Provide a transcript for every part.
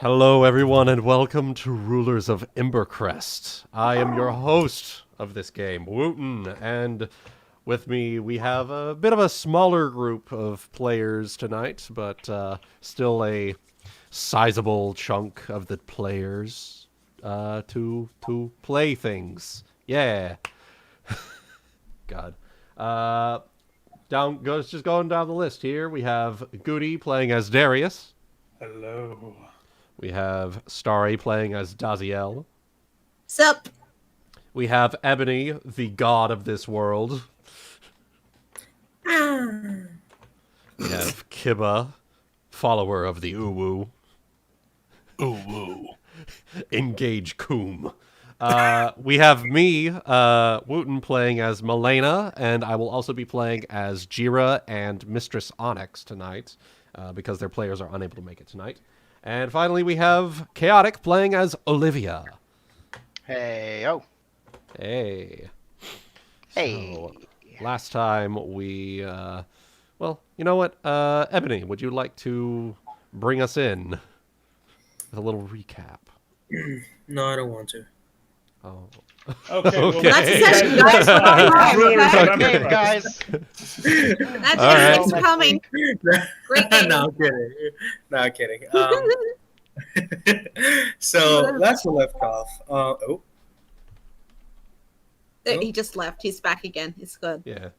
Hello, everyone, and welcome to Rulers of Embercrest. I am your host of this game, Wuten, and with me we have a bit of a smaller group of players tonight, but still a sizable chunk of the players to play things. Yeah. God. Just going down the list here. We have Guti playing as Darius. Hello. We have Starry playing as Dazielle. Sup? We have Ebony, the god of this world. Ah. We have Kiba, follower of the Uwu. Ooh. Engage Coom. We have me, Wuten, playing as Melaina, and I will also be playing as Jeera and Mistress Onyx tonight, because their players are unable to make it tonight. And finally, we have Chaotic playing as Olivia. Hey, oh. Hey. Hey. So, last time we, well, you know what? Ebony, would you like to bring us in with a little recap? No, I don't want to. Oh. Okay. Well, Okay. That's essentially guys what I'm Rulers okay? of game, guys. That's All right. just keeps coming. Great game. No, I'm kidding. No, I'm kidding. So last we left off. He just left. He's back again. It's good. Yeah.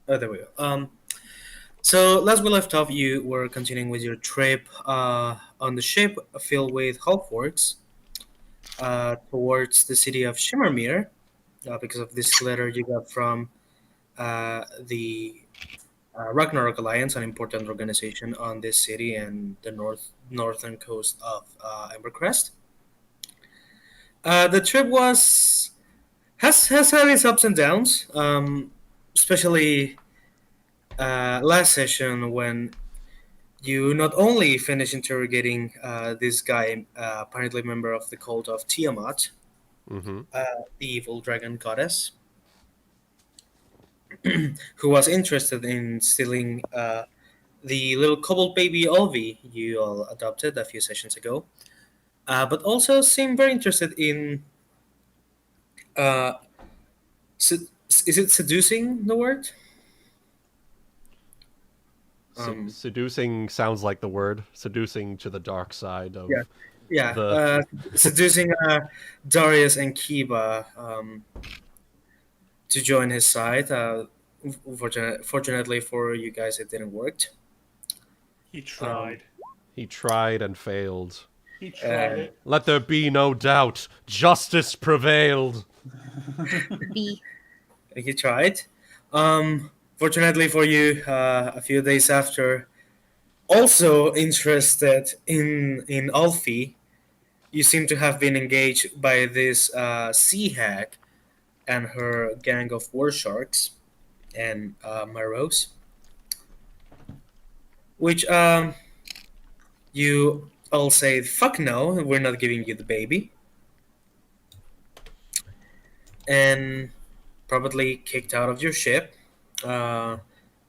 Oh, there we go. So last we left off, you were continuing with your trip on the ship filled with half-orcs towards the city of Shimmermere, because of this letter you got from the Ragnarok Alliance, an important organization on this city and the northern coast of Embercrest. The trip has had its ups and downs, especially last session when you not only finished interrogating this guy, apparently member of the cult of Tiamat, Mm-hmm. the evil dragon goddess, who was interested in stealing the little kobold baby Olvi you all adopted a few sessions ago, but also seemed very interested in is it seducing the word? Seducing sounds like the word. Seducing to the dark side of... Yeah, seducing Darius and Kiba to join his side. Fortunately for you guys, it didn't work. he tried. He tried and failed. He tried it. Let there be no doubt. Justice prevailed. B. He tried. Fortunately for you, a few days after, also interested in Alfie, you seem to have been engaged by this sea hag and her gang of war sharks and Maros, which you all say, fuck no, we're not giving you the baby. And probably kicked out of your ship,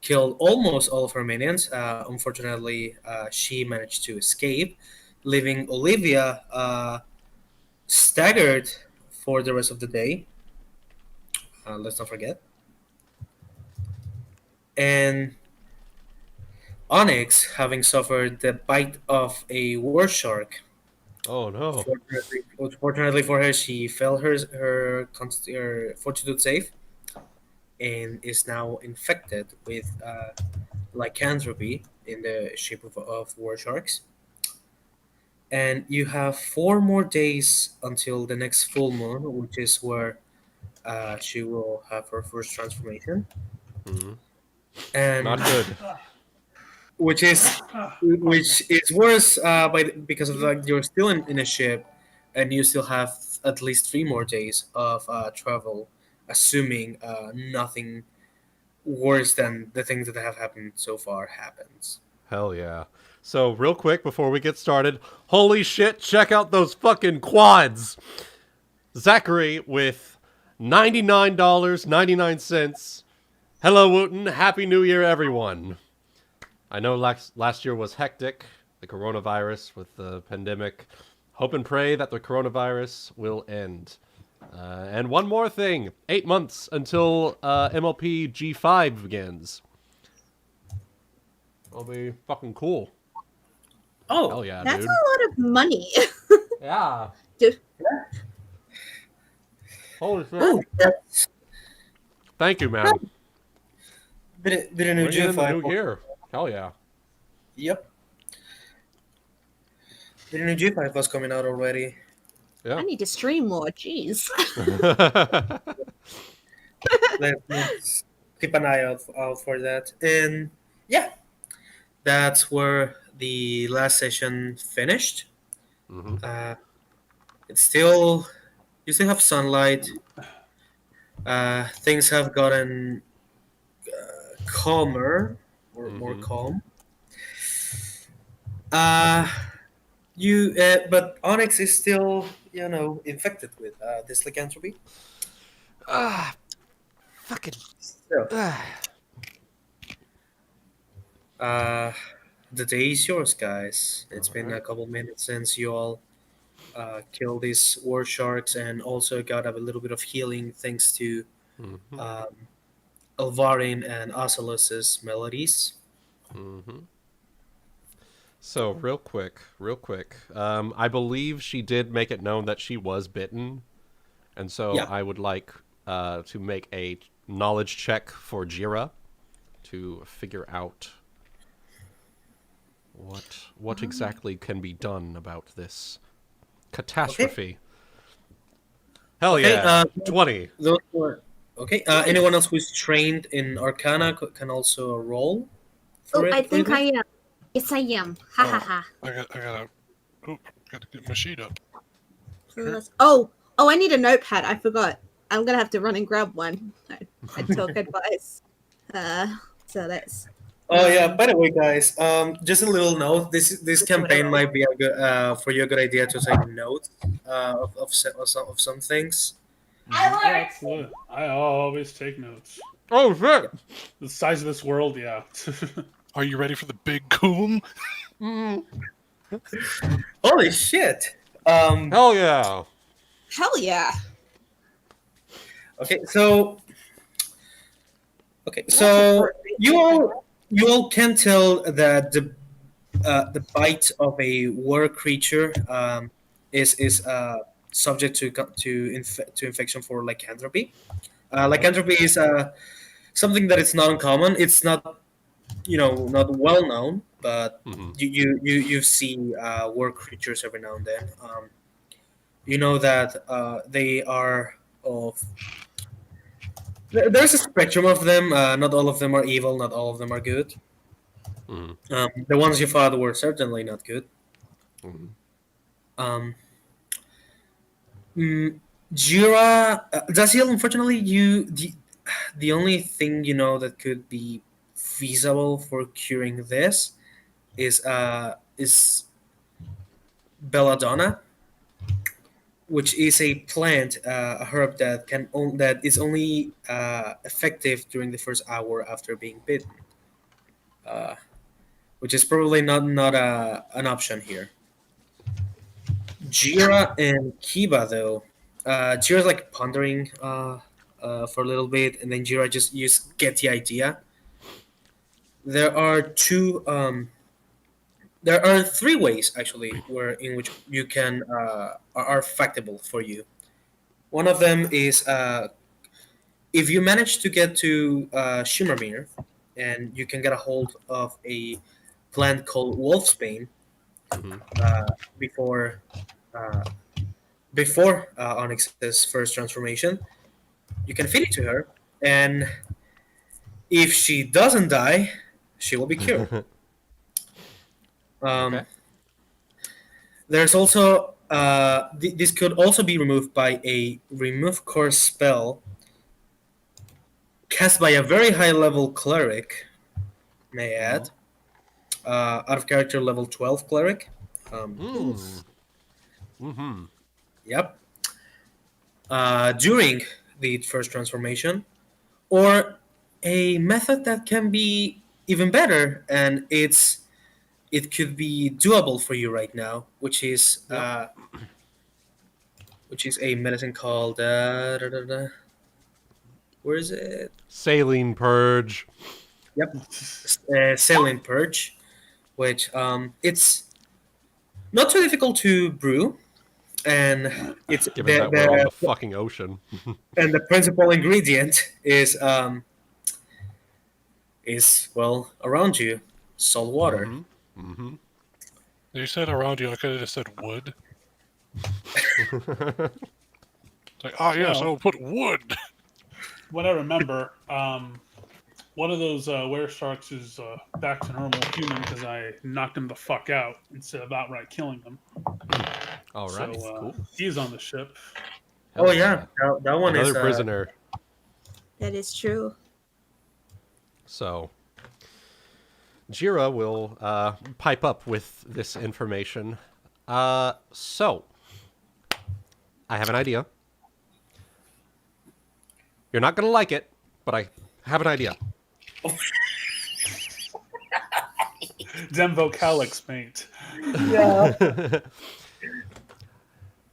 killed almost all of her minions. Unfortunately, she managed to escape, leaving Olivia staggered for the rest of the day. Let's not forget. And Onyx, having suffered the bite of a war shark. Oh, no. Fortunately for her, she failed her fortitude save and is now infected with lycanthropy in the shape of war sharks. And you have 4 more days until the next full moon, which is where she will have her first transformation. Mm-hmm. And Not good. which is worse because of like you're still in a ship and you still have at least 3 more days of travel, assuming nothing worse than the things that have happened so far happens. Hell yeah. So, real quick before we get started, holy shit, check out those fucking quads! Zachary with $99.99. Hello, Wooten. Happy New Year, everyone. I know last year was hectic. the coronavirus, with the pandemic. Hope and pray that the coronavirus will end. And one more thing, 8 months until MLP G5 begins. That'll be fucking cool. Oh, Hell yeah, That's dude. a lot of money. Yeah. Dude. Holy shit. oh, that's Thank you, man. bit of new Bring in the new G5. year. Hell yeah. Yep. The new G5 was coming out already. Yeah. I need to stream more. Jeez. Let's keep an eye out for that. And yeah, that's where the last session finished. Mhm. It's still, you still have sunlight. Things have gotten calmer or more Mhm. calm. But Onyx is still, infected with this lycanthropy. Fucking. So, the day is yours, guys. It's been a couple minutes since you all killed these war sharks and also got a little bit of healing thanks to Mhm. Elvarin and Ocelus's melodies. Mm-hmm. So, real quick. I believe she did make it known that she was bitten. And so Yeah. I would like to make a knowledge check for Jeera to figure out what exactly can be done about this catastrophe. Hell Okay, yeah. 20. Those were okay. Anyone else who's trained in Arcana can also roll. For Oh, it, I think for I am. Yes, I am. Ha ha ha. I gotta get my sheet up. Oh, I need a notepad. I forgot. I'm gonna have to run and grab one. I took advice. So that's. Oh yeah. By the way, guys, just a little note. This campaign might be a good for you a good idea to take notes of some things. Yeah, absolutely. I always take notes. Oh, shit. The size of this world, yeah. Are you ready for the big coom? Holy shit! Hell yeah. Hell yeah. Okay, so you all can tell that the bite of a war creature is subject to infection for lycanthropy. Lycanthropy is something that is not uncommon. It's not not well known, but Mhm. you see war creatures every now and then. You know that they are of. There's a spectrum of them. Not all of them are evil. Not all of them are good. Mhm. The ones you fought were certainly not good. Mhm. Jeera, Dazielle, unfortunately, the only thing you know that could be feasible for curing this is belladonna, which is a plant, a herb that is only effective during the first hour after being bitten, which is probably not an option here. Jeera and Kiba, though, Jeera's like pondering for a little bit, and then Jeera just get the idea. There are three ways actually in which you can are factable for you. One of them is if you manage to get to Shimmermere, and you can get a hold of a plant called Wolfsbane Mhm. before Onyx's first transformation, you can feed it to her, and if she doesn't die, she will be cured. Okay. There's also this could also be removed by a remove curse spell cast by a very high level cleric, may I add, out of character level 12 cleric. Mhm. Yep. During the first transformation, or a method that can be even better, and it's it could be doable for you right now, which is a medicine called where is it? Saline Purge. Yep, Saline Purge, which it's not too difficult to brew, and it's Given that we're on the fucking ocean. and the principal ingredient is well around you, salt water. Mm-hmm. You said around you. I could have just said wood. It's like, oh yes, Well- I'll put wood. What I remember, one of those were sharks is back to normal human because I knocked him the fuck out instead of outright killing him. All right, So cool. he's on the ship. Oh yeah, that one Another is prisoner. That is true. So, Jeera will pipe up with this information. So, I have an idea. You're not going to like it, but I have an idea. Demvo Calyx, mate. Yeah.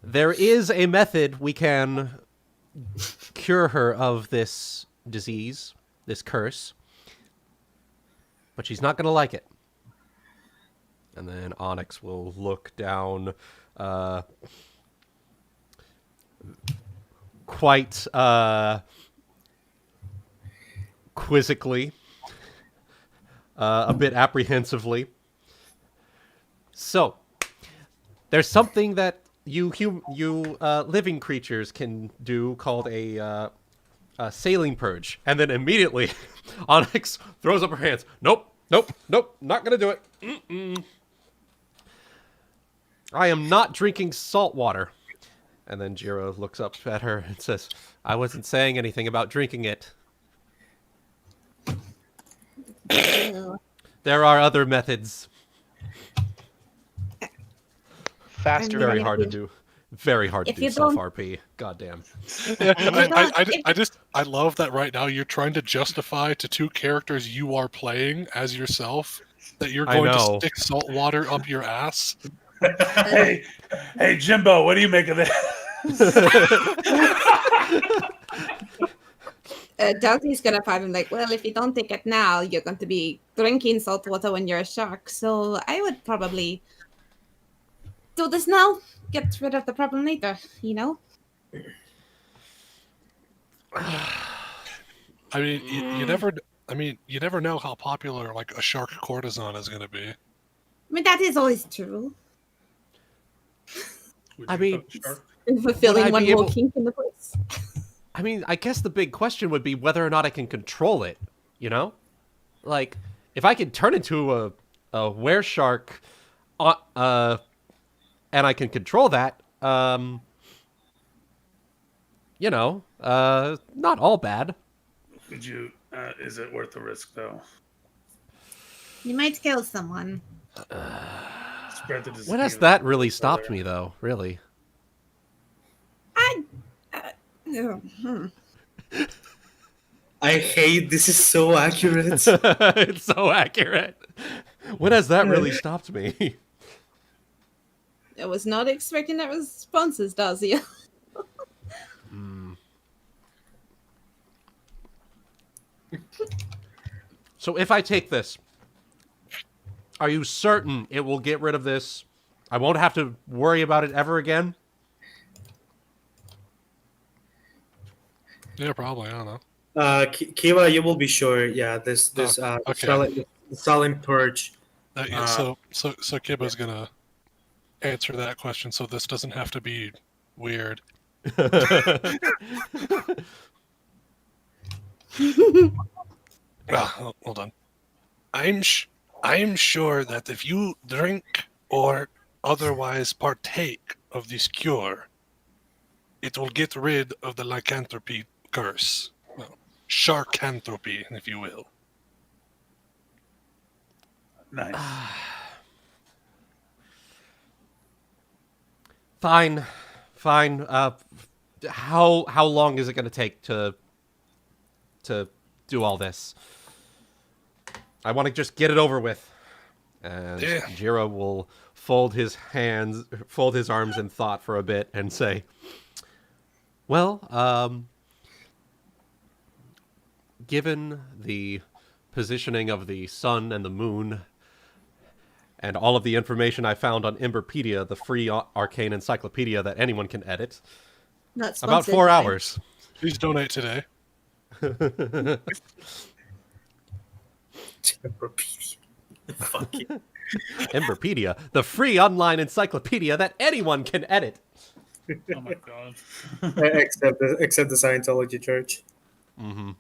There is a method we can cure her of this disease, this curse, but she's not going to like it. And then Onyx will look down quite quizzically, a bit apprehensively. So, there's something that you living creatures can do called a saline purge, and then immediately Onyx throws up her hands. Nope, not gonna do it. Mm-mm. I am not drinking salt water. And then Jeera looks up at her and says, I wasn't saying anything about drinking it. Ew. There are other methods. Faster. Very hard to do. Very hard to If do you self don't- RP. Goddamn. I love that right now you're trying to justify to two characters you are playing as yourself that you're I going to know. stick salt water up your ass. Hey, Jimbo, what do you make of this? Doughty's gonna find him like, well, if you don't take it now, you're going to be drinking salt water when you're a shark. So I would probably do this now. Get rid of the problem later, you know? I mean, you never. I mean, you never know how popular like a shark courtesan is going to be. I mean, that is always true. Would I you mean, fuck a shark? Fulfilling I one be more able- kink in the place. I mean, I guess the big question would be whether or not I can control it, you know? Like, if I could turn into a wereshark, and I can control that, you know, not all bad. Would you? Is it worth the risk though? You might kill someone. Spread the disease. When has that really stopped me, though? Really? I hate this is so accurate. It's so accurate. When has that really stopped me? I was not expecting that responses, Dazielle. So if I take this, are you certain it will get rid of this? I won't have to worry about it ever again? Yeah, probably. I don't know. Kiva, you will be sure. Yeah, this okay. Saline Purge. Yeah, so Kiba's gonna answer that question, so this doesn't have to be weird. Hold on. I'm sure that if you drink or otherwise partake of this cure, it will get rid of the lycanthropy curse. Well, sharkanthropy, if you will. Nice. Fine. How long is it going to take to do all this? I want to just get it over with. And Yeah. Jeera will fold his arms in thought for a bit and say, well, given the positioning of the sun and the moon and all of the information I found on Emberpedia, the free arcane encyclopedia that anyone can edit, Not about sponsored 4 by- hours. Please donate today. Fuck you. Emberpedia, the free online encyclopedia that anyone can edit. Oh my god. except the Scientology Church. Mm-hmm.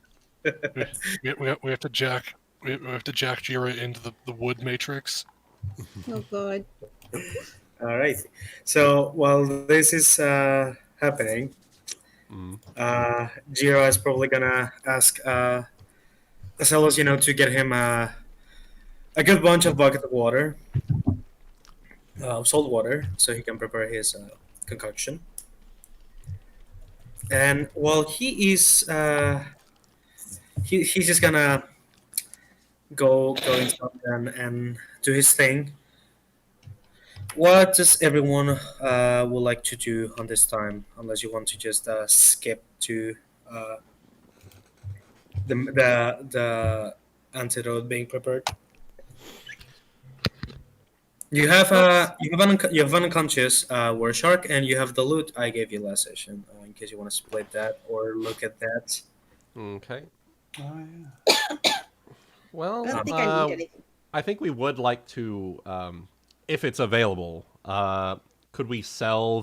We have to jack Jeera into the wood matrix. Oh god. All right. So while this is happening, Jeera is probably gonna ask Azelos, to get him a good bunch of bucket of water, salt water, so he can prepare his concoction. And while he is, he's just gonna go inside and do his thing. What does everyone would like to do on this time? Unless you want to just skip to the antidote being prepared. You have an unconscious were shark, and you have the loot I gave you last session. In case you want to split that or look at that. Okay. Oh, yeah. Well, I don't think I need anything. I think we would like to, if it's available, could we sell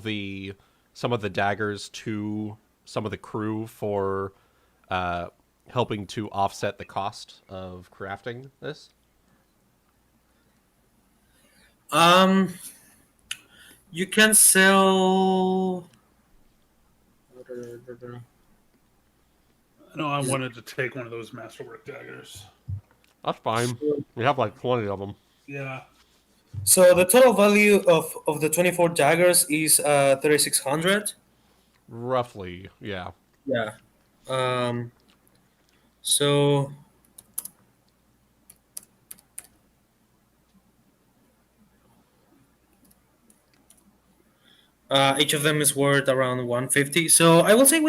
some of the daggers to some of the crew for helping to offset the cost of crafting this? You can sell. No, I wanted to take one of those masterwork daggers. That's fine. We have like 20 of them. Yeah. So the total value of the 24 daggers is 3,600. Roughly, yeah. Yeah. So. Each of them is worth around 150. So I will say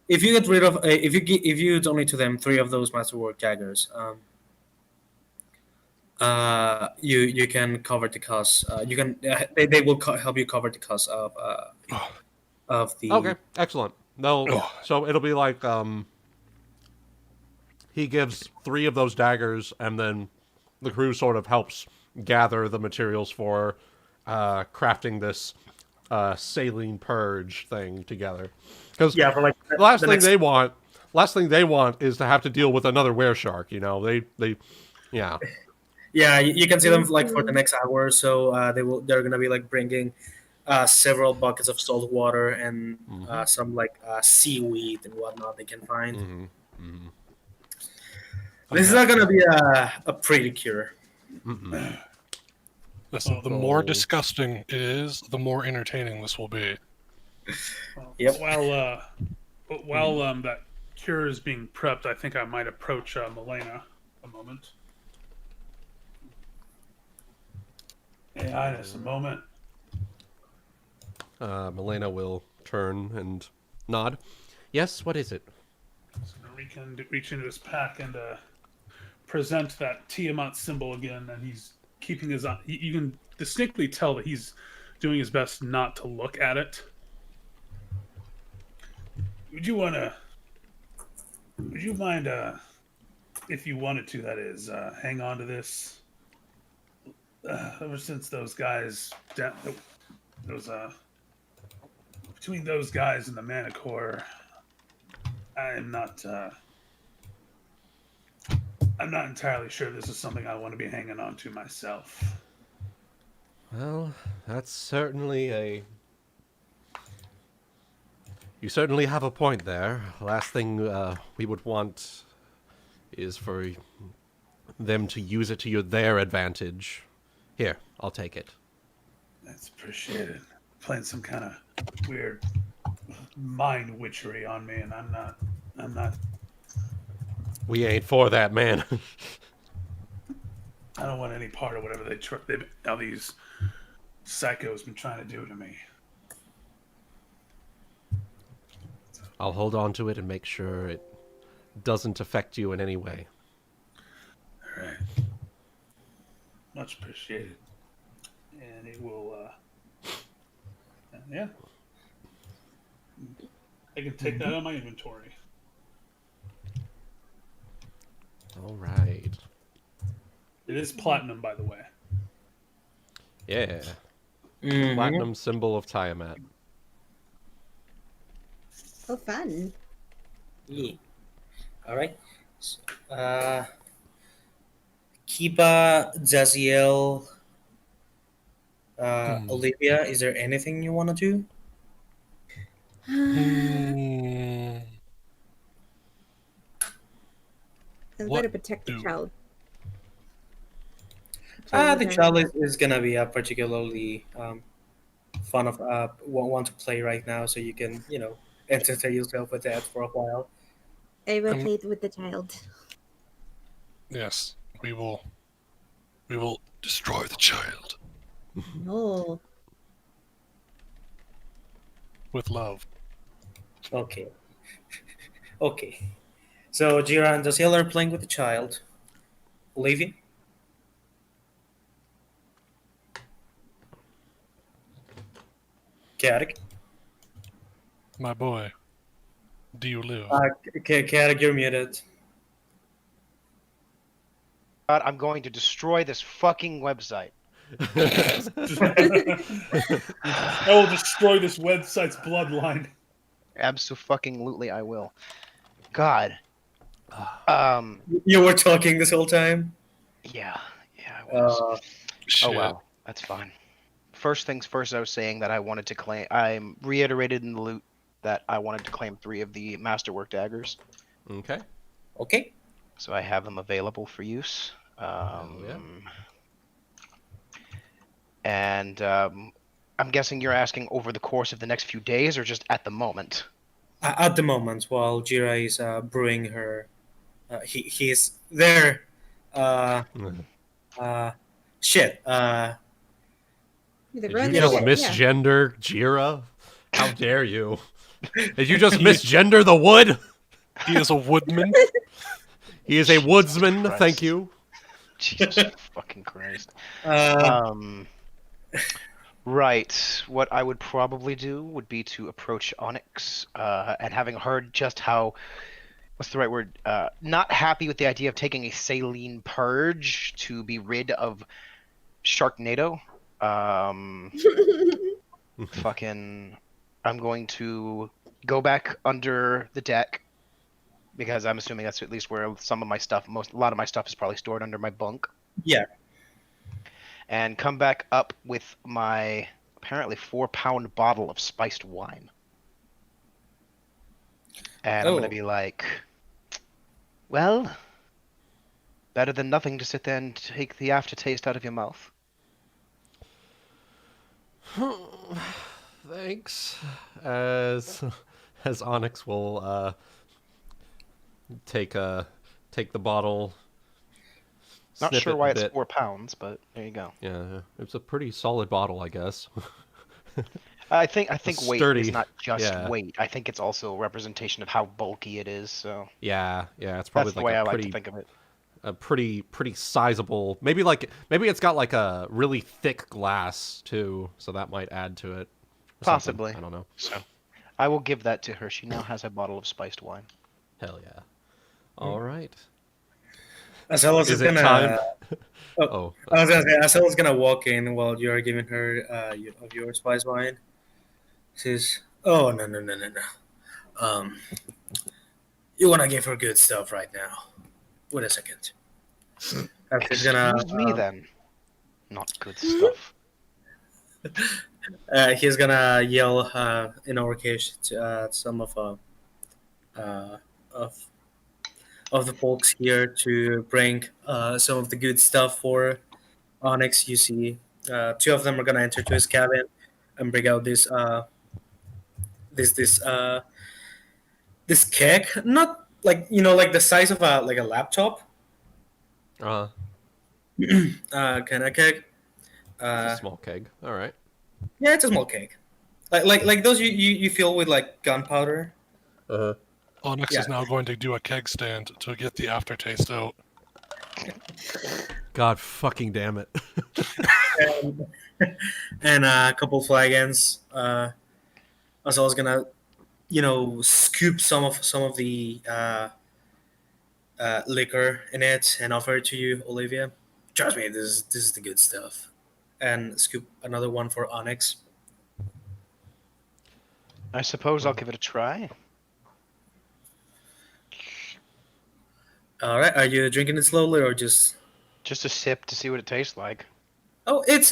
if you get rid of if you donate to them 3 of those masterwork daggers, you can cover the cost. You can they will help you cover the cost of the. Okay, excellent. No, so it'll be like he gives 3 of those daggers, and then the crew sort of helps gather the materials for crafting this saline purge thing together. Because Yeah, for like the last thing they want is to have to deal with another wereshark. Yeah. Yeah, you can see them like for the next hour or so. They're gonna be like bringing several buckets of salt water and some like seaweed and whatnot they can find. This is not gonna be a pretty cure. Listen, the more disgusting it is, the more entertaining this will be. Yep. While that cure is being prepped, I think I might approach Melaina a moment. Hey, Ines, a moment. Melaina will turn and nod. Yes, what is it? He's going to reach into his pack and present that Tiamat symbol again, and he's keeping his eye. You can distinctly tell that he's doing his best not to look at it. Would you mind, if you wanted to, that is, hang on to this? Ever since those guys, between those guys and the Manicore, I'm not entirely sure this is something I want to be hanging on to myself. Well, that's certainly You certainly have a point there. Last thing we would want is for them to use it to their advantage. Here, I'll take it. That's appreciated. Playing some kind of weird mind witchery on me, and I'm not. We ain't for that, man. I don't want any part of whatever all these psychos been trying to do to me. I'll hold on to it and make sure it doesn't affect you in any way. All right. Much appreciated. And it will, yeah. I can take that out of my inventory. All right. It is platinum, by the way. Yeah. Mhm. Platinum symbol of Tiamat. Oh, fun. Yeah. All right. So, Kiba, Dazielle, Olivia, is there anything you want to do? Hmm. I'm What going to protect the do- child. The child is gonna be a particularly fun of want to play right now, so you can entertain yourself with that for a while. I will Um, play it with the child. Yes, we will destroy the child No. with love. Okay. Okay. So Jeera and Dazielle are playing with the child. Olivia? Karik? My boy, do you live? Karik, you're muted. God, I'm going to destroy this fucking website. I will destroy this website's bloodline. Absolutely, I will. God. You were talking this whole time? Yeah, I was. Shit. Oh well, that's fine. First things first, I was saying that I wanted to claim. I reiterated in the loot that I wanted to claim 3 of the masterwork daggers, Okay. Okay. so I have them available for use. Yeah. And I'm guessing you're asking over the course of the next few days, or just at the moment. At the moment, while Jeera is brewing her, he's there. Shit. The Did road you is just shit, misgender Jeera? How dare you? Did you just misgender the wood? He is a woodman. He is a Jesus woodsman, Christ. thank you. Jesus fucking Christ. Uh, Right. What I would probably do would be to approach Onyx, and having heard just how, what's the right word? Not happy with the idea of taking a saline purge to be rid of Sharknado. Fucking, I'm going to go back under the deck, because I'm assuming that's at least where some of my stuff, a lot of my stuff is probably stored under my bunk. Yeah. And come back up with my apparently 4-pound bottle of spiced wine. And I'm going to be like, well, better than nothing to sit there and take the aftertaste out of your mouth. Thanks. As Onyx will take the bottle. Not sniff sure it why a it's bit. 4 pounds, but there you go. Yeah, it's a pretty solid bottle, I guess. I think weight Sturdy, is not just yeah. weight. I think it's also a representation of how bulky it is. So Yeah, it's probably that's the like way I a like pretty to think of it. a pretty sizable. Maybe it's got like a really thick glass too, so that might add to it. or something. Possibly. I don't know. So I will give that to her. She now has a bottle of spiced wine. Hell yeah. All right. Azelos Is is it gonna. time? Oh, I was gonna say Azelos gonna walk in while you're giving her of your spice wine. Says, "Oh no. You wanna give her good stuff right now? Wait a second." He's gonna. Excuse me then. Not good stuff. He's gonna yell in Orcish to some of the folks here to bring some of the good stuff for Onyx. You see, 2 of them are gonna enter to his cabin and bring out this keg, not like like the size of a laptop, Uh, kind of keg. It's a small keg. All right. Yeah, it's a small keg. Like those you fill with like gunpowder. Uh-huh. Onyx Yeah. is now going to do a keg stand to get the aftertaste out. God fucking damn it. And a couple flagons. As I was gonna, scoop some of the liquor in it and offer it to you, Olivia. Trust me, this is the good stuff. And scoop another one for Onyx. I suppose I'll give it a try. All right, are you drinking it slowly or just? Just a sip to see what it tastes like. Oh, it's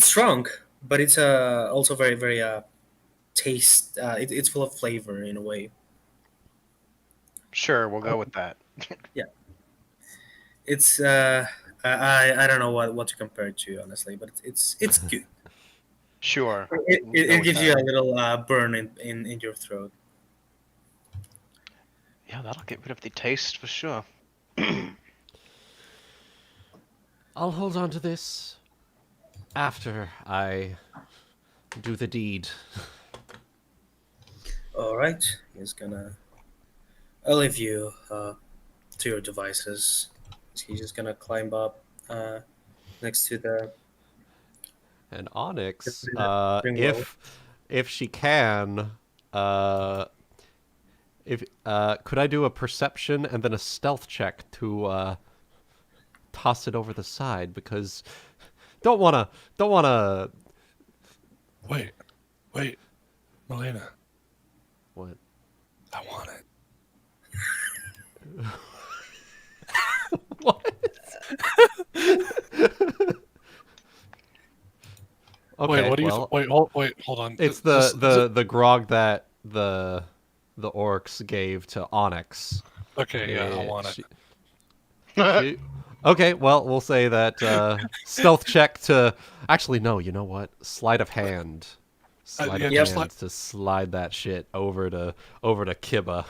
strong, but it's also very very taste. It's full of flavor in a way. Sure, we'll go with that. It's I don't know what to compare it to honestly, but it's good. Sure. It, we'll go it with gives that. you a little burn in your throat. Yeah, that'll get rid of the taste for sure. I'll hold on to this after I do the deed. All right, he's gonna. I'll leave you to your devices. He's just gonna climb up next to the. And Onyx, Bring low. if she can, if could I do a perception and then a stealth check to toss it over the side, because don't wanna Wait, Melaina, what? I want it. What? Okay, Wait, what do you? well, Wait, hold on. it's the grog that the orcs gave to Onyx. Okay, yeah, I want it. Okay, well, we'll say that stealth check to... Actually, no, you know what? Sleight of hand. Sleight of yeah, hand to slide that shit over to Kiba.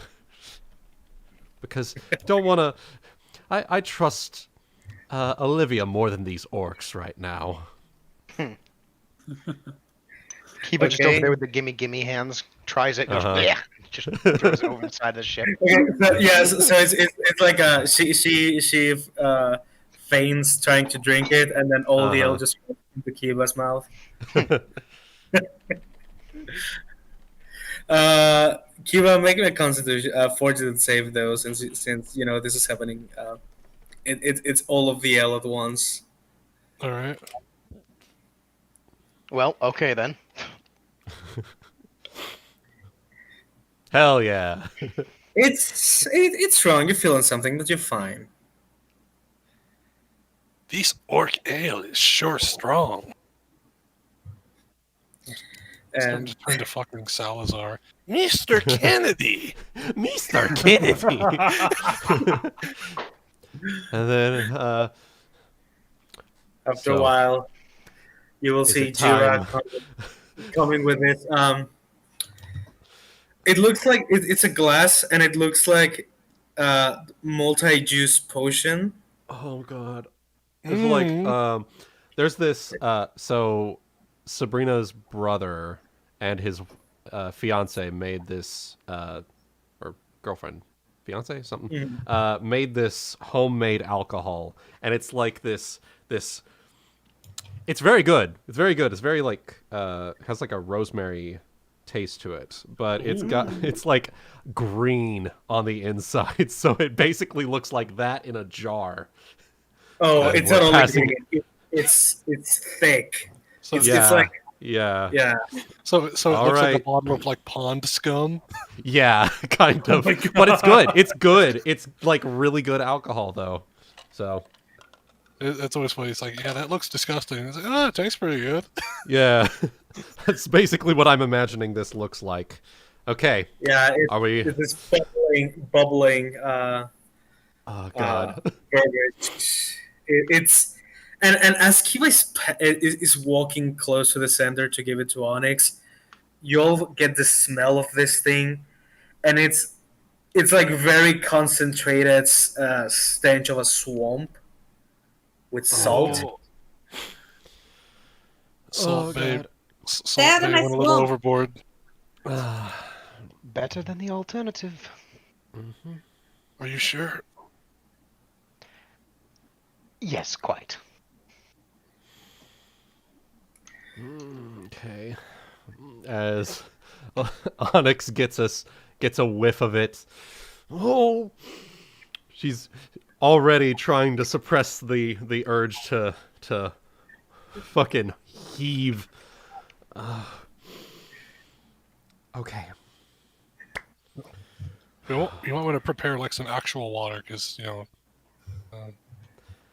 Because don't want to... I trust Olivia more than these orcs right now. Kiba just over Okay. there with the gimme hands, tries it, goes, Uh-huh. yeah, just throws it over the side of the ship. Okay, so it's like she feigns trying to drink it, and then all the Uh-huh. ale just goes into Kiba's mouth. Kiba, make me a Constitution, Fortitude save though, since this is happening. It's all of the ale at once. All right. Well, okay then. Hell yeah. It's strong. You're feeling something, but you're fine. This orc ale is sure strong. It's time And to turn to fucking Salazar. Mr. Kennedy! Mr. Kennedy! And then, after a So, while, you will is see it time? Jeera coming with it. It looks like it's a glass, and it looks like multi-juice potion. oh god. There's like, there's this, so Sabrina's brother and his fiance made this, or girlfriend, fiance, something, made this homemade alcohol, and it's like this. It's very good. It's very good. It's very like has like a rosemary taste to it, but it's like green on the inside, so it basically looks like that in a jar. Oh, And it's we're not only passing- green. It's thick. So, It's Yeah, like yeah, yeah. so it All looks like right. a bottle of like pond scum. yeah, kind of. my But it's good. It's good. It's like really good alcohol though. So It's always funny. It's like, yeah, that looks disgusting. It's like, oh, it tastes pretty good. yeah, that's basically what I'm imagining this looks like. Okay, Yeah, are we? it's this bubbling Oh god. beverage. It's and as Kiba is walking close to the center to give it to Onyx, you all get the smell of this thing, and it's like very concentrated stench of a swamp. with salt. Oh. Salt Babe. God. Salt Babe my went a little swamp. overboard. Better than the alternative. Are you sure? Yes, quite. Okay. As Onyx gets a whiff of it. Oh, she's already trying to suppress the urge to fucking heave. Okay. You might want to prepare like some actual water, because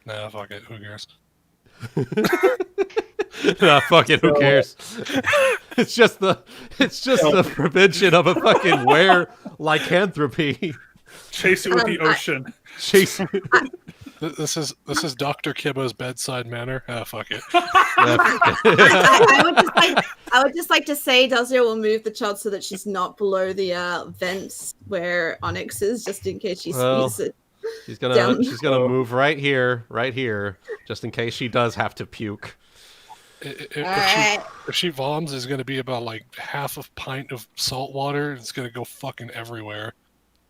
nah, fuck it. Who cares? Nah, fuck it. Who cares? It's just the prevention of a fucking lycanthropy. Chase it with the ocean. Chase. This is Dr. Kibbo's bedside manner. Ah, fuck it. I would just like to say Dazielle will move the child so that she's not below the vents where Onyx is, just in case she Well, squeezes it. She's Down. gonna move right here, just in case she does have to puke. If she voms, it's going to be about like half a pint of salt water. It's going to go fucking everywhere.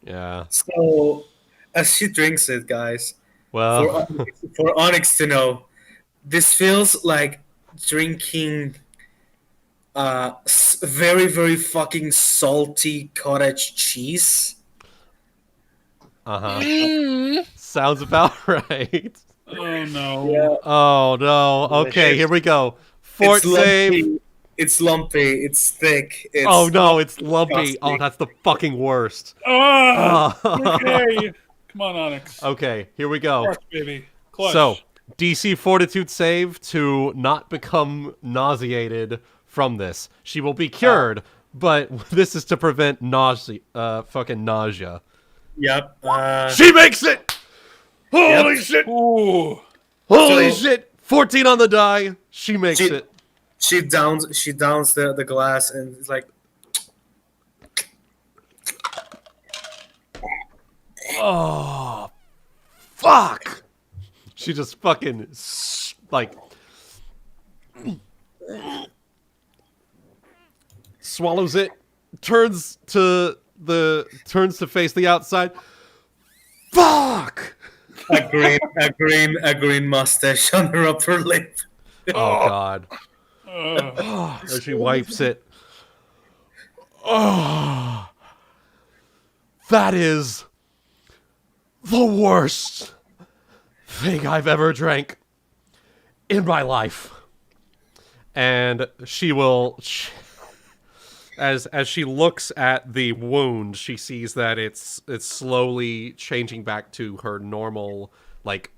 Yeah. So, as she drinks it, guys, Well, for Onyx to know, this feels like drinking very, very fucking salty cottage cheese. sounds about right. Oh no. Yeah. Oh no. Okay, here we go. Fort It's save. lumpy, it's lumpy, it's thick. It's Oh no, it's lumpy. disgusting. Oh, that's the fucking worst. Ah! Oh. Okay. Come on, Onyx. Okay, here we go. Clutch, baby. Clutch. So, DC Fortitude save to not become nauseated from this. She will be cured, but this is to prevent fucking nausea. Yep. She makes it! Holy shit! Ooh. Holy So- shit! 14 on the die. She makes She- it. She downs the glass and it's like, Oh, fuck! She just fucking like swallows it, turns to face the outside. Fuck! a green mustache on her upper lip. Oh god! As she wipes it. Oh, that is the worst thing I've ever drank in my life. And she will, as she looks at the wound, she sees that it's slowly changing back to her normal, like,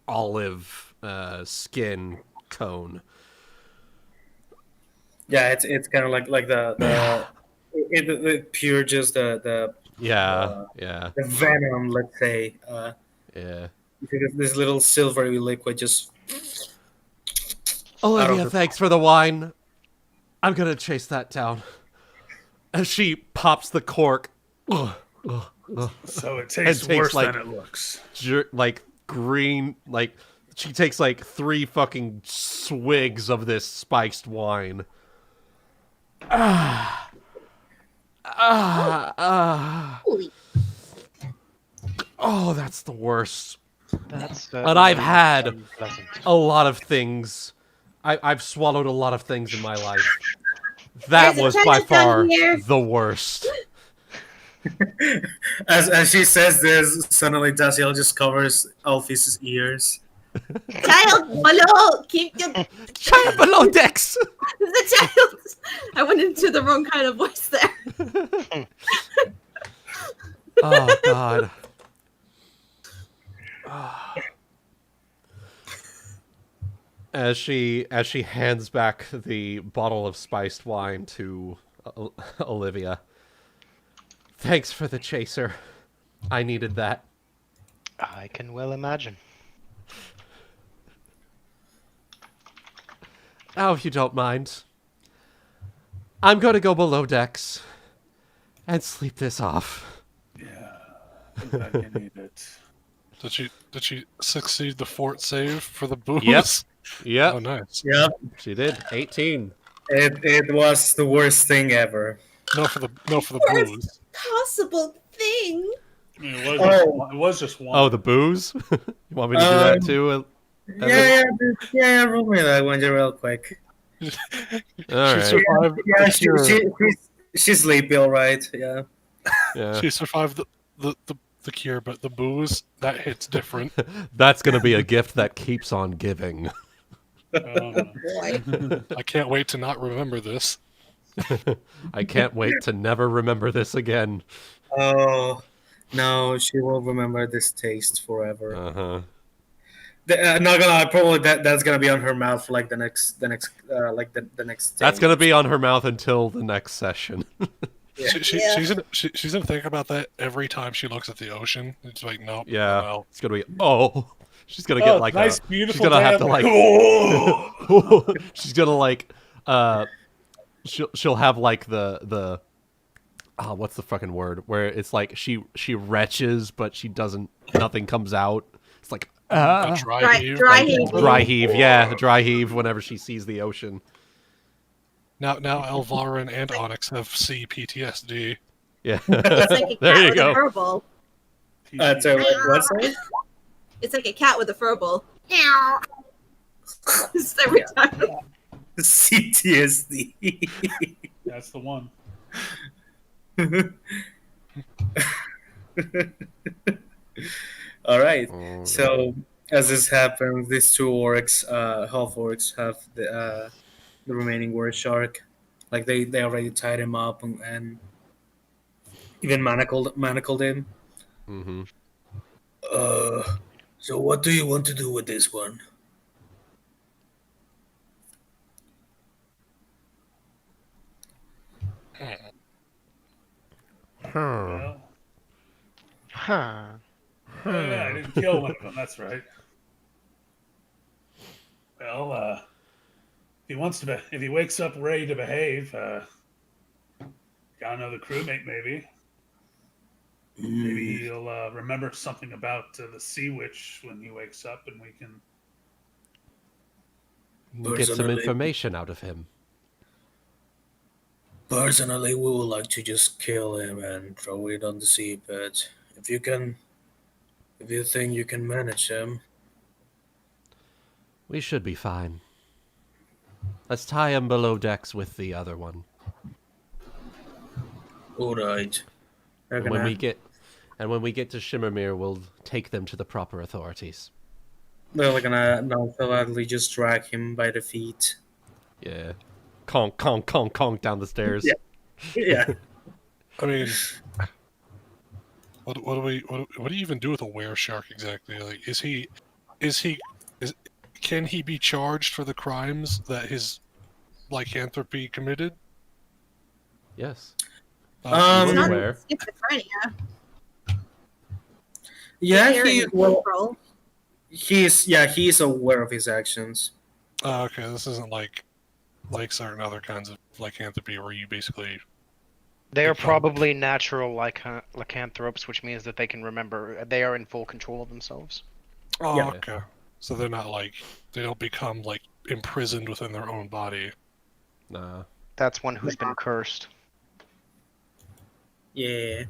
olive skin tone. Yeah, it's kind of like the pure just the Yeah. the venom, let's say. Yeah. This little silvery liquid just. Olivia, thanks for the wine. I'm gonna chase that down. As she pops the cork. So it tastes takes, worse like, than it looks. Like green, like she takes like 3 fucking swigs of this spiced wine. Oh, that's the worst. And I've had unpleasant. a lot of things. I've swallowed a lot of things in my life. That There's a was by Chinatown far here. the worst. As she says this, suddenly Dazielle just covers Alphys' ears. Child below, keep your Child below decks. the child. I went into the wrong kind of voice there. Oh god. As she hands back the bottle of spiced wine to Olivia. Thanks for the chaser. I needed that. I can well imagine. Now, if you don't mind, I'm going to go below decks and sleep this off. Yeah. I'm glad you need it. Did she succeed the fort save for the booze? Yep. Yep. Oh, nice. Yep. She did. 18. It was the worst thing ever. No for the Worst. booze. Possible thing. I mean, it was just one. Oh, the booze? You want me to do that too? Yeah, roll me that one real quick. All She right. survived Yeah, the cure. she's sleepy, all right. Yeah. Yeah. She survived the cure, but the booze, that hits different. That's going to be a gift that keeps on giving. Boy. I can't wait to not remember this. I can't wait to never remember this again. Oh no, she will remember this taste forever. Uh-huh. Not gonna lie, probably that's gonna be on her mouth for like the next next. That's day. going to be on her mouth until the next session. Yeah. She's gonna think about that every time she looks at the ocean. It's like, nope. Yeah. no. It's going to be, oh. She's going to get like nice, a... beautiful She's going to day have out to there. like... she's going to like... She'll have like the... Oh, what's the fucking word? Where it's like she retches, but she doesn't... Nothing comes out. It's like... A dry heave. Dry heave. Dry heave, yeah. Dry heave whenever she sees the ocean. Now Elvarin and Onyx have CPTSD. Yeah. It's like a cat There you with go. a furball. So what's that? It's like a cat with a furball. Just every time. CTSD. That's the one. All right. Oh, So as this happens, these two orcs, half orcs, have the remaining war shark. Like they already tied him up and even manacled him. Mm-hmm. So what do you want to do with this one? Well, Huh. yeah, I didn't kill one of them. That's right. Well, if he wakes up ready to behave, got another crewmate maybe. Maybe he'll remember something about the sea witch when he wakes up, and we can. Get some Personally- information out of him. Personally, we would like to just kill him and throw it on the seabed. If you think you can manage him, We should be fine. Let's tie him below decks with the other one. all right. And when we get to Shimmermere, we'll take them to the proper authorities. They're gonna nonchalantly just drag him by the feet. Yeah. Conk, conk, conk, conk down the stairs. Yeah. Yeah. I mean, what do you even do with a were shark exactly? Like, can he be charged for the crimes that his lycanthropy committed? Yes. It's was not aware. schizophrenia. Yeah, Hearing control. he's aware of his actions. Okay, this isn't like certain other kinds of lycanthropy where you basically. They are probably natural lycanthropes, which means that they can remember. They are in full control of themselves. Oh, Yeah. okay. So they're not they don't become imprisoned within their own body. Nah. That's one who's been cursed. Yeah.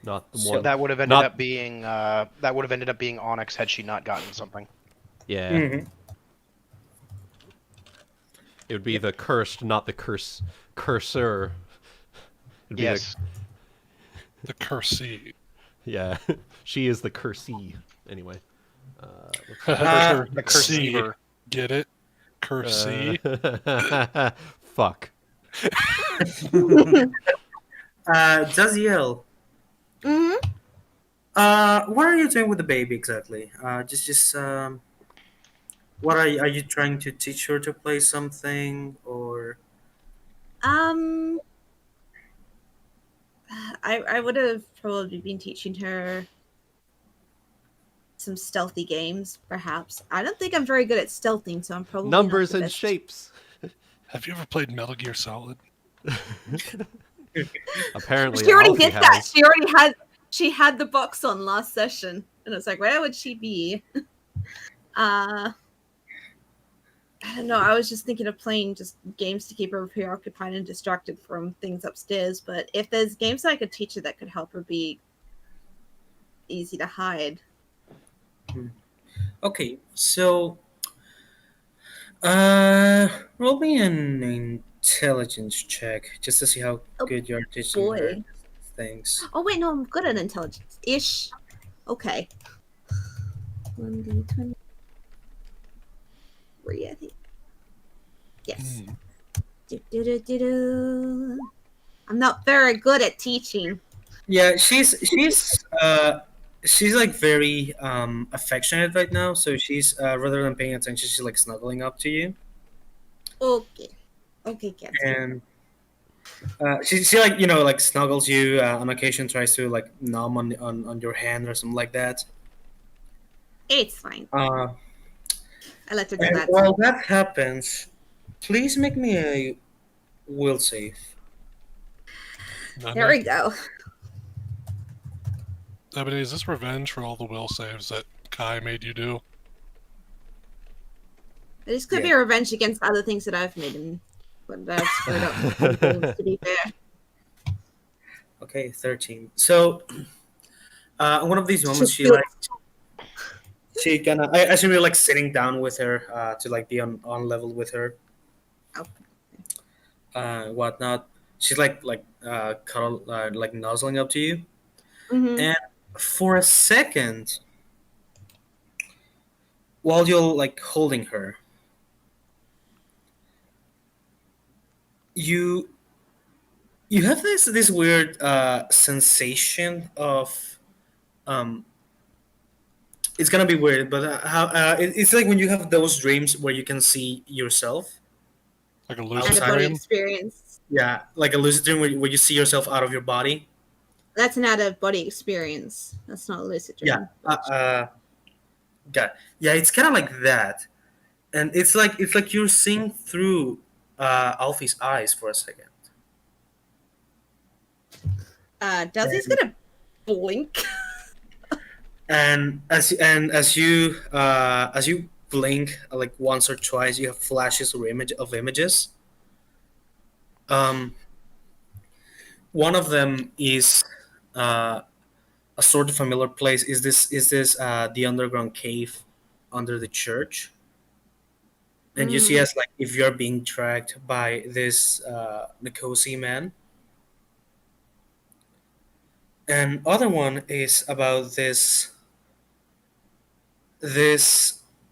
Not the So one. that would have ended up being Onyx had she not gotten something. Yeah. Mhm. It would be the cursed, not the cursor. It'd be Yes. The cursee. Yeah. She is the cursee. Anyway. The cursever. Get it? Cursee. Fuck. Dazielle, Hmm. what are you doing with the baby exactly? What are you trying to teach her to play something or? I would have probably been teaching her some stealthy games, perhaps. I don't think I'm very good at stealthing, so I'm probably not Numbers the and best. shapes. Have you ever played Metal Gear Solid? Apparently, She already Alfie did that. has. She had the box on last session. And it's like, where would she be? I don't know. I was just thinking of playing just games to keep her preoccupied and distracted from things upstairs. But if there's games I could teach her that could help her be easy to hide. Okay, so roll me an intelligence check just to see how Oh, good you're teaching her boy. things. Oh, wait, no, I'm good at intelligence. Ish. Okay. 1d20. 3, I think. Yes. Do-do-do-do-do. I'm not very good at teaching. Yeah, she's like very affectionate right now. So she's rather than paying attention, she's like snuggling up to you, Okay. Okay, Cat. and she like like snuggles you. On occasion, tries to like nom on your hand or something like that. It's fine. Uh, I let her do and that. while that happens, please make me a will save. There we go. Ebony, is this revenge for all the will saves that Kai made you do? This could be Yeah. a revenge against other things that I've made and but that's screwed up. To be fair. Okay, 13. So, on one of these moments, Just she kind of, I assume you're like sitting down with her to like be on level with her, whatnot. She's like cuddle, like nuzzling up to you, Mhm. and for a second, while you're like holding her, you have this weird sensation of it's gonna be weird, but it's like when you have those dreams where you can see yourself. Like a Out lucid of Outside. body dream? experience. Yeah, like a lucid dream where you see yourself out of your body. That's an out of body experience. That's not a lucid dream. Yeah. Yeah, it's kind of like that, and it's like you're seeing through Alfie's eyes for a second. Dazzy's gonna blink. And as you blink like once or twice, you have flashes or images. One of them is a sort of familiar place. Is this the underground cave under the church? And you see as like if you're being tracked by this Nikosi man. And other one is about this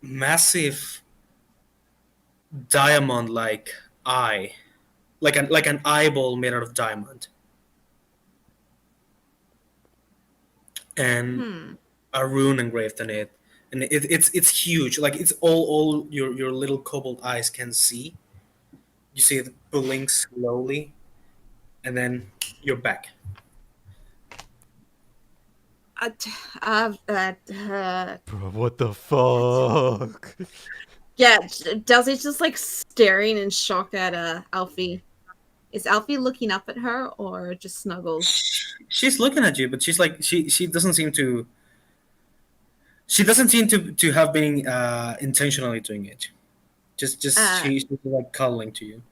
massive diamond like eye, like an eyeball made out of diamond, and a rune engraved on it, and it's huge, like it's all your little cobalt eyes can see. You see it blink slowly, and then you're back. Bro, what the fuck? Yeah, Dazzy's just like staring in shock at Alfie. Is Alfie looking up at her or just snuggles? She's looking at you, but she's like she doesn't seem to. She doesn't seem to have been intentionally doing it. Just she's just like cuddling to you.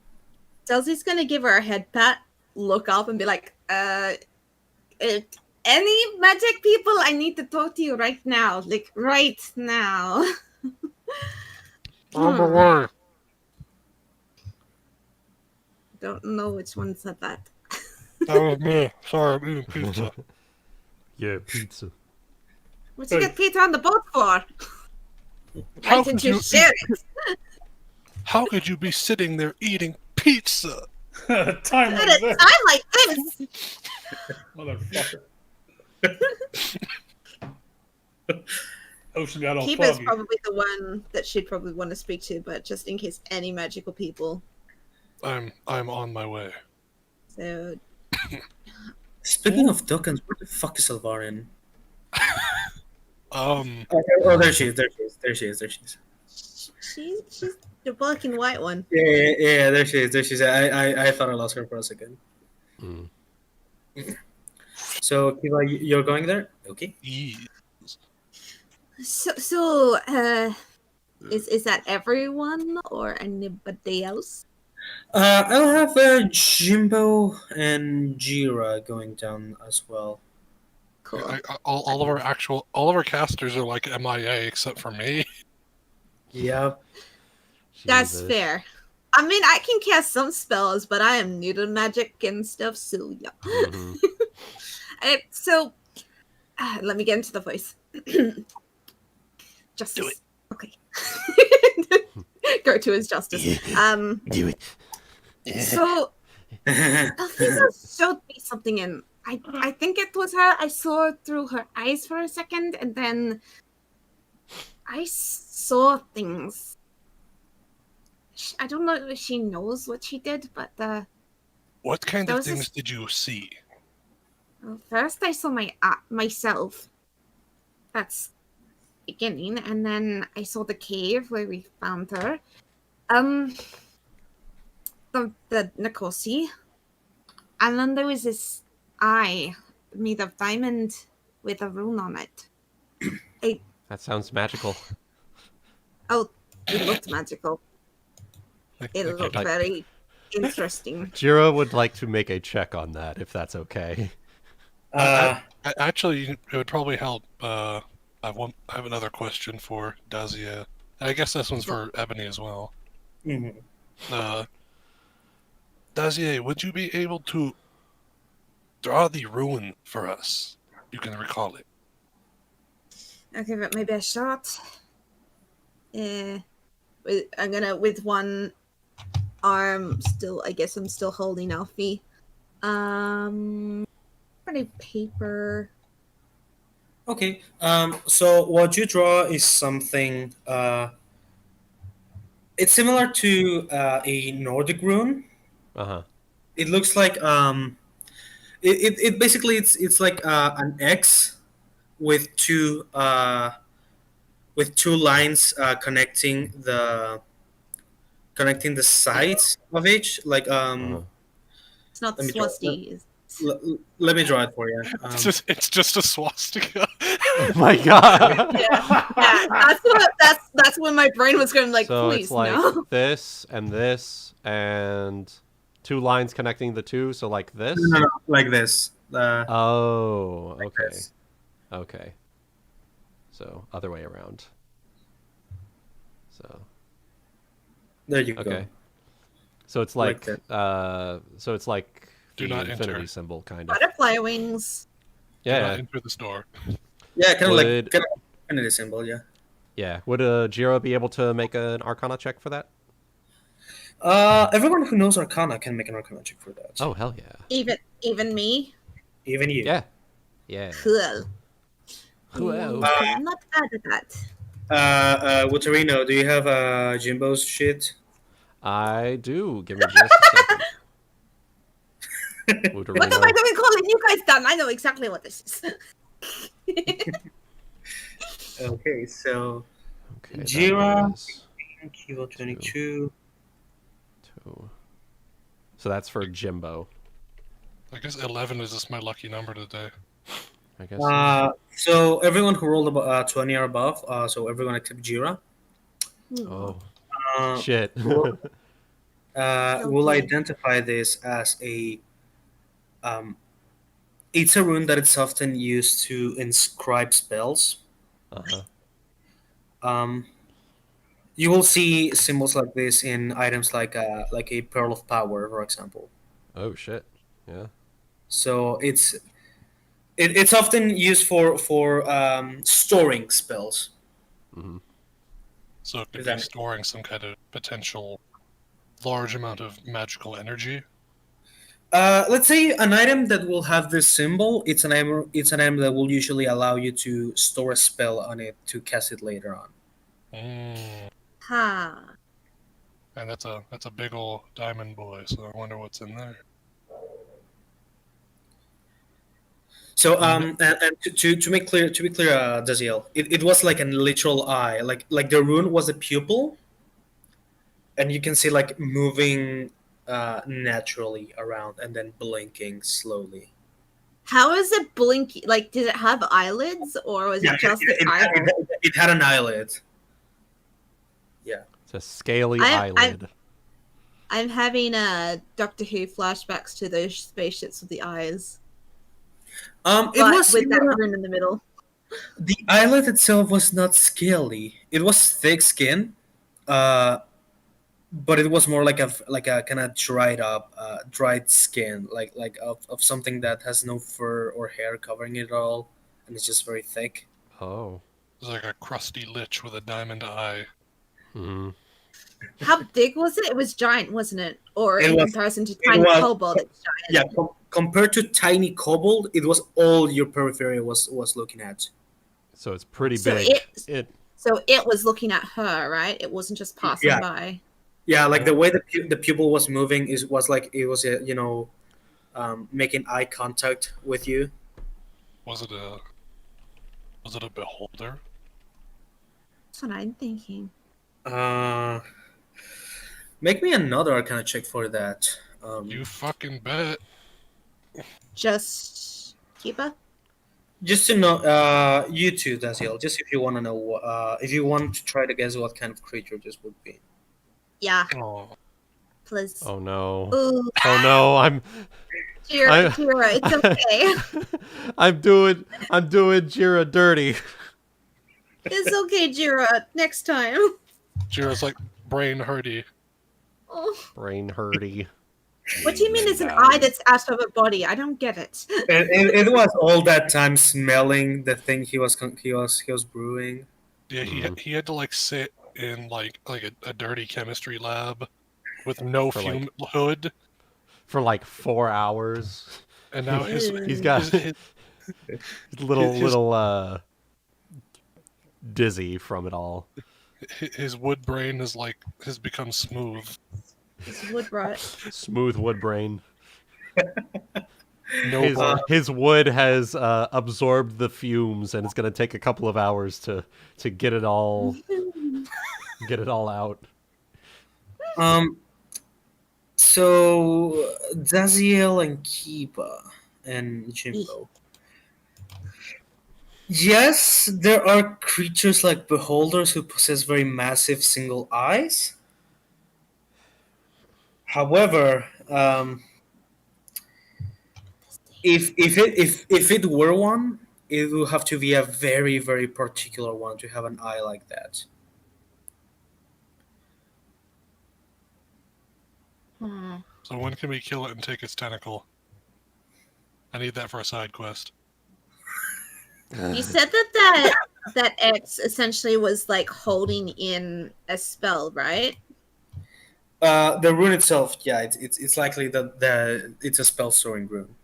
Dazzy's gonna give her a head pat, look up, and be like, any magic people, I need to talk to you right now. Like, right now. On the way. Don't know which one said that. That was me. Sorry, I'm eating pizza. Yeah, pizza. What'd you get Peter on the boat for? How Why could didn't you you share it? How could you be sitting there eating pizza? Time At like a this, time like this! motherfucker. Ocean got all Kiva's foggy. probably the one that she'd probably want to speak to, but just in case any magical people. I'm on my way. So, Speaking of tokens, where the fuck is Elvarin? Oh, There she is. she's the black and white one. Yeah, there she is. I thought I lost her for a second. Mm. So, Kiva, you're going there? Okay. yes. Is that everyone or anybody else? I'll have Jimbo and Jeera going down as well. Cool. All of our casters are like MIA except for me. Yep. That's Jesus. fair. I mean, I can cast some spells, but I am new to magic and stuff, so yeah. Mhm. Let me get into the voice. Justice. Do it. Okay. Go to his justice. Do it. So Alfisa showed me something, and I think it was her. I saw through her eyes for a second, and then I saw things. I don't know if she knows what she did, but What kind There of was this- things did you see? well, first I saw myself. That's beginning, and then I saw the cave where we found her. The Nikosi, and then there was this eye made of diamond with a rune on it. That sounds magical. Oh, it looked magical. It Like, looked like- very interesting. Jeera would like to make a check on that, if that's okay. Actually, it would probably help. I have another question for Dazielle. I guess this one's for Ebony as well. Mhm. Dazielle, would you be able to draw the rune for us? You can recall it. Okay, but maybe a shot. I'm gonna with one arm still. I guess I'm still holding Alfie. Pretty paper. Okay. So what you draw is something. It's similar to a Nordic rune. Uh-huh. It looks like it basically it's like an X with two lines connecting the sides of each. Like Uh-huh. It's not Let me draw- swastika. let me draw it for you. It's just a swastika. Oh my god! Yeah, that's when my brain was going like, So please it's like no. this, and two lines connecting the two, so like this? No, like this. Oh, okay. this. Okay. So, other way around. So, There you okay. go. So it's Like like, so it's like Do the not infinity enter. symbol, kind of. Butterfly wings. Do not Yeah, enter this door. Yeah, kind of Would- like infinity symbol. Yeah. yeah. Would Jeera be able to make an Arcana check for that? Everyone who knows Arcana can make an Arcana check for that. Oh, hell yeah. Even me. Even you. Yeah. Yeah. Cool. Whoa. Okay, I'm not bad at that. Wuterino, do you have Jimbo's shit? I do. Give me just a second. What am I going to call it? You guys done. I know exactly what this is. Okay, so Okay, that Jeera. was Kilo 22. 2. So that's for Jimbo, I guess 11 is just my lucky number today. I guess. So everyone who rolled about 20 or above, so everyone except Jeera, Oh, uh, shit. will Okay. identify this as a it's a rune that it's often used to inscribe spells. Uh-huh. You will see symbols like this in items like a Pearl of Power, for example. Oh, shit. Yeah. So it's often used for storing spells. Hmm. So it could be Exactly. storing some kind of potential large amount of magical energy. Let's say an item that will have this symbol. It's an item that will usually allow you to store a spell on it to cast it later on. Mm. Ha. And that's a big old diamond boy, so I wonder what's in there. So and to make clear, Dazielle, it was like a literal eye, like the rune was a pupil, and you can see like moving naturally around and then blinking slowly. How is it blinking? Like, did it have eyelids or was it just the eyeball? It had an eyelid. Yeah. It's a scaly I- eyelid. I'm having Doctor Who flashbacks to those spaceships with the eyes. It But was with that similar- rune in the middle. the eyelid itself was not scaly. It was thick skin, but it was more like a kind of dried skin, like of something that has no fur or hair covering it all, and it's just very thick. Oh. It's like a crusty lich with a diamond eye. Hmm. How big was it? It was giant, wasn't it? Or It in was- comparison to tiny was- kobold, it's giant. Yeah, compared to tiny kobold, it was all your periphery was looking at. So it's pretty So big. So it was looking at her, right? It wasn't just passing Yeah. by. Yeah, like the way the pupil was moving was like it was making eye contact with you. Was it a beholder? That's what I'm thinking. Make me another Arcana check for that. You fucking bet. Just Kiba? Just to know, you too, Dazielle. Just if you want to know, if you want to try to guess what kind of creature this would be. Yeah, Oh, please. Oh no. Ooh, Oh no, Jeera, it's okay. I'm doing Jeera dirty. It's okay, Jeera. Next time. Jeera's like brain hurty. Oh, Brain hurty. what do you mean it's an eye that's out of a body? I don't get it. It was all that time smelling the thing he was brewing. Yeah, Mhm. he had to like sit in like a dirty chemistry lab with no For, fume hood, For like 4 hours. and now He's got his little dizzy from it all. his wood brain has become smooth. It's wood rot. Smooth wood brain. No, His wood has absorbed the fumes, and it's gonna take a couple of hours to get it all out. So Dazielle and Kiba and Jimbo. Yes, there are creatures like beholders who possess very massive single eyes. However, if it were one, it would have to be a very, very particular one to have an eye like that. so when can we kill it and take its tentacle? I need that for a side quest. You said that X essentially was like holding in a spell, right? The rune itself, yeah, it's likely that it's a spell storing rune.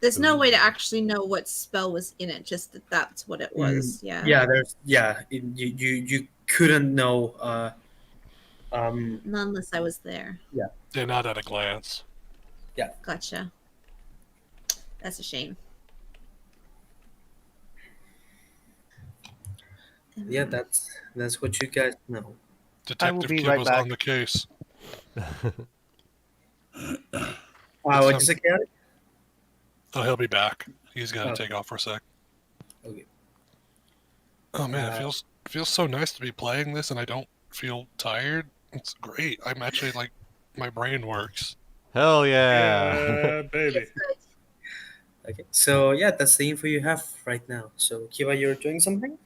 There's no way to actually know what spell was in it, just that that's what it was. Yeah. You couldn't know. Not unless I was there. Yeah, not at a glance. Gotcha. That's a shame. Yeah, that's what you guys know. Detective be Kiba's right back. on the case. What's the cat? Oh, he'll be back. He's got to Oh. take off for a sec. Okay. Oh man, it feels so nice to be playing this, and I don't feel tired. It's great. I'm actually like, my brain works. Hell yeah! baby. It's good. Okay, so yeah, that's the info you have right now. So Kiba, you're doing something?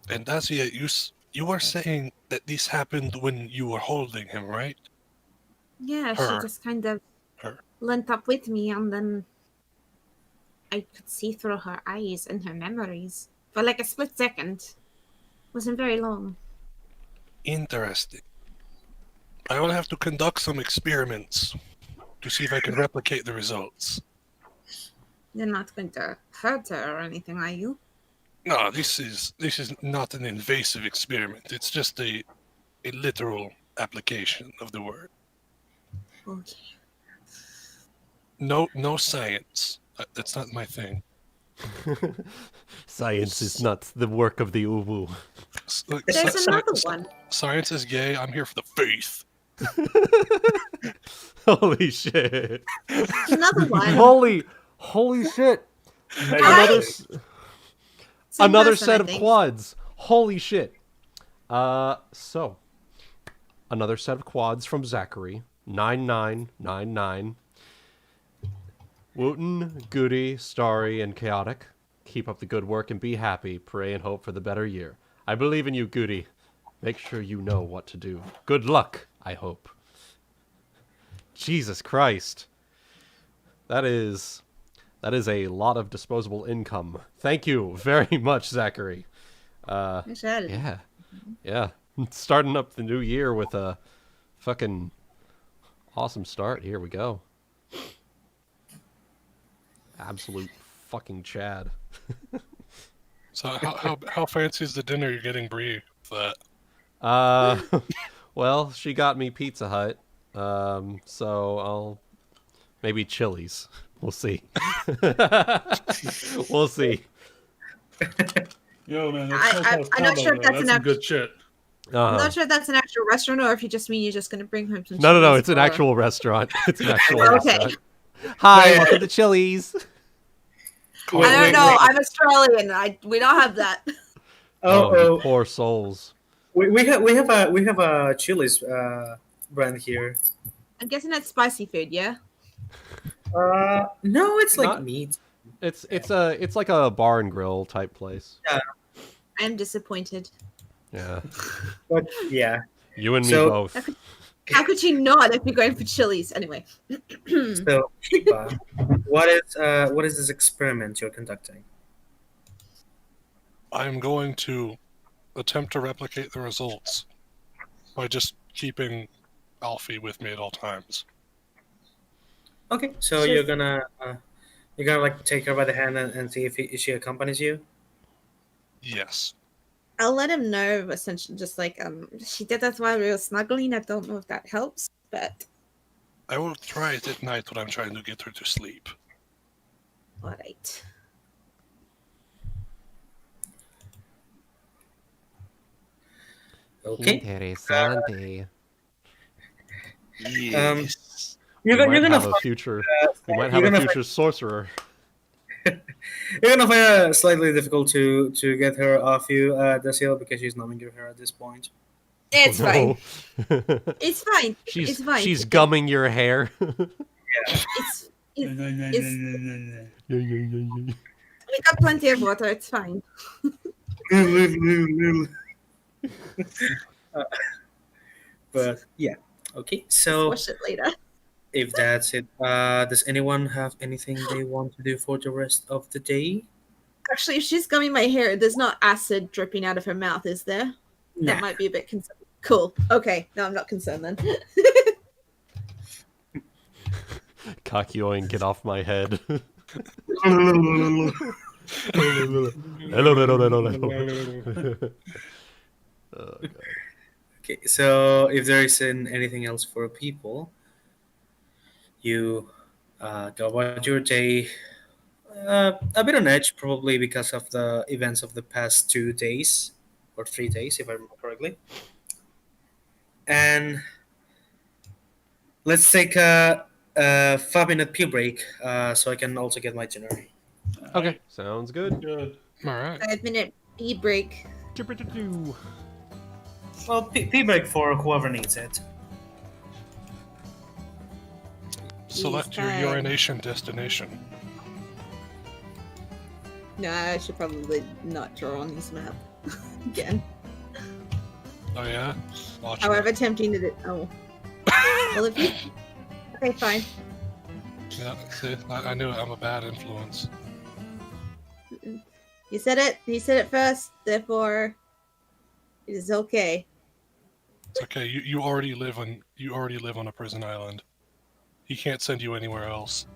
And Dazielle, you were saying that this happened when you were holding him, right? Yeah, Her. she just kind of Her. leant up with me, and then I could see through her eyes and her memories for like a split second. Wasn't very long. Interesting. I will have to conduct some experiments to see if I can replicate the results. You're not going to hurt her or anything, are you? No, this is not an invasive experiment. It's just a literal application of the word. Okay. No science. That's not my thing. Science is not the work of the uwu. There's another one. Science is gay. I'm here for the faith. Holy shit. Another one. Holy shit. Maybe Another Same another person, set I of think. quads. Holy shit. So another set of quads from Zachary. 9999. Wuten, Goody, Starry, and Chaotic. Keep up the good work and be happy. Pray and hope for the better year. I believe in you, Goody. Make sure you know what to do. Good luck, I hope. Jesus Christ. That is a lot of disposable income. Thank you very much, Zachary. Michelle. Yeah. Starting up the new year with a fucking awesome start. Here we go. Absolute fucking Chad. So how fancy is the dinner you're getting Bree with that? Well, she got me Pizza Hut. So I'll maybe Chili's. We'll see. We'll see. Yo, man, I'm not sure if that's an some good shit. I'm not sure if that's an actual restaurant or if you just mean you're just going to bring home some. No, Chili's it's an or- actual restaurant. It's an actual Okay. restaurant. Hi, welcome to Chili's. I don't know. I'm Australian. We don't have that. You poor souls. We have a Chili's brand here. I'm guessing that's spicy food, yeah. No, it's like Not- meat. It's like a bar and grill type place. I'm disappointed. Yeah. But yeah. You and me So- both. How could you not if you're going for Chili's anyway? So, Kiba, what is this experiment you're conducting? I'm going to attempt to replicate the results by just keeping Alfie with me at all times. Okay, so Sure. you're gonna like take her by the hand and see if she accompanies you. Yes. I'll let him know, essentially, just like she did that while we were snuggling. I don't know if that helps, but I will try it at night when I'm trying to get her to sleep. all right. Okay. Interessante. Yes. You're We might gonna have a find, future. We you're might have a gonna future sorcerer. you're gonna find it slightly difficult to get her off you, Dazielle, because she's numbing your hair at this point. It's Oh, fine. no. It's fine. It's fine. She's gumming your hair. It's we got plenty of water. It's fine. But yeah, okay. So Wash it later. if that's it, does anyone have anything they want to do for the rest of the day? Actually, if she's gumming my hair, there's not acid dripping out of her mouth, is there? That Nah. might be a bit concerning. Cool. Okay. No, I'm not concerned then. Kakyoing, get off my head. Okay. Oh, God. So if there isn't anything else for people, you go about your day a bit on edge, probably because of the events of the past 2 days or 3 days, if I remember correctly. And let's take a 5-minute pee break, so I can also get my dinner. Okay, sounds good. Good. All right. 5-minute pee break. Well, pee break for whoever needs it. Select your fine. urination destination. No, I should probably not draw on this map again. Oh yeah. Watch However tempting it is. Oh. Well, if you. Okay, fine. it. Yeah. See, I knew it. I'm a bad influence. You said it. You said it first. Therefore, it is okay. It's okay. You already live on a prison island. He can't send you anywhere else.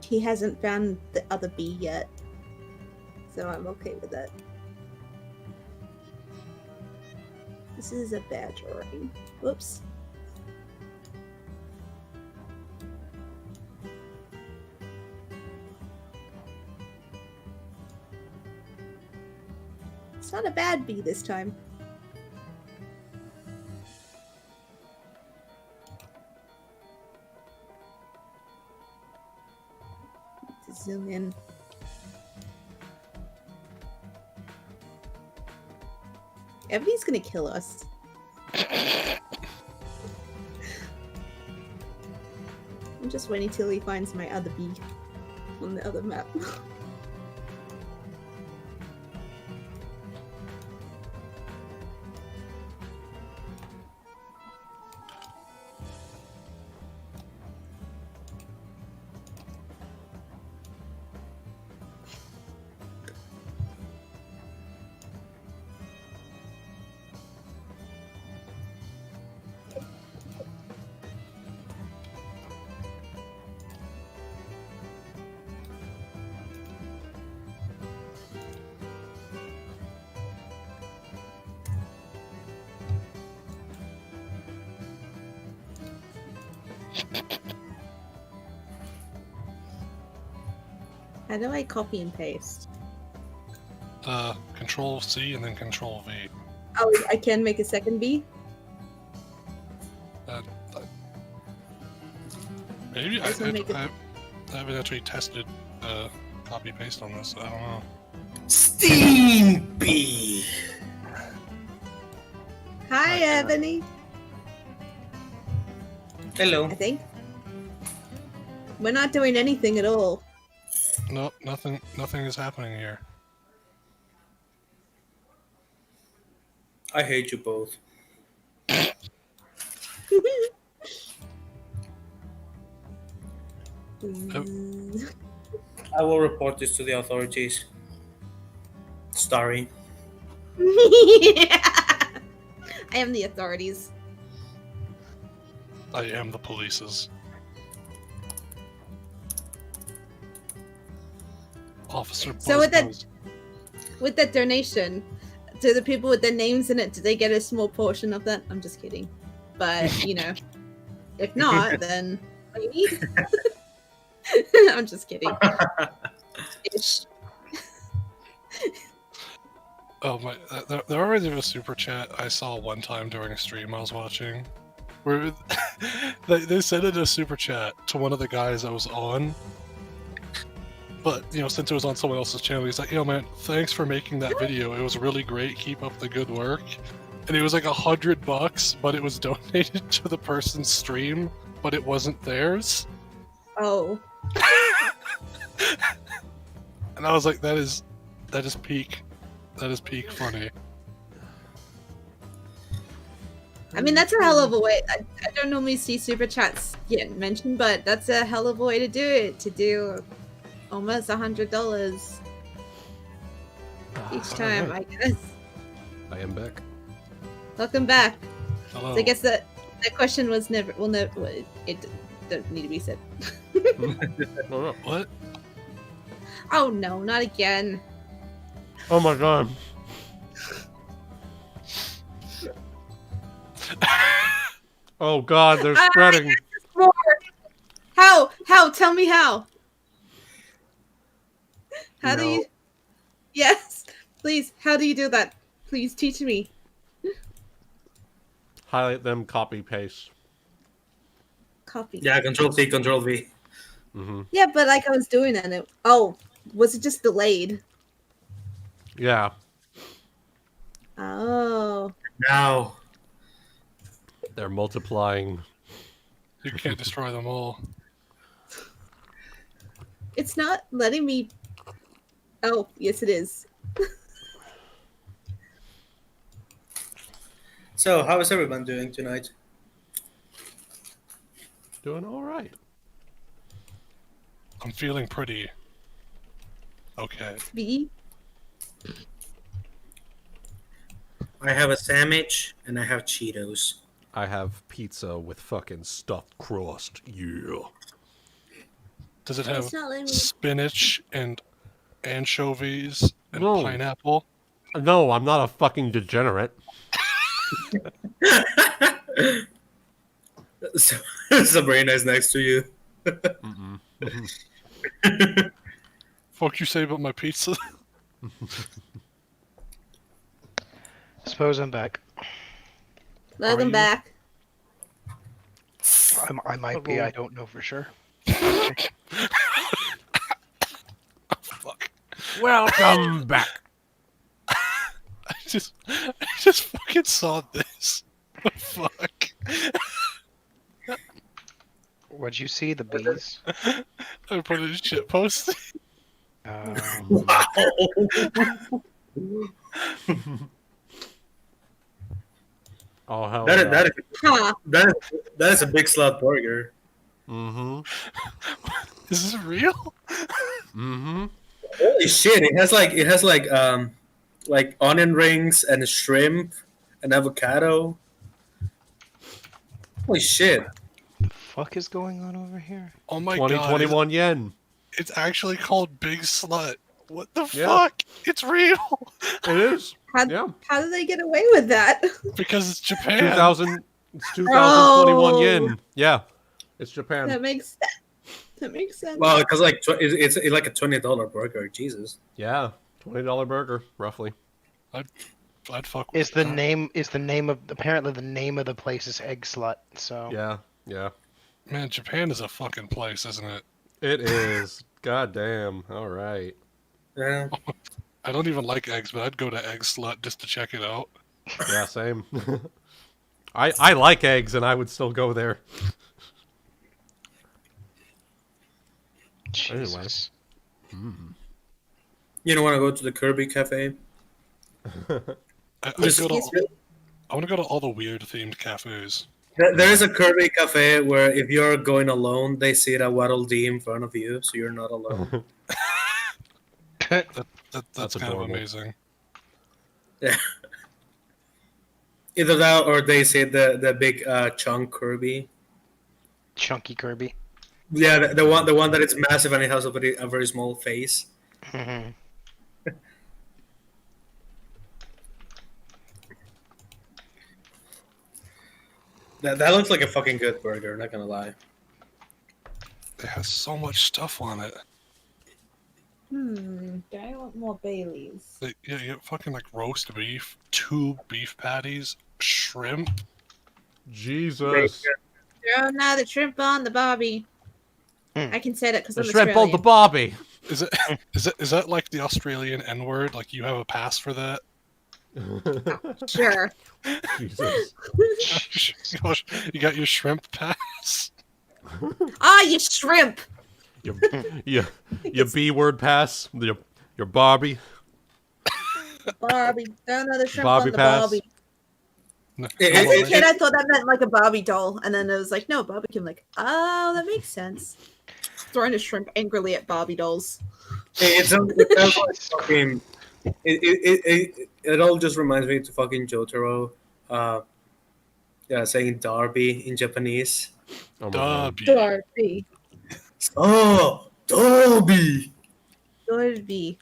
He hasn't found the other bee yet, so I'm okay with that. This is a bad drawing. Whoops. It's not a bad bee this time. Let's zoom in. Ebony's gonna kill us. I'm just waiting till he finds my other bee on the other map. How do I copy and paste? Control C and then Control V. Oh, I can make a second bee? Maybe I Just wanna make it- haven't actually tested copy paste on this. I don't know. Steam bee. Hi, God. Ebony. Hello. I think. We're not doing anything at all. Nope, nothing is happening here. I hate you both. I will report this to the authorities. Starry. I am the authorities. I am the police's. Officer So with that- Buzzbuzz. With that donation, do the people with their names in it, do they get a small portion of that? I'm just kidding. But, you know, if not, then maybe. I'm just kidding. Ish. Oh my! There already was a super chat I saw one time during a stream I was watching, where they sent in a super chat to one of the guys I was on. But you know, since it was on someone else's channel, he's like, "Yo, man, thanks for making that video. It was really great. Keep up the good work." And it was like $100, but it was donated to the person's stream, but it wasn't theirs. Oh. And I was like, "That is peak. That is peak funny." I mean, that's a hell of a way. I don't normally see super chats get mentioned, but that's a hell of a way to do it. To do almost $100 each time, I guess. I am back. Welcome back. Hello. So I guess that question was never. Well, no, it don't need to be said. Oh, What? Oh no, not again. oh my god. Oh god, they're spreading. More. How? Tell me how. How do No. you? Yes, please. How do you do that? Please teach me. Highlight them, copy, paste. Copy. Yeah, Control C, Control V. Mm-hmm. Yeah, but like I was doing it. And oh, was it just delayed? Yeah. Oh. Now. They're multiplying. You can't destroy them all. It's not letting me. Oh, yes, it is. So, how is everyone doing tonight? Doing all right. I'm feeling pretty okay. B. I have a sandwich and I have Cheetos. I have pizza with fucking stuffed crust. Yeah. Does it have It's not letting me. spinach and anchovies and No. pineapple? No, I'm not a fucking degenerate. Sabrina's next to you. Mm-mm. Fuck you say about my pizza? Suppose I'm back. Welcome you? back. I might be. I don't know for sure. Fuck. Welcome back. I just fucking saw this. Fuck. What'd you see? The bees? I put it in shit post. Wow. Oh hell That is, yeah. that is Huh. that is a big slot burger. Mm-hmm. Is this real? Mm-hmm. Holy shit! It has like onion rings and shrimp and avocado. Holy shit! The fuck is going on over here? Oh my god. 2021 yen. It's actually called Big Slut. What the Yeah. fuck? It's real. It is. How, Yeah. how did they get away with that? Because it's Japan. 2000. It's 2021 Oh. yen. Yeah. It's Japan. That makes sense. That makes sense. Well, because like it's like a $20 burger. Jesus. Yeah. $20 burger, roughly. I'd fuck with Is the that. name of apparently the name of the place is Egg Slut? So Yeah. Yeah. Man, Japan is a fucking place, isn't it? It is. God damn. All right. Yeah. I don't even like eggs, but I'd go to Egg Slut just to check it out. Yeah, same. I like eggs, and I would still go there. Jesus. You don't want to go to the Kirby Cafe? I Just- want to go to all the weird themed cafes. There is a Kirby Cafe where if you're going alone, they sit a Waddle Dee in front of you, so you're not alone. That's That's kind of adorable. amazing. Either that or they sit the big chunk Kirby. Chunky Kirby. Yeah, the one that is massive and it has a very small face. Mhm. That looks like a fucking good burger. Not gonna lie. It has so much stuff on it. Do I want more Baileys? Yeah, you get fucking like roast beef, 2 beef patties, shrimp. Jesus. Throw now the shrimp on the barbie. Hmm. I can say that because The I'm shrimp on Australian. the bobby. Is that like the Australian N word? Like you have a pass for that? Sure. Jesus. You got your shrimp pass. Ah, you shrimp. Your B word pass. Your Barbie. Barbie. Throw another shrimp Barbie on the pass. Barbie. No, As a It- kid, I thought that meant like a Barbie doll, and then it was like, no, Barbie can like, oh, that makes sense. Throwing a shrimp angrily at Barbie dolls. it sounds like fucking. It all just reminds me to fucking Jotaro. Yeah, saying Darby in Japanese. Oh my God. Dubby. Darby. Oh, Darby. Darby.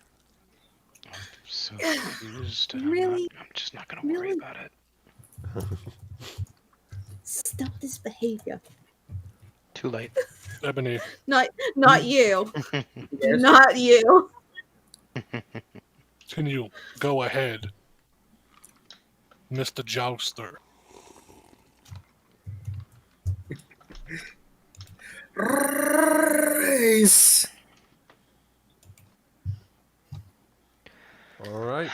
So confused. and Really? I'm just not gonna worry Really? about it. Stop this behavior. Too late. Ebony. Not you. Yes. Not you. Can you go ahead, Mr. Jouster? Race. All right.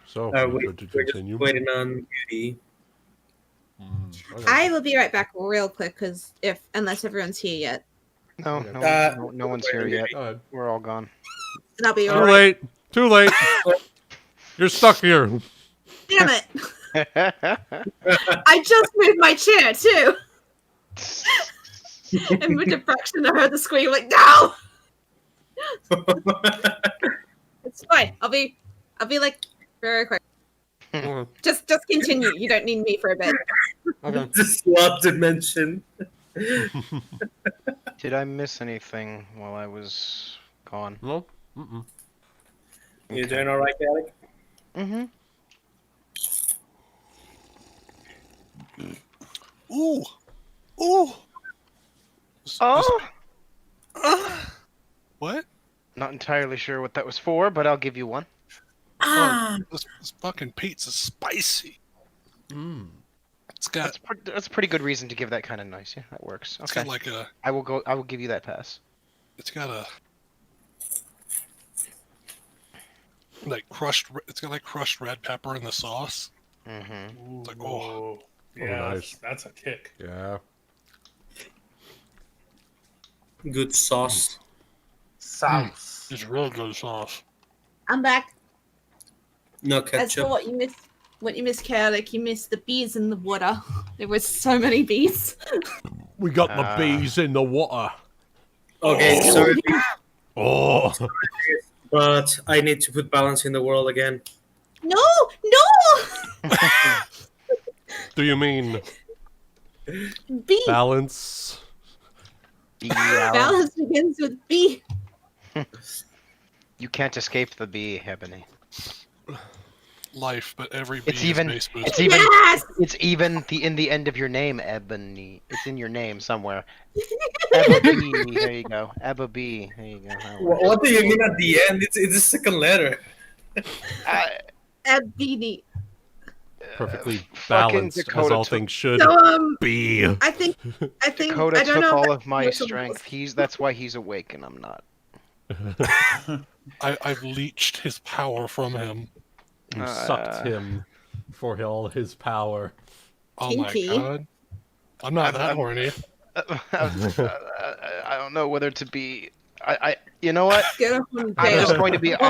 So We're to just continue. waiting on Beauty. Okay. I will be right back real quick because unless everyone's here yet, No, Okay. no one's here yet. Go ahead. We're all gone. then I'll be Too alright. late. Too late. You're stuck here. Damn it! I just moved my chair too. And with the fraction, I heard the scream like, no! It's fine. I'll be like very quick. Okay. Just continue. You don't need me for a bit. Okay. The slot dimension. Did I miss anything while I was gone? No. Mm-mm. You doing all right, Alec? Mm-hmm. Ooh, ooh. Oh! What? Not entirely sure what that was for, but I'll give you one. Ah! This fucking pizza's spicy. Mm. It's got That's a pretty good reason to give that kind of noise. Yeah, that works. it's Okay. got like a I will give you that pass. it's got a like crushed it's got like crushed red pepper in the sauce. Mm-hmm. It's like, Whoa. Yeah, nice. that's a kick. Yeah. Good sauce. Sauce. It's real good sauce. I'm back. No As for ketchup. what you missed, Chaotic, you missed the bees in the water. There were so many bees. We got the bees in the water. Okay, sorry, Oh. but I need to put balance in the world again. No, no. Do you mean B. balance? Balance begins with B. You can't escape the bee, Ebony. Life, but every bee It's is even. base It's boosted. even. Yes. It's even in the end of your name, Ebony. It's in your name somewhere. Ebony. There you go. Ebony. There you go. That works. What do you mean at the end? It's the second letter. Ebony. Perfectly Fucking balanced, as Dakota all took- things should So be. I think Dakota I don't took know. all if of my that's strength. That's why he's awake and I'm not. I've leached his power from him. You sucked him for all his power. Oh my Kinky. god. I'm not that horny. I don't know whether to be. You know what? Get up on I'm just jail. going to be. Well,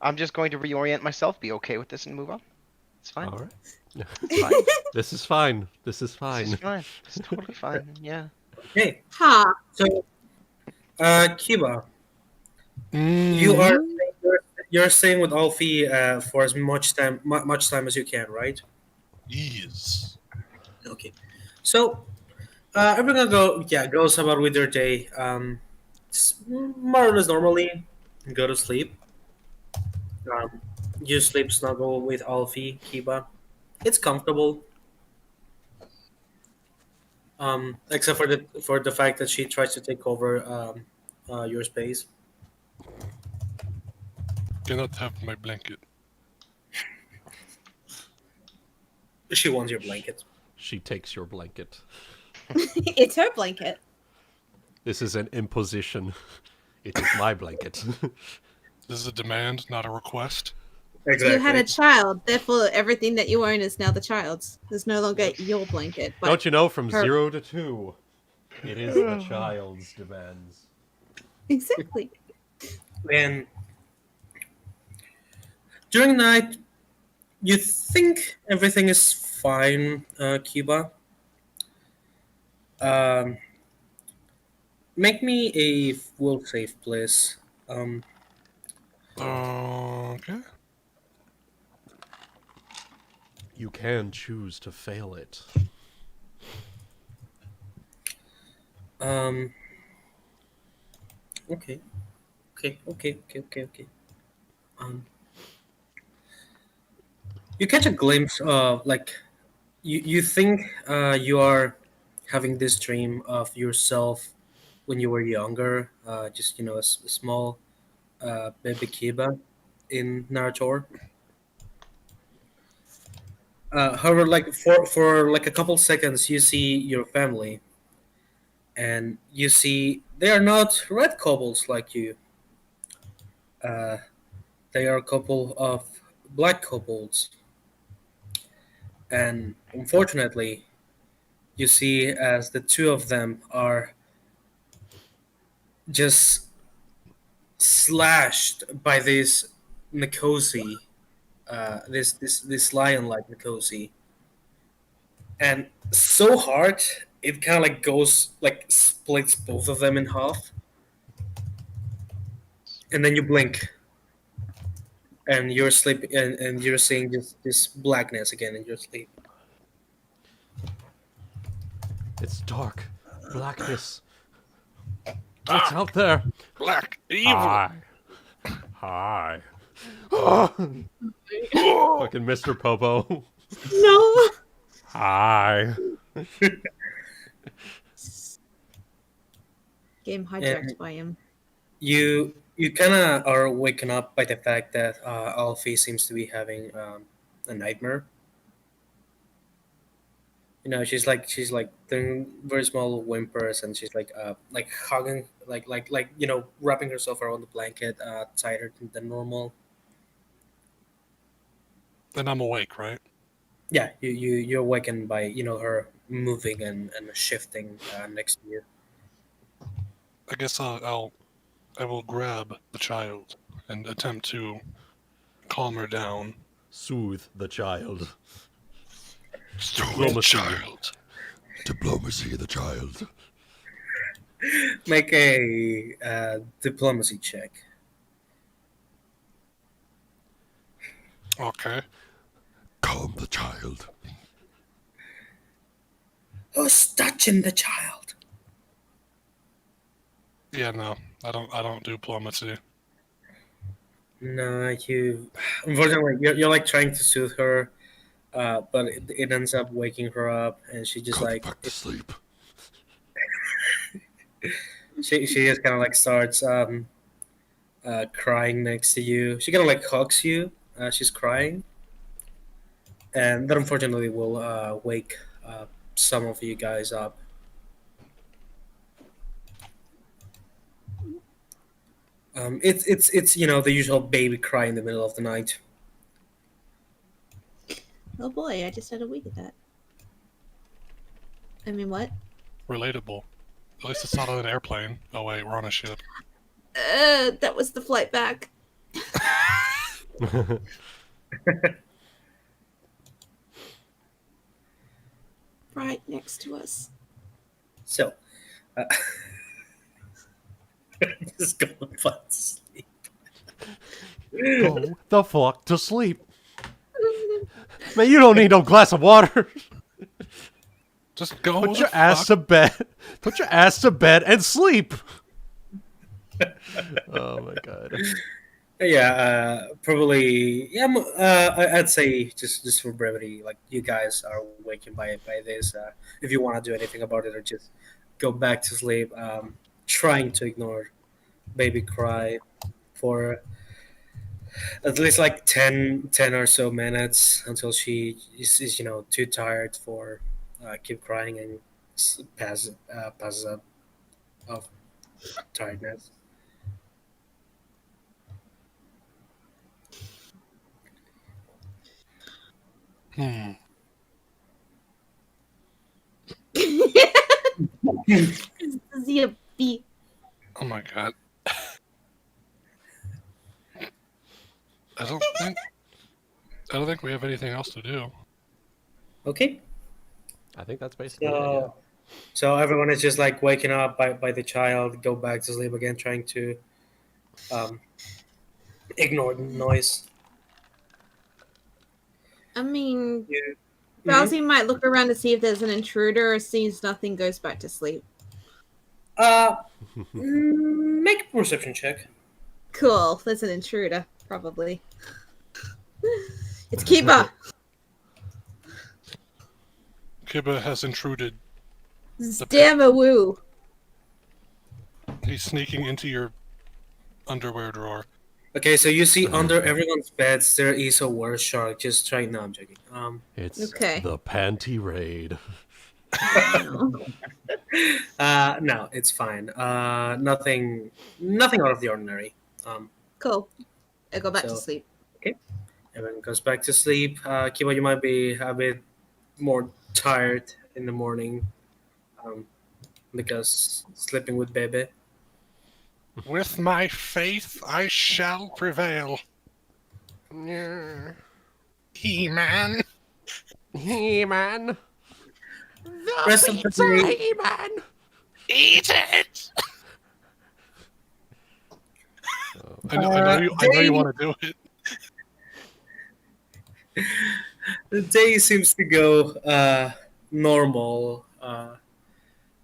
I'm just going to reorient myself. Be okay with this and move on. It's fine. All right. It's fine. This is fine. This is This fine. is fine. It's totally fine. Yeah. Hey, Ha. so, Kiba, you are you're staying with Alfie for as much time as you can, right? Yes. Okay. So, everyone goes about with their day. More or less normally, go to sleep. You sleep snuggle with Alfie, Kiba. It's comfortable. Except for the fact that she tries to take over your space. Cannot have my blanket. She wants your blanket. She takes your blanket. It's her blanket. This is an imposition. It is my blanket. This is a demand, not a request. Exactly. You had a child, therefore everything that you own is now the child's. It's no longer your blanket. But Don't you know, from her- 0 to 2, it is the child's demands. Exactly. And during the night, you think everything is fine, Kiba. Make me a will save, please. Okay. You can choose to fail it. Okay. You catch a glimpse of you think you are having this dream of yourself when you were younger, just a small baby Kiba in Narr'tor. However, like for like a couple seconds, you see your family, and you see they are not red kobolds like you. They are a couple of black kobolds, and unfortunately, you see as the two of them are just slashed by this Nikosi, this lion-like Nikosi, and so hard it kind of like goes like splits both of them in half, and then you blink, and you're sleeping, and you're seeing this blackness again in your sleep. It's dark. Blackness. It's out there. Black evil. Hi. Hi. Fucking Mr. Popo. No. Hi. Game hijacked by him. You you kind of are waken up by the fact that Alfie seems to be having a nightmare. She's like doing very small whimpers, and she's like hugging, like wrapping herself around the blanket tighter than normal. Then I'm awake, right? Yeah, you're awakened by her moving and shifting next to you. I guess I will grab the child and attempt to calm her down. Soothe the child. Diplomacy. Child. Diplomacy, the child. Make a diplomacy check. Okay. Calm the child. Who's touching the child? Yeah, no, I don't do diplomacy. No, unfortunately you're like trying to soothe her, but it ends up waking her up, and she just back to sleep. she just kind of like starts crying next to you. She kind of like hugs you. She's crying, and that unfortunately will wake some of you guys up. It's the usual baby cry in the middle of the night. Oh boy, I just had a week of that. I mean, what? Relatable. At least it's not on an airplane. Oh wait, we're on a ship. That was the flight back. Right next to us. So, just go to sleep. Go the fuck to sleep. Man, you don't need no glass of water. Just go. Put your ass to bed. Put your ass to bed and sleep. Oh my god. Yeah, probably. Yeah, I'd say just for brevity, like you guys are wakened by this. If you want to do anything about it, or just go back to sleep, trying to ignore baby cry for at least like 10 or so minutes until she is too tired for keep crying and passes out of tiredness. Is he a bee? Oh my god. I don't think we have anything else to do. Okay. I think that's basically it. Yeah. So everyone is just like waking up by the child, go back to sleep again, trying to ignore the noise. I mean, Yeah. Rousey might look around to see if there's an intruder, or sees nothing, goes back to sleep. Make a perception check. Cool. There's an intruder, probably. It's Kiba. Kiba has intruded. Damn a woo. He's sneaking into your underwear drawer. Okay, so you see under everyone's beds there is a war shark. Just try. No, I'm joking. It's Okay. the panty raid. No, it's fine. Nothing out of the ordinary. Cool. I go back to So- sleep. Everyone goes back to sleep. Kiba, you might be a bit more tired in the morning, because sleeping with Bebe. With my faith, I shall prevail. He-Man. He-Man. Rest of the day, He-Man. Eat it! I know you want to do it. the day seems to go normal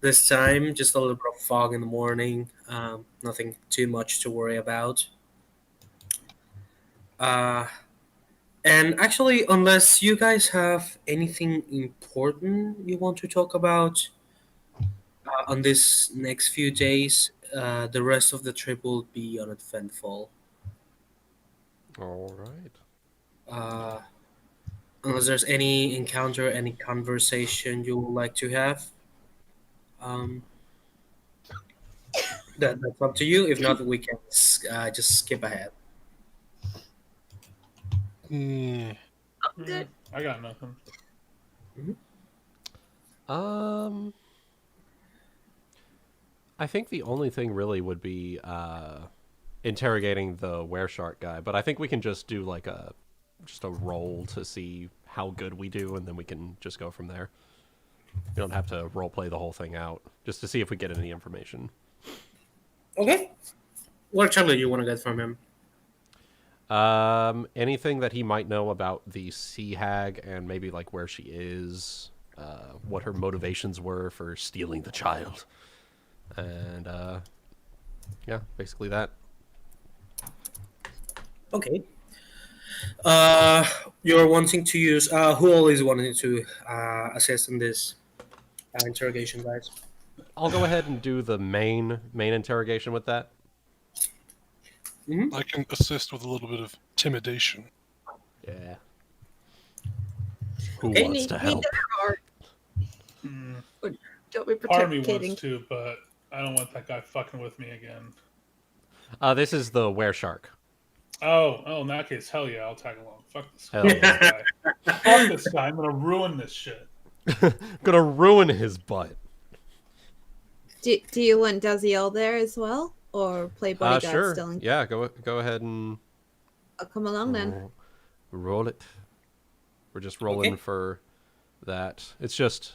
this time. Just a little bit of fog in the morning. Nothing too much to worry about. And actually, unless you guys have anything important you want to talk about on this next few days, the rest of the trip will be uneventful. All right. Unless there's any encounter, any conversation you would like to have. Um, that's up to you. If not, we can just skip ahead. Hmm. Good. I got nothing. I think the only thing really would be interrogating the wereshark guy, but I think we can just do like a roll to see how good we do, and then we can just go from there. We don't have to role play the whole thing out, just to see if we get any information. Okay. What chunk do you want to get from him? Anything that he might know about the sea hag, and maybe like where she is, what her motivations were for stealing the child, and yeah, basically that. Okay. You're wanting to use. Who all is wanting to assist in this interrogation, guys? I'll go ahead and do the main interrogation with that. I can assist with a little bit of intimidation. Yeah. Who Okay. wants to help? Or don't we Part of me protect wants kidding? to, but I don't want that guy fucking with me again. This is the wereshark. Oh, in that case, hell yeah, I'll tag along. Fuck this Hell yeah. guy. Fuck this guy. I'm gonna ruin this shit. Gonna ruin his butt. Do you want Dazielle there as well, or play bodyguard Sure. still? Yeah, go ahead and I'll come along then. roll it. We're just rolling Okay. for that. It's just,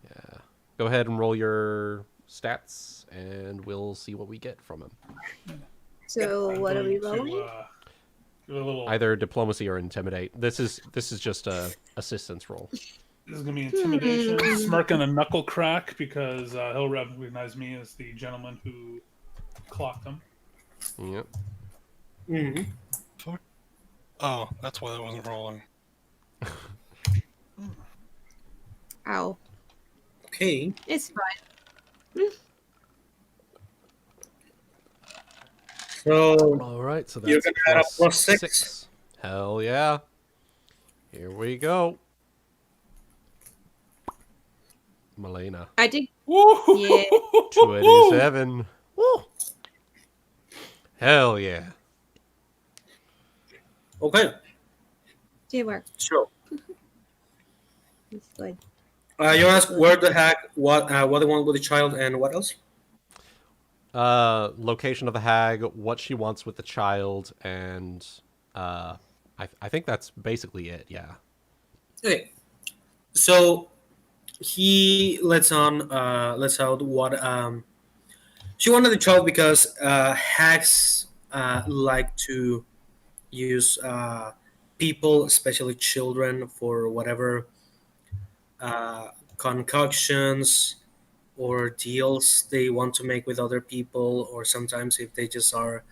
yeah. Go ahead and roll your stats, and we'll see what we get from him. So I'm what are we going to, rolling? give it a little. Either diplomacy or intimidate. This is just a assistance roll. This is gonna be intimidation, smirk and a knuckle crack because he'll recognize me as the gentleman who clocked him. Yep. Mm-hmm. Oh, that's why that wasn't rolling. Ow. Okay. It's fine. So All right, so You're that's gonna add a plus six? Hell yeah. Here we go. Melaina. I did. Woo! Yeah. 27. Woo! Hell yeah. okay. Teamwork. So It's good. you ask where the heck, what they want with the child, and what else? Location of the hag, what she wants with the child, and I think that's basically it. Yeah. Okay. So he lets out what she wanted the child because hags like to use people, especially children, for whatever concoctions or deals they want to make with other people, or sometimes if they just are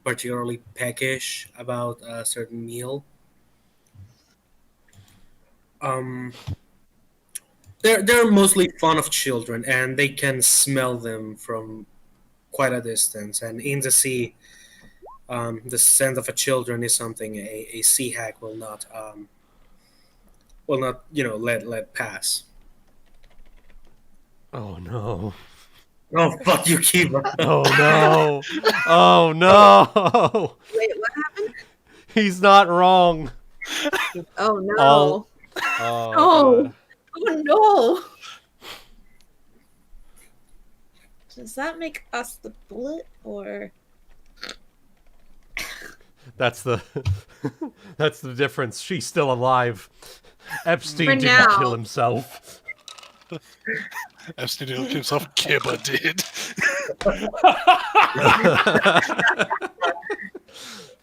particularly peckish about a certain meal. They're mostly fond of children, and they can smell them from quite a distance. And in the sea, the scent of a children is something a sea hag will not let pass. Oh no. Oh fuck you, Kiva! Oh no. Oh no. Wait, what happened? He's not wrong. Oh no. All- Oh. God. Oh no. Does that make us the bullet or? That's the that's the difference. She's still alive. Epstein For did not now. kill himself. Epstein didn't kill himself. Kiba did.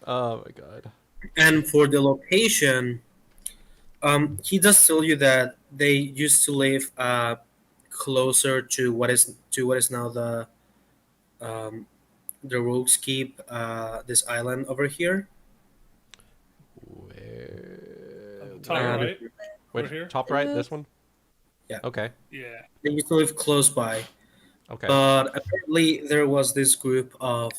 Oh my god. And for the location, he does tell you that they used to live closer to what is now the Rogues Keep, this island over here. Where... Top right. Wait, Over here? top right, this one? Yeah. Okay. Yeah. They used to live close by, Okay. But apparently there was this group of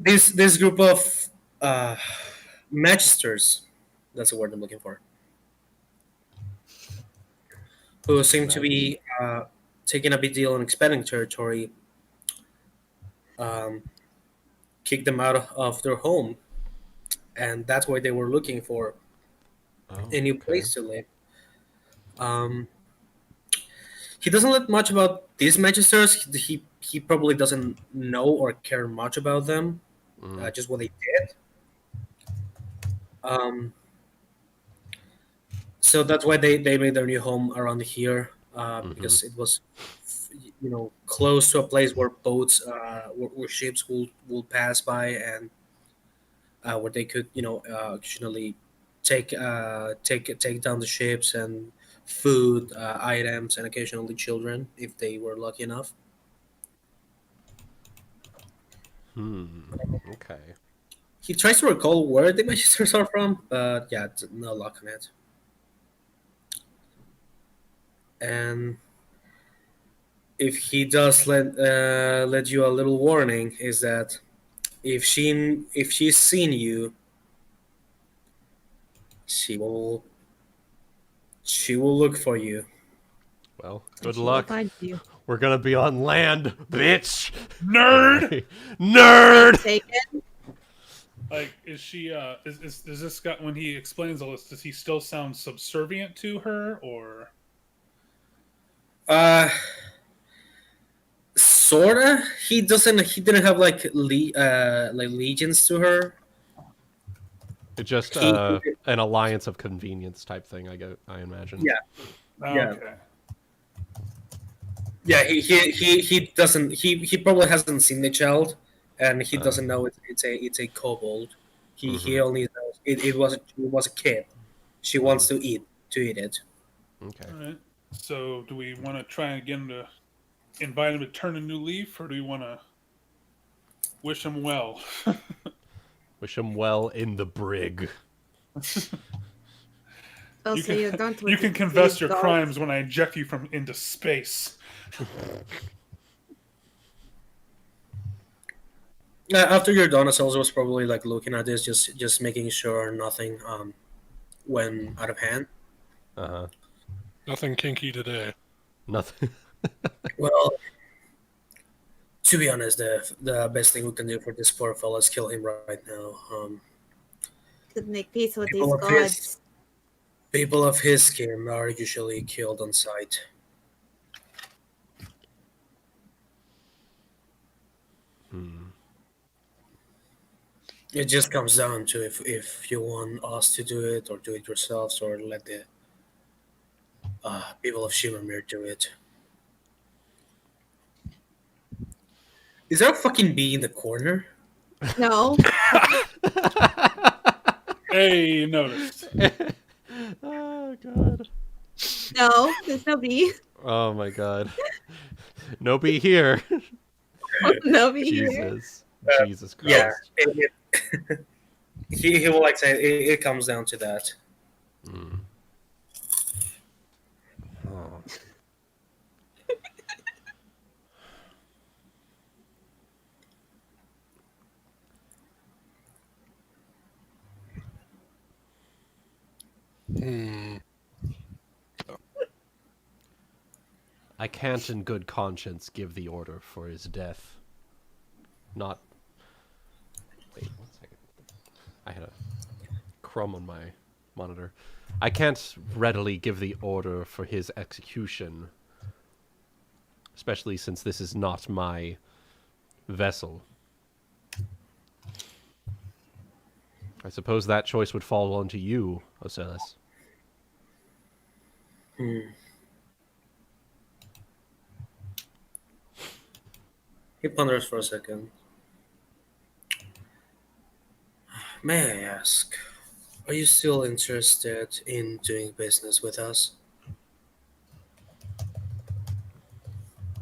this group of uh, magisters. That's the word I'm looking for. Who seem to be taking a big deal in expanding territory. Um, kick them out of their home, and that's why they were looking for Oh, a new okay. place to live. Um, he doesn't let much about these magisters. He probably doesn't know or care much about them. Mm. Just what they did. Um, so that's why they made their new home around here because it was, close to a place where boats, where ships will pass by, and where they could, occasionally take down the ships and food items and occasionally children if they were lucky enough. Okay. He tries to recall where the magisters are from, but yeah, no luck on it. And if he does let you a little warning, is that if she's seen you, she will look for you. Well, good She will luck. find you. We're gonna be on land, bitch. Nerd. Nerd. Taken. Like, is she? Is this guy, when he explains all this? Does he still sound subservient to her, or? Sorta. He doesn't. He didn't have like legions to her. It's just He- an alliance of convenience type thing. I imagine. Yeah. Yeah. Okay. Yeah. He doesn't. He probably hasn't seen the child, and he doesn't know it's a kobold. He only knows it was a kid. She wants to eat it. Okay. All right. So, do we want to try again to invite him to turn a new leaf, or do we want to wish him well? Wish him well in the brig. Also, you don't. You can confess your crimes when I eject you from into space. After you're done, Aselza was probably like looking at this, just making sure nothing went out of hand. Nothing kinky today. Nothing. Well, to be honest, the best thing we can do for this poor fella is kill him right now. Could make peace with these People of gods. People of his skin are usually killed on sight. It just comes down to if you want us to do it or do it yourselves or let the people of Shimmermere do it. Is there a fucking bee in the corner? No. Hey, noticed. Oh god. No, there's no bee. Oh my god. No be here. No bee here. Jesus. Jesus Christ. Yeah. He will like say it comes down to that. Oh. I can't in good conscience give the order for his death. Not... Wait, 1 second. I had a crumb on my monitor. I can't readily give the order for his execution. Especially since this is not my vessel. I suppose that choice would fall onto you, Ocelis. He ponders for a second. May I ask, are you still interested in doing business with us?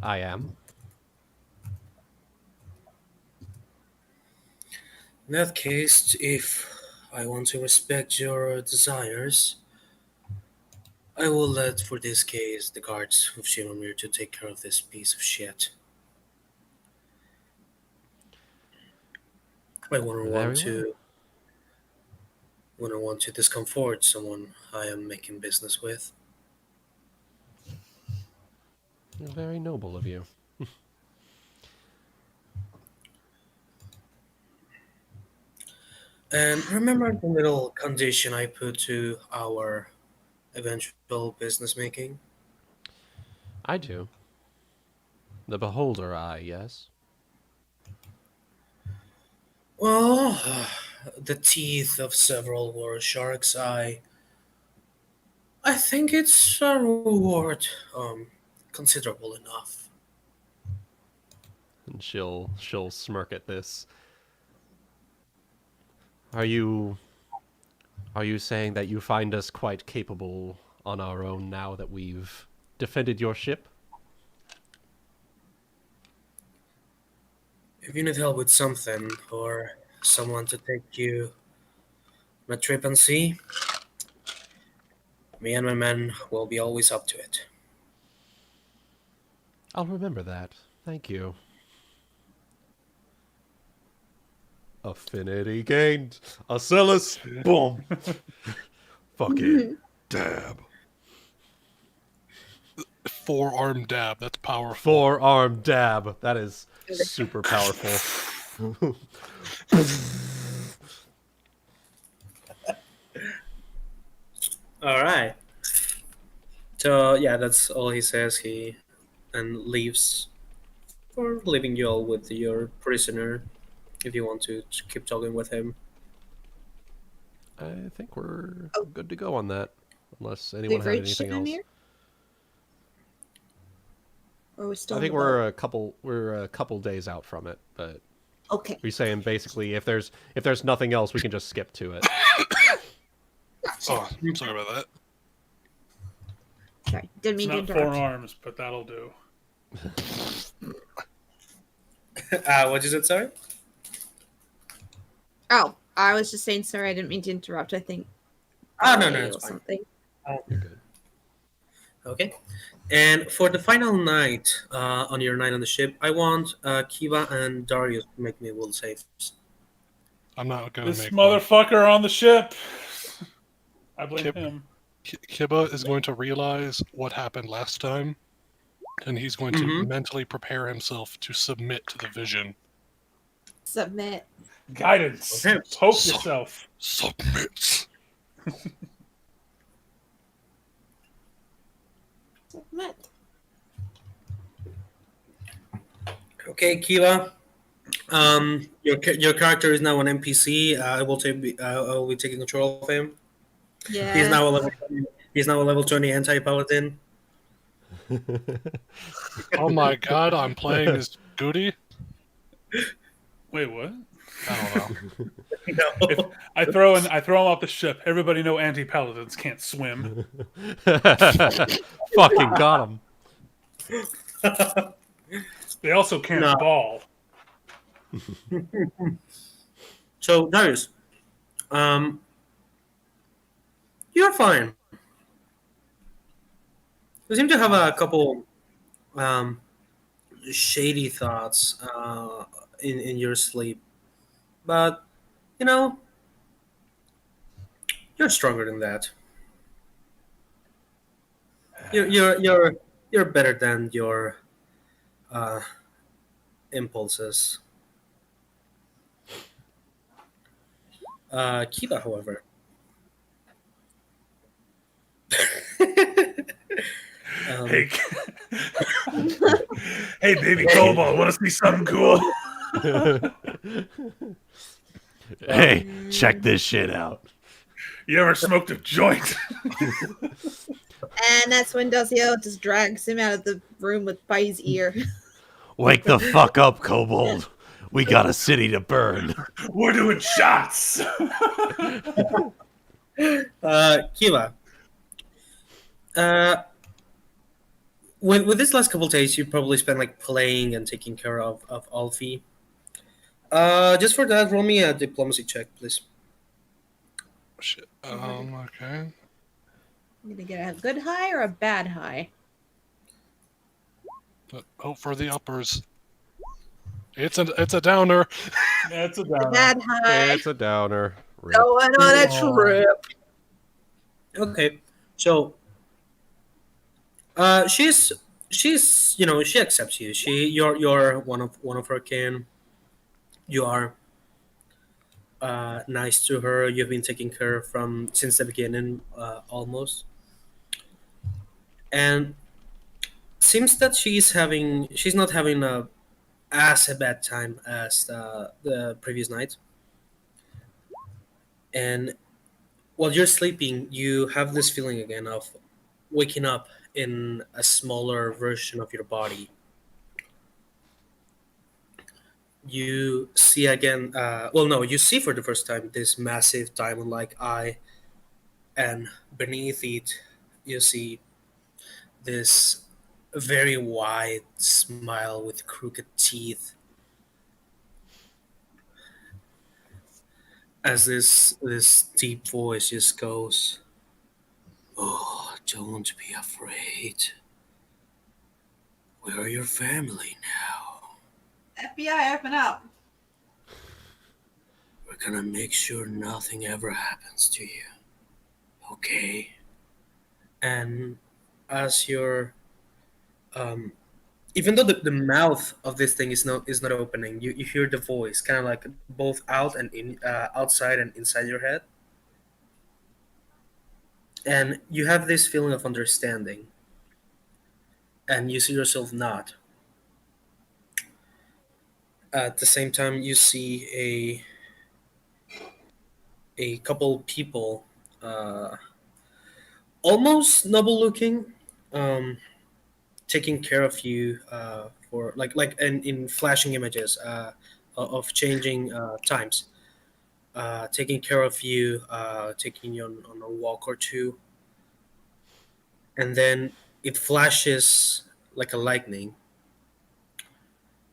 I am. In that case, if I want to respect your desires, I will let, for this case, the guards of Shimamir to take care of this piece of shit. I wouldn't Very want to discomfort someone I am making business with. Very noble of you. And remember the little condition I put to our eventual business making? I do. The beholder eye, yes? Well, the teeth of several war sharks. I think it's a reward, considerable enough. And she'll smirk at this. Are you saying that you find us quite capable on our own now that we've defended your ship? If you need help with something, or someone to take you on a trip and see, me and my men will be always up to it. I'll remember that. Thank you. Affinity gained. Ocellus. Boom. Fucking dab. Forearm dab. That's powerful. Forearm dab. That is super powerful. All right. So yeah, that's all he says. He and leaves, or leaving you all with your prisoner, if you want to keep talking with him. I think we're good to go on that. Unless anyone They've had reached anything else. Shimamir? Or we're still I on think the we're boat? a couple days out from it, but Okay. we're saying basically if there's nothing else, we can just skip to it. Oh, I'm sorry about that. Sorry, didn't It's mean to not interrupt. 4 arms, but that'll do. What is it, sorry? Oh, I was just saying sorry, I didn't mean to interrupt. I think. No, Or it's fine. something. You're good. Okay. And for the final night, on your night on the ship, I want Kiva and Darius to make me will saves. I'm not going to This make one. motherfucker on the ship. I blame Kip. him. Kiba is going to realize what happened last time, and he's going to Mhm. mentally prepare himself to submit to the vision. Submit. Guidance. Okay. Poke So- yourself. Submit. Submit. Okay, Kiva. Your character is now an NPC. I will be taking control of him. Yeah. He's now a level 20 anti-paladin. Oh my god, I'm playing as Goody? Wait, what? I don't know. No. I throw him off the ship. Everybody know anti-paladins can't swim. Fucking got him. They also can't No. ball. So Darius, you're fine. You seem to have a couple shady thoughts in your sleep, but you know you're stronger than that. You're better than your impulses. Kiba, however. Hey, hey, baby Cobalt, want to see something cool? Hey, check this shit out. You ever smoked a joint? And that's when Dazielle just drags him out of the room by his ear. Wake the fuck up, Kobold. We got a city to burn. We're doing shots. Kiba. With this last couple days, you probably spent like playing and taking care of Alfie. Just for that, roll me a diplomacy check, please. Shit. Okay. I'm gonna get a good high or a bad high. Hope for the uppers. It's a downer. That's a A downer. bad high. It's a downer. Rip. Going on a Oh. trip. Okay, so she's she accepts you. You're one of her kin. You are nice to her. You've been taking care of from since the beginning, almost. And seems that she's not having a bad time as the previous night. And while you're sleeping, you have this feeling again of waking up in a smaller version of your body. You see again, no, you see for the first time this massive diamond like eye, and beneath it, you see this very wide smile with crooked teeth. As this deep voice just goes, "Oh, don't be afraid. We're your family now. FBI, open up. We're gonna make sure nothing ever happens to you. Okay?" And as you're, even though the mouth of this thing is not opening, you hear the voice kind of like both out and in, outside and inside your head, and you have this feeling of understanding, and you see yourself nod. At the same time, you see a couple people, almost noble looking, um, taking care of you, for like in flashing images, of changing times, taking care of you, taking you on a walk or two, and then it flashes like a lightning,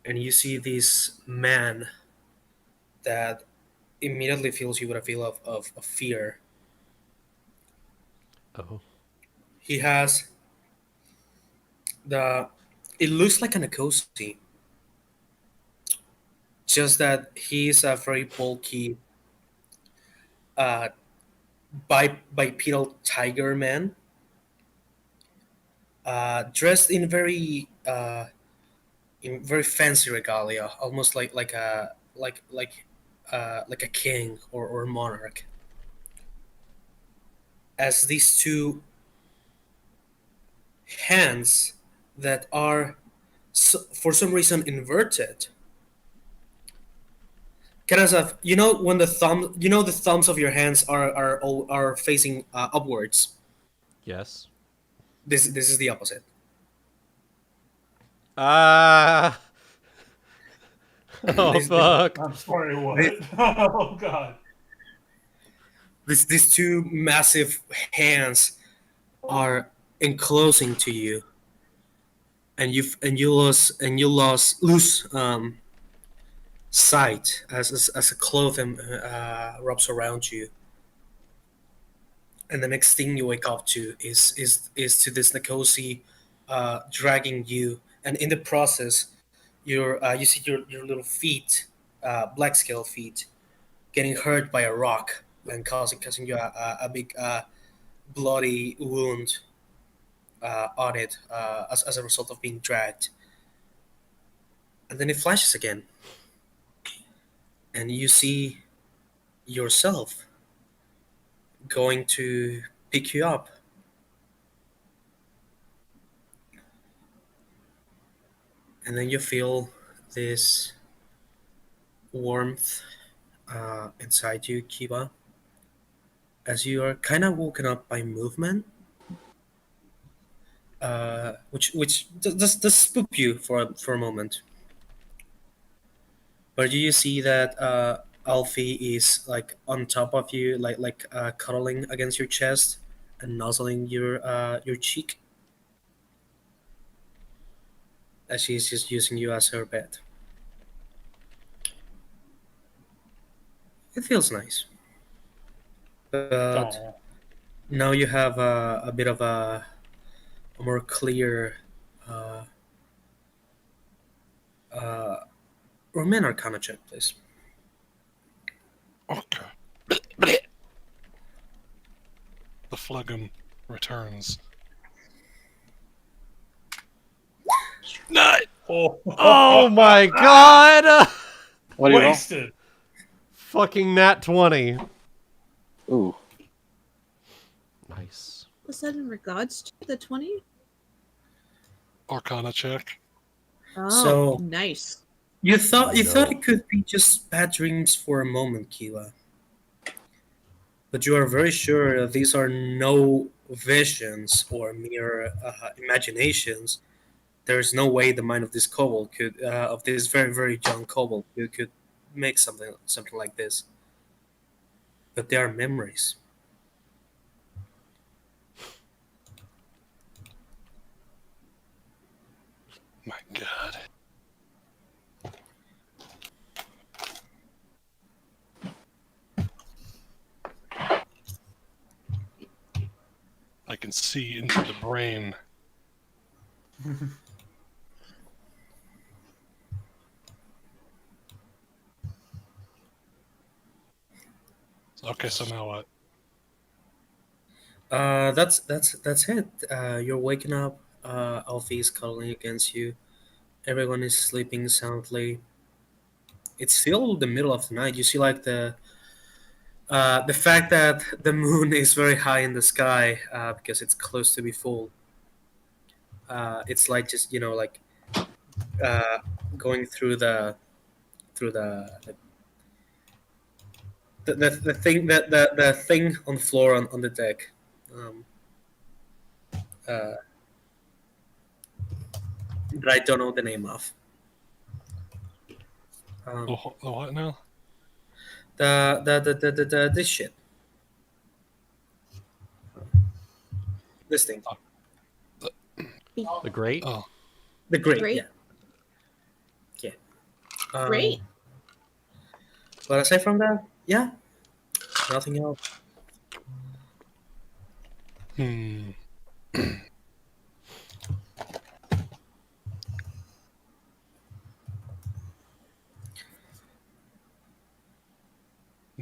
and you see this man that immediately fills you with a feel of fear. Oh. He has the it looks like an Akosi, just that he's a very bulky, uh, bipedal tiger man, dressed in very fancy regalia, almost like a king or monarch. As these two hands that are for some reason inverted, kind of, when the thumbs of your hands are facing upwards. Yes. This is the opposite. Ah. Oh This- fuck. I'm sorry, what? Oh god. These two massive hands are enclosing to you, and lose sight as a clothing wraps around you. And the next thing you wake up to is to this Nikosi dragging you, and in the process, you see your little feet, black scale feet, getting hurt by a rock and causing you a big bloody wound on it, as a result of being dragged. And then it flashes again, and you see yourself going to pick you up. And then you feel this warmth inside you, Kiba, as you are kind of woken up by movement, which does spook you for a moment. But you see that Alfie is like on top of you, like cuddling against your chest and nuzzling your cheek, as she's just using you as her bed. It feels nice. But Oh. now you have a bit of a more clear Roman Arcana check, please. Okay. The phlegm returns. Nut! Oh my god! What do you roll? Wasted. Fucking nat 20. Ooh. Nice. Was that in regards to the 20? Arcana check. Oh, So- nice. You thought No. it could be just bad dreams for a moment, Kiwa. But you are very sure that these are no visions or mere imaginations. There's no way the mind of this kobold could, of this very very young kobold, could make something like this. But they are memories. My god. I can see into the brain. Okay, so now what? That's it. You're waking up. Alfie is cuddling against you. Everyone is sleeping soundly. It's still the middle of the night. You see, like the fact that the moon is very high in the sky because it's close to be full. It's like just like going through the thing the thing on the floor on the deck. That I don't know the name of. The what now? This shit. This thing. The great? Oh, The grate. Grate? Yeah. Great. But aside from that, yeah, nothing else. hmm.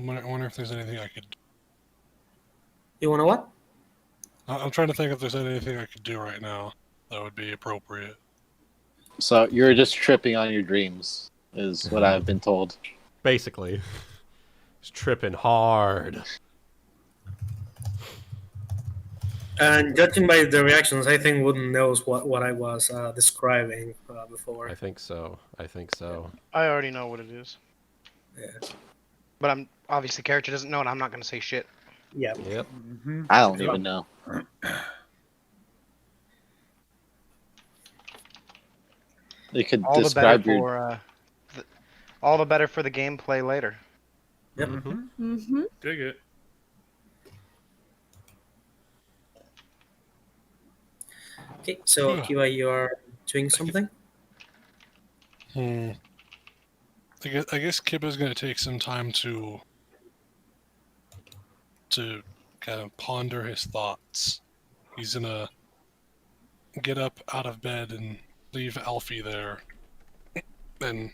I wonder if there's anything I could. You wanna what? I'm trying to think if there's anything I could do right now that would be appropriate. So you're just tripping on your dreams, is what I've been told. Basically. He's tripping hard. And judging by the reactions, I think Wooden knows what I was describing before. I think so. I think so. I already know what it is. Yeah. But I'm obviously character doesn't know, and I'm not gonna say shit. Yeah. Yep. I don't even know. They could All the better describe your. for all the better for the gameplay later. Yep. Mm-hmm. Dig it. Okay, so Yeah. Kiva, you are doing something? I guess Kibba's gonna take some time to kind of ponder his thoughts. He's gonna get up out of bed and leave Alfie there, and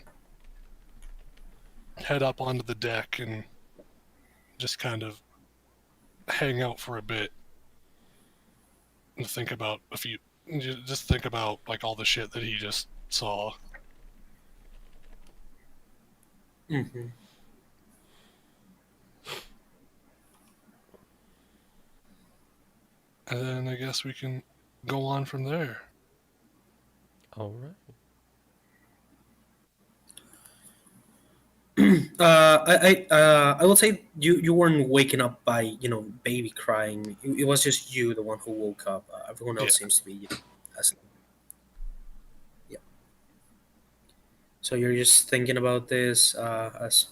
head up onto the deck and just kind of hang out for a bit and think about just think about like all the shit that he just saw. Mm-hmm. And then I guess we can go on from there. All right. I will say you weren't waken up by baby crying. It was just you, the one who woke up. Everyone else Yeah. seems to be asleep. Yeah. So you're just thinking about this as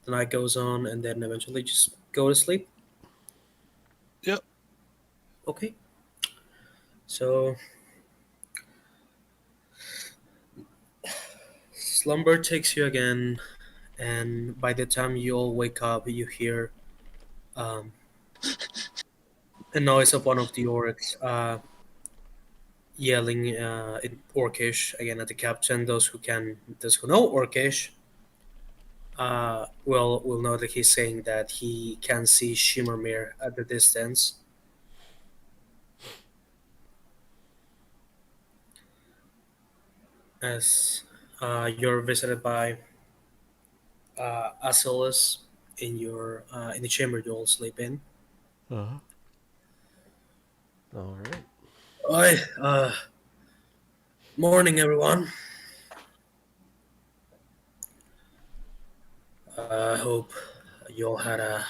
the night goes on, and then eventually just go to sleep. Yep. Okay. So slumber takes you again, and by the time you all wake up, you hear a noise of one of the orcs yelling in Orcish again at the captain. Those who know Orcish will know that he's saying that he can see Shimmermere at the distance. As you're visited by Asilis in the chamber you'll sleep in. Uh-huh. All right. Oi, morning, everyone. I hope you all had a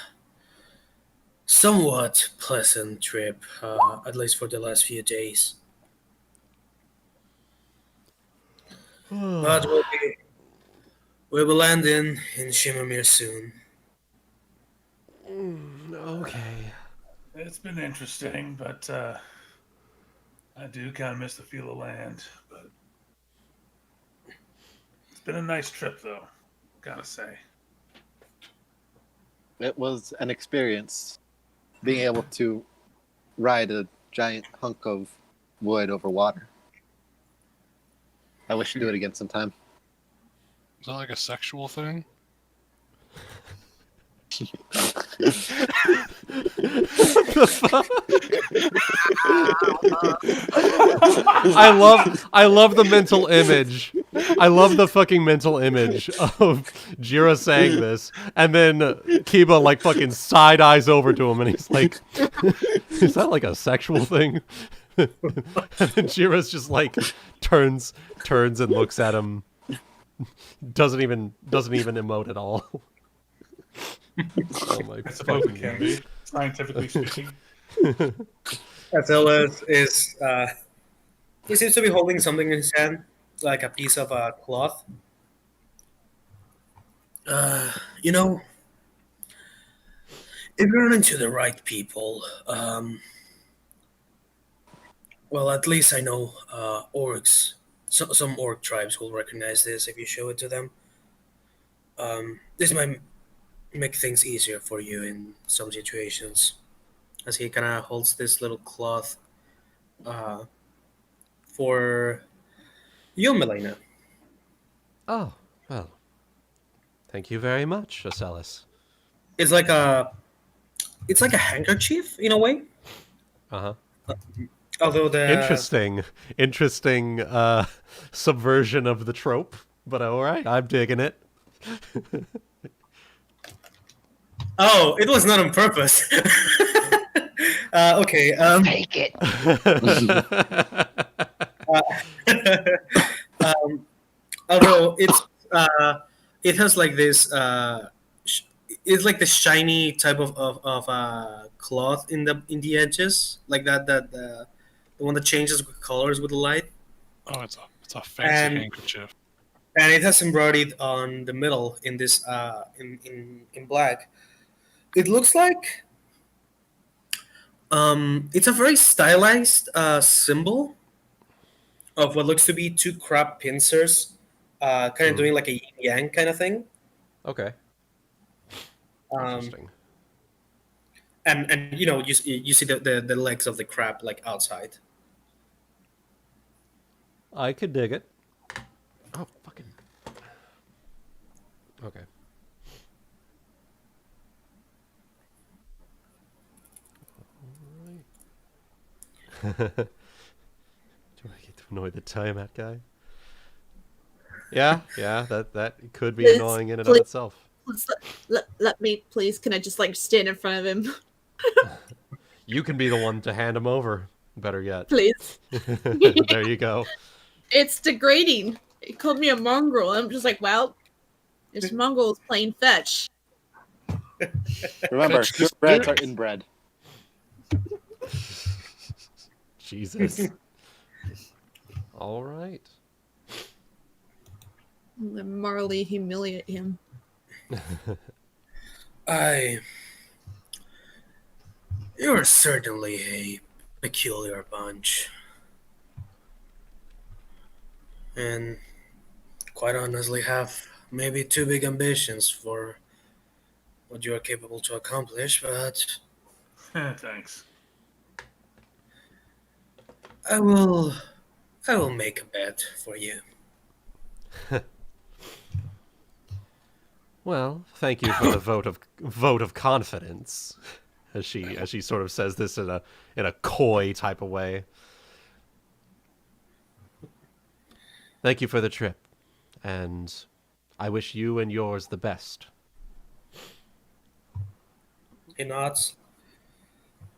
somewhat pleasant trip, at least for the last few days. But we'll be landing in Shimmermere soon. Okay. It's been interesting, but I do kind of miss the feel of land. But it's been a nice trip, though. Gotta say. It was an experience being able to ride a giant hunk of wood over water. I wish to do it again sometime. Is that like a sexual thing? I love the mental image. I love the fucking mental image of Jeera saying this, and then Kiba like fucking side eyes over to him, and he's like, "Is that like a sexual thing?" And then Jeera's just like turns and looks at him. Doesn't even emote at all. Oh my I suppose fucking it can God. be, scientifically speaking. Asilis is he seems to be holding something in his hand, like a piece of cloth. You know, if you run into the right people, well, at least I know orcs. Some orc tribes will recognize this if you show it to them. This might make things easier for you in some situations. As he kind of holds this little cloth for you, Melaina. Oh, well. Thank you very much, Asilis. It's like a handkerchief in a way. Uh-huh. Although the Interesting subversion of the trope, but all right, I'm digging it. oh, it was not on purpose. Okay. Take it. Although it has like this it's like the shiny type of cloth in the edges, like that the one that changes colors with the light, Oh, it's a fancy And- handkerchief. and it has embroidered on the middle in this in black. It looks like it's a very stylized symbol of what looks to be two crab pincers, kind of doing like a yin yang kind of thing. Okay. Um, Interesting. and you know you see the legs of the crab like outside. I could dig it. Oh, fucking. Okay. Alright. Do I get to annoy the timeout guy? Yeah, that could be Please, annoying in and of please. itself. Let me, please. Can I just like stand in front of him, You can be the one to hand him over. Better yet. please? There you go. It's degrading. He called me a mongrel. I'm just like, well, this mongrel is playing fetch. Remember, Catch this purebreds are dick. inbred. Jesus. All right. I'm gonna morally humiliate him. You're certainly a peculiar bunch, and quite honestly have maybe too big ambitions for what you are capable to accomplish, but Thanks. I will make a bet for you. Well, thank you for the vote of confidence, as she sort of says this in a coy type of way. Thank you for the trip, and I wish you and yours the best. He nods,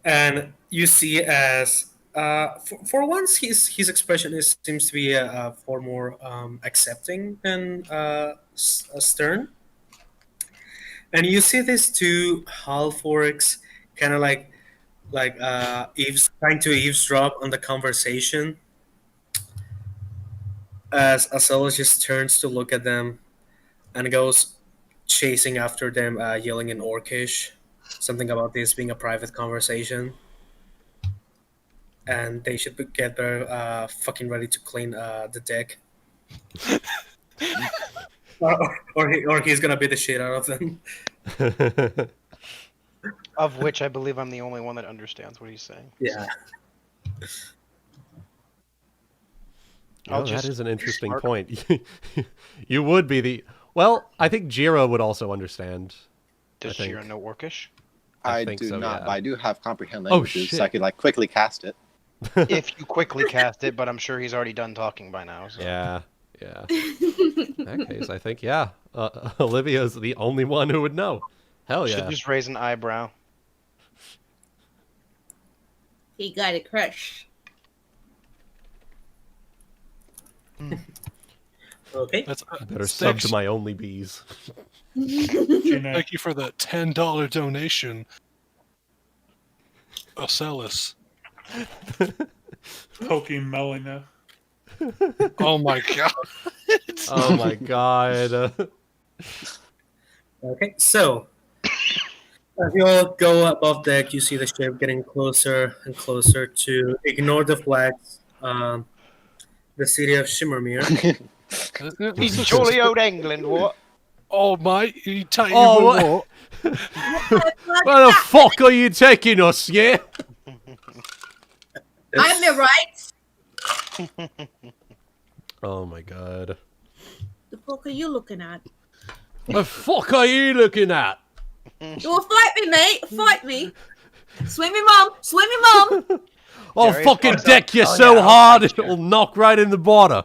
and you see as for once his expression seems to be far more accepting than stern. And you see these two half orcs kind of like trying to eavesdrop on the conversation. As Asella just turns to look at them and goes chasing after them, yelling in Orcish something about this being a private conversation, and they should get their fucking ready to clean the deck, or he's gonna beat the shit out of them. Of which I believe I'm the only one that understands what he's saying. Yeah. Oh, that is an interesting point. You would be the... Well, I think Jeera would also understand. Does Jeera know Orcish? I think do so, not, yeah. but I do have comprehend Oh, languages, so shit. I could like quickly cast it. If you quickly cast it, but I'm sure he's already done talking by now. So. Yeah. In that case, I think, yeah. Olivia's the only one who would know. Hell Should yeah. just raise an eyebrow. He got a crush. Okay. That's Better sub to my only bees. Thank you for that $10 donation, Ocellus. Poking Melaina. Oh my god. Oh my god. Okay, so as you all go above deck, you see the ship getting closer and closer to ignore the flags. The city of Shimmermere. He's jolly old England, what? Oh mate, you take Oh, what? Where the fuck are you taking us, yeah? I'm the right. Oh my god. The fuck are you looking at? The fuck are you looking at? You will fight me, mate. Fight me. Swim me, mum. Swim me, mum. I'll Darius fucking walks deck up. you Oh, so yeah, I'll hard fight you. it'll knock right in the border.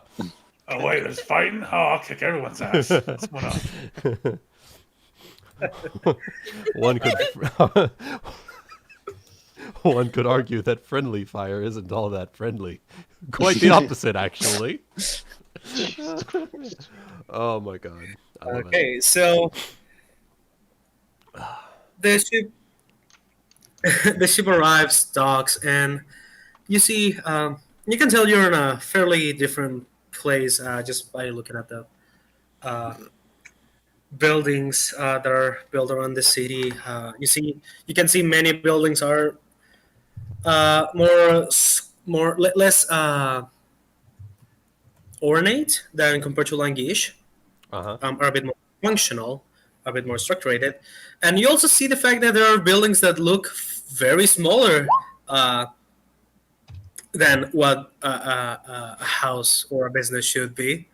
Oh wait, there's fighting? Oh, I'll kick everyone's ass. What's going on? One could argue that friendly fire isn't all that friendly. Quite the opposite, actually. Oh my god. I love it. Okay, so the ship the ship arrives, docks, and you see you can tell you're in a fairly different place just by looking at the buildings that are built around the city. You can see many buildings are less ornate than compared to Languish. Uh-huh. Are a bit more functional, a bit more structured. And you also see the fact that there are buildings that look very smaller than what a house or a business should be.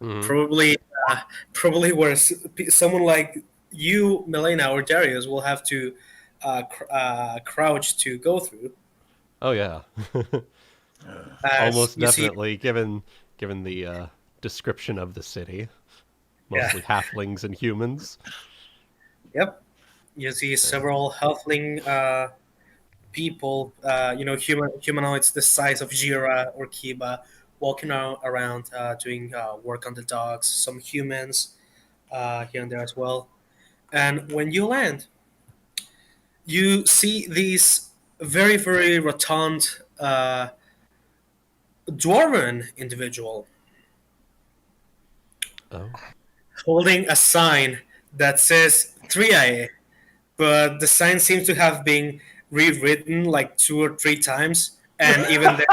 Mhm. Probably where someone like you, Melaina, or Darius will have to crouch to go through. Oh yeah. As Almost you see- definitely, given the description of the city. Mostly halflings and humans. Yep. You see several halfling people, humanoids the size of Jeera or Kiba, walking around doing work on the docks. Some humans here and there as well. And when you land, you see these very, very rotund dwarven individual Oh. holding a sign that says Thriae, but the sign seems to have been rewritten like 2 or 3 times, and even then,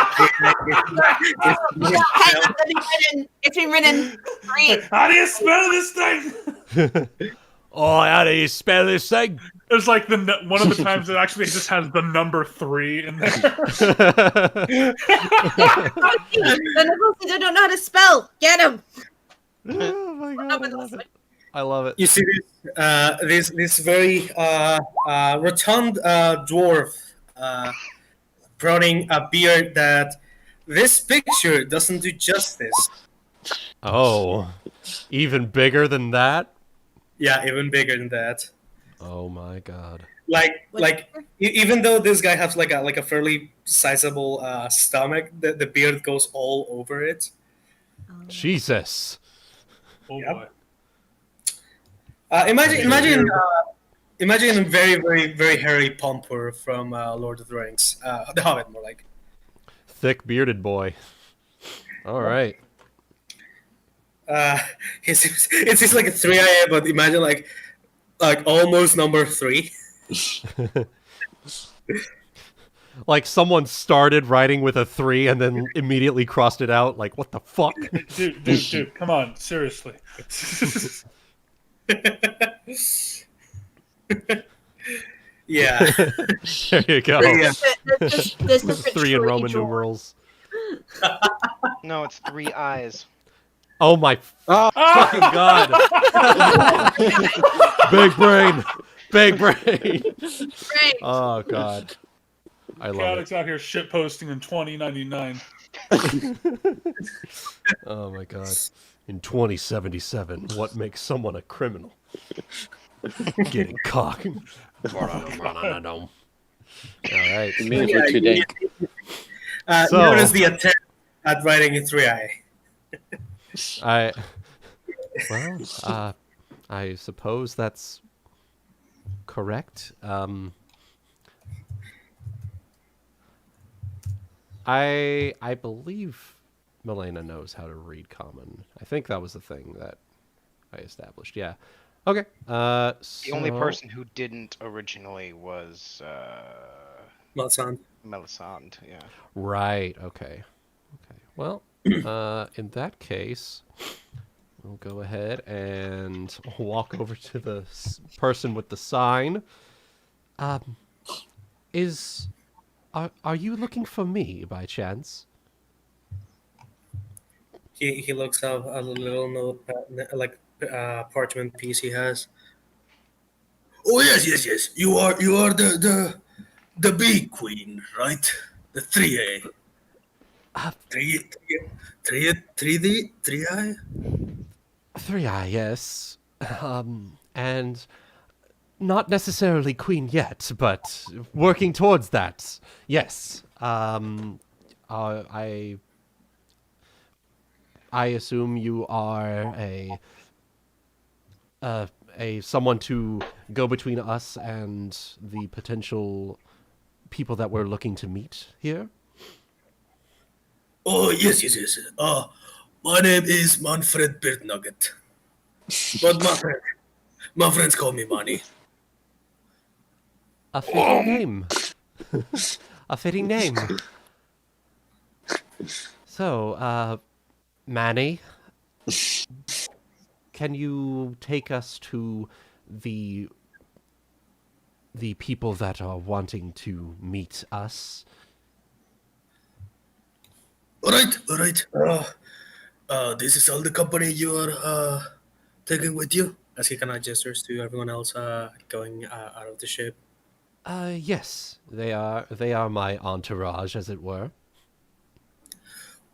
It's been written 3. How do you spell this thing? Oh, how do you spell this thing? There's like one of the times it actually just has the number 3 in there. The negotiator don't know how to spell. Get him. Oh my god, I love it. I love it. You see this very rotund dwarf running a beard that this picture doesn't do justice. Oh, even bigger than that? Yeah, even bigger than that. Oh my god. Even though this guy has like a fairly sizable stomach, the beard goes all over it. Jesus. Oh Yep. boy. Imagine a very, very, very hairy Pomper from Lord of the Rings. The Hobbit, more like. Thick bearded boy. All right. It's like a Thriae, but imagine like almost number 3. Like someone started writing with a 3 and then immediately crossed it out. Like, what the fuck? Dude, come on, seriously. Yeah. There you go. Yeah. There's different 3 in Roman tree numerals. No, it's 3 eyes. Oh my fucking god. Big brain. Big brain. Right. Oh god. I love Chaotic's it. out here shitposting in 2099. Oh my god. In 2077, what makes someone a criminal? Getting cocked. All right. It means we're too dank. So- Notice the attempt at writing in 3i. I suppose that's correct. I believe Melaina knows how to read common. I think that was the thing that I established. Yeah. Okay. The only person who didn't originally was Malsand. Melisande. Yeah. Right. Okay. Okay. Well, in that case, we'll go ahead and walk over to the person with the sign. Are you looking for me by chance? He looks up a little note parchment piece he has. Oh yes. You are the bee queen, right? The Thriae. Thriae? Thriae, yes. And not necessarily queen yet, but working towards that. Yes. I assume you are a someone to go between us and the potential people that we're looking to meet here. Oh yes. My name is Manfred Birdnugget, but my friends call me Manny. A fitting name. A fitting name. So, Manny, can you take us to the people that are wanting to meet us? All right. This is all the company you are taking with you. As he kind of gestures to everyone else going out of the ship. Yes, they are my entourage, as it were.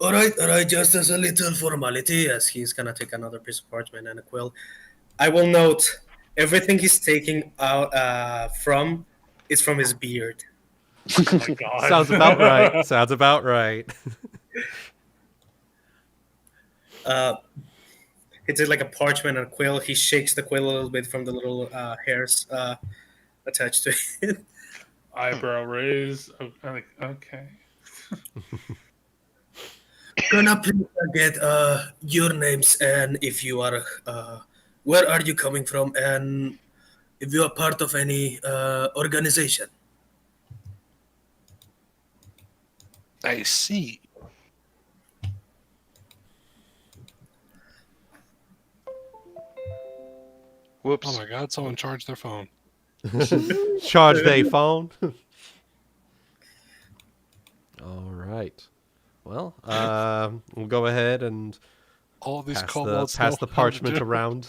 All right. Just as a little formality, as he's gonna take another piece of parchment and a quill. I will note everything he's taking out is from his beard. Oh my god. Sounds about right. Sounds about right. He takes like a parchment and a quill. He shakes the quill a little bit from the little hairs attached to it. Eyebrow raise. I'm like, okay. Can I please get your names and if you are, where are you coming from and if you are part of any organization? I see. Whoops. Oh my god, someone charged their phone. Charge they phone. All right. Well, we'll go ahead and All these pass kobolds the know how to parchment do. around.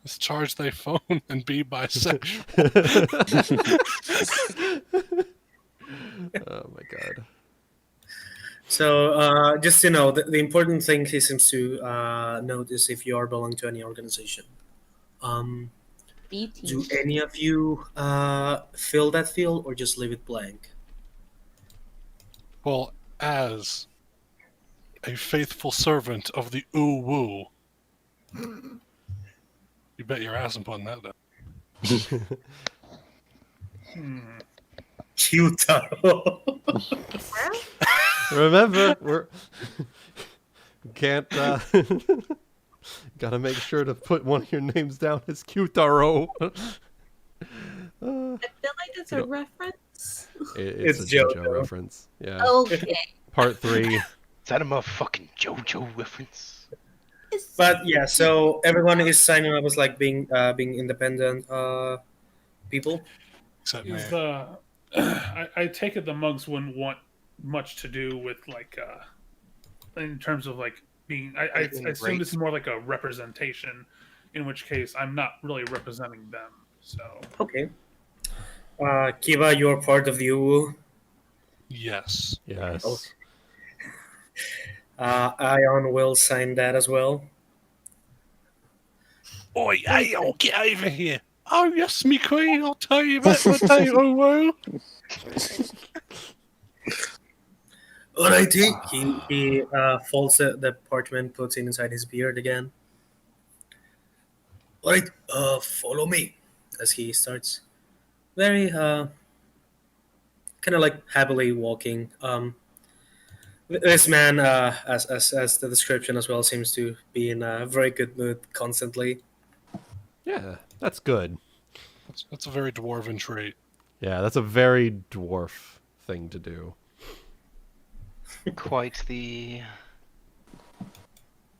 Just charge their phone and be bisexual. Oh my god. So, just to know, the important thing he seems to note is if you are belong to any organization. BT. Do any of you fill that field or just leave it blank? Well, as a faithful servant of the Woo, you bet your ass I'm putting that down. Cutaro. Remember, we're can't gotta make sure to put one of your names down as Cutaro. I feel like it's a reference. It's a It's JoJo JoJo. reference. Yeah. Okay. Part 3. Is that a motherfucking JoJo reference? But yeah, so everyone is signing up as like being independent people. Except Is me. I take it the mugs wouldn't want much to do with like in terms of like being. I assume this is more like a representation, in which case I'm not really representing them. So Okay. Kiva, you're part of the UU. Yes. Yes. Okay. Ion will sign that as well. Oi, hey, I'll get over here. Oh, yes, me queen, I'll tell you about my day, oh, well. Alrighty. He folds the parchment, puts it inside his beard again. Alright, follow me. As he starts very kind of like happily walking. This man, as the description as well, seems to be in a very good mood constantly. Yeah, that's good. That's a very dwarven trait. Yeah, that's a very dwarf thing to do. Quite the...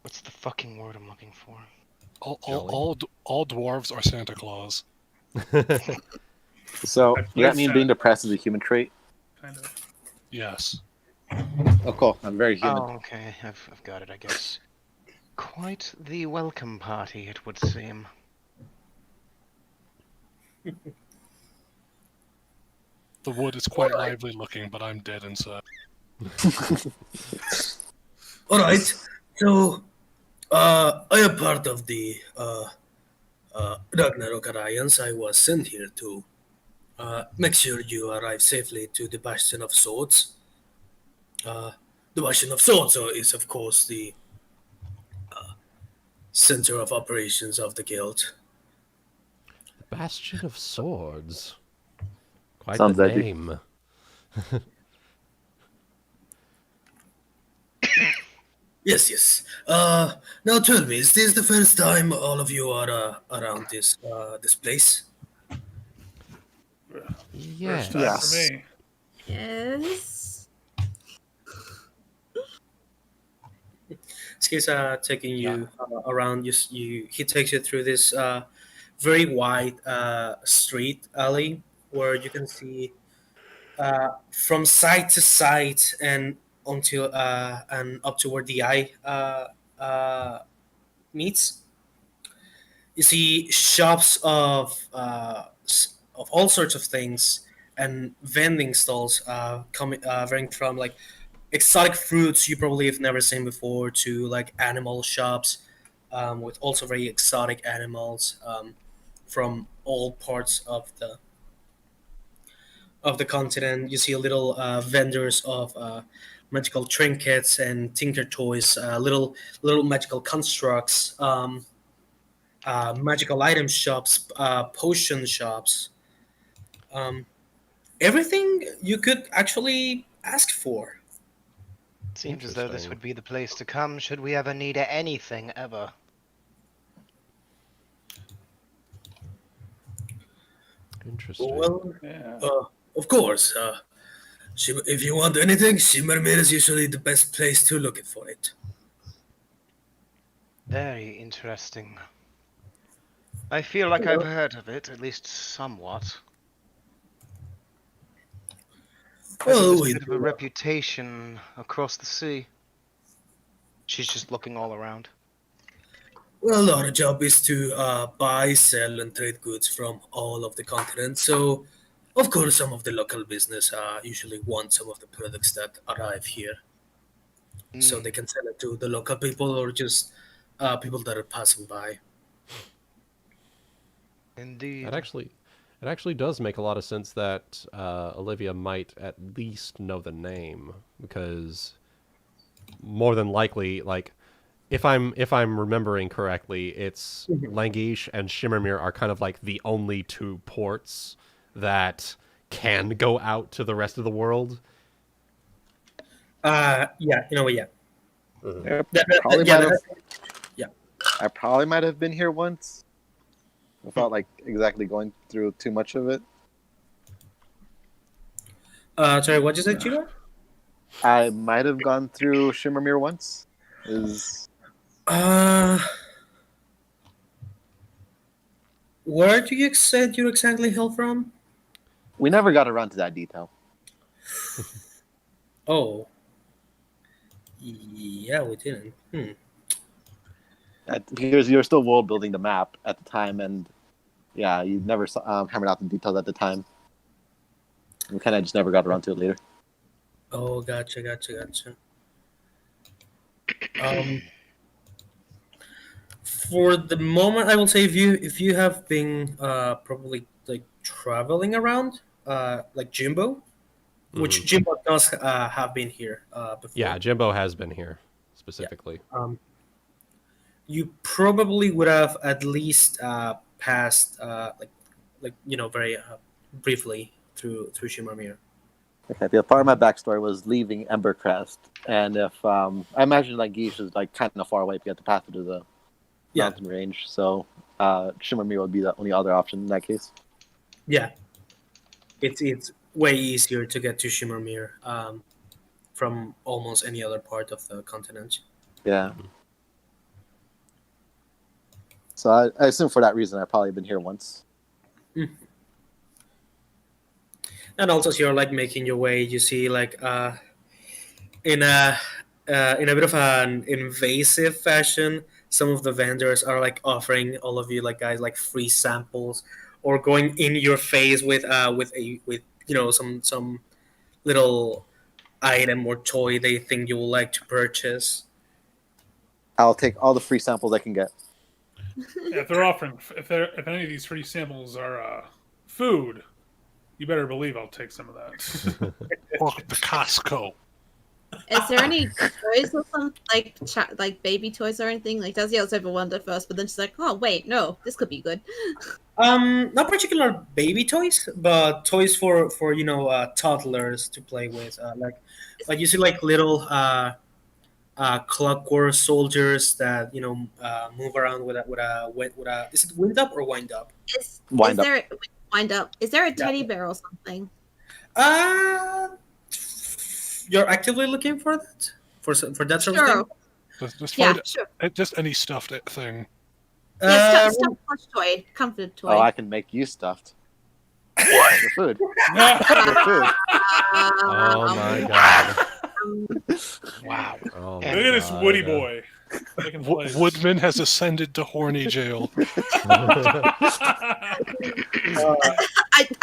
What's the fucking word I'm looking for? All dwarves are Santa Claus. So, I does that mean guess, being depressed is a human trait? kind of. Yes. Oh, cool. I'm very human. Oh, okay, I've got it, I guess. Quite the welcome party, it would seem. The wood is quite lively looking, but I'm dead inside. Alright, so I am part of the Ragnarok Alliance. I was sent here to make sure you arrive safely to the Bastion of Swords. The Bastion of Swords is, of course, the center of operations of the guild. Bastion of Swords. Quite Sounds the edgy. name. Yes, yes. Now tell me, is this the first time all of you are around this place? Yeah. First time Yes. for me. Yes. He's taking you around. He takes you through this very wide street alley where you can see from side to side and until and up to where the eye meets. You see shops of all sorts of things and vending stalls coming varying from like exotic fruits you probably have never seen before to like animal shops with also very exotic animals from all parts of the continent. You see little vendors of magical trinkets and tinker toys, little magical constructs, magical item shops, potion shops, everything you could actually ask for. Seems as though this Interesting. would be the place to come should we ever need anything ever. Interesting. Well, Yeah. of course. If you want anything, Shimmermere is usually the best place to look for it. Very interesting. I feel like Hello. I've heard of it, at least somewhat. Has Well, this we bit of a reputation across the sea? She's just looking all around. Well, our job is to buy, sell, and trade goods from all of the continent. So, of course, some of the local business usually want some of the products that arrive here, so they can sell it to the local people or just people that are passing by. Indeed. It actually does make a lot of sense that Olivia might at least know the name, because more than likely, like, if I'm remembering correctly, it's Languish and Shimmermere are kind of like the only two ports that can go out to the rest of the world. Yeah, in a way, yeah. Yeah, That- probably yeah, might have. yeah. I probably might have been here once, without like exactly going through too much of it. Sorry, what you said, Jeera? I might have gone through Shimmermere once. Where do you said you exactly hail from? We never got around to that detail. Oh, yeah, we didn't. Because you were still world building the map at the time, and yeah, you never hammered out the details at the time. We kind of just never got around to it later. Oh, gotcha. For the moment, I will say if you have been probably like traveling around, like Jimbo, which Jimbo does have been here before. Yeah, Jimbo has been here specifically. You probably would have at least passed like very briefly through Shimmermere. Okay, the part of my backstory was leaving Embercrest, and if I imagine like Guiche is like kind of far away if you have to pass through the mountain range, so Shimmermere would be the only other option in that case. Yeah, it's way easier to get to Shimmermere from almost any other part of the continent. Yeah. So I assume for that reason I've probably been here once. And also, as you're like making your way, you see like in a bit of an invasive fashion, some of the vendors are like offering all of you like guys like free samples, or going in your face with some little item or toy they think you would like to purchase. I'll take all the free samples I can get. Yeah, if they're offering, if any of these free samples are food, you better believe I'll take some of that. Or the Costco. Is there any toys or something like baby toys or anything? Like Dazielle's over one at first, but then she's like, "Oh wait, no, this could be good." Not particular baby toys, but toys for toddlers to play with. Like you see like little clockwork soldiers that move around with a is it wind up or wind up? Wind up. Wind up. Is there a teddy bear or something? You're actively looking for that for that sort of Sure. thing. Just Yeah, find sure. just any stuffed thing. Yeah, stuffed plush toy, comfort toy. Oh, I can make you stuffed. For food. For food. Oh my god. Wow. Oh Look my at this God. Woody boy. Taking place. Woodman has ascended to horny jail.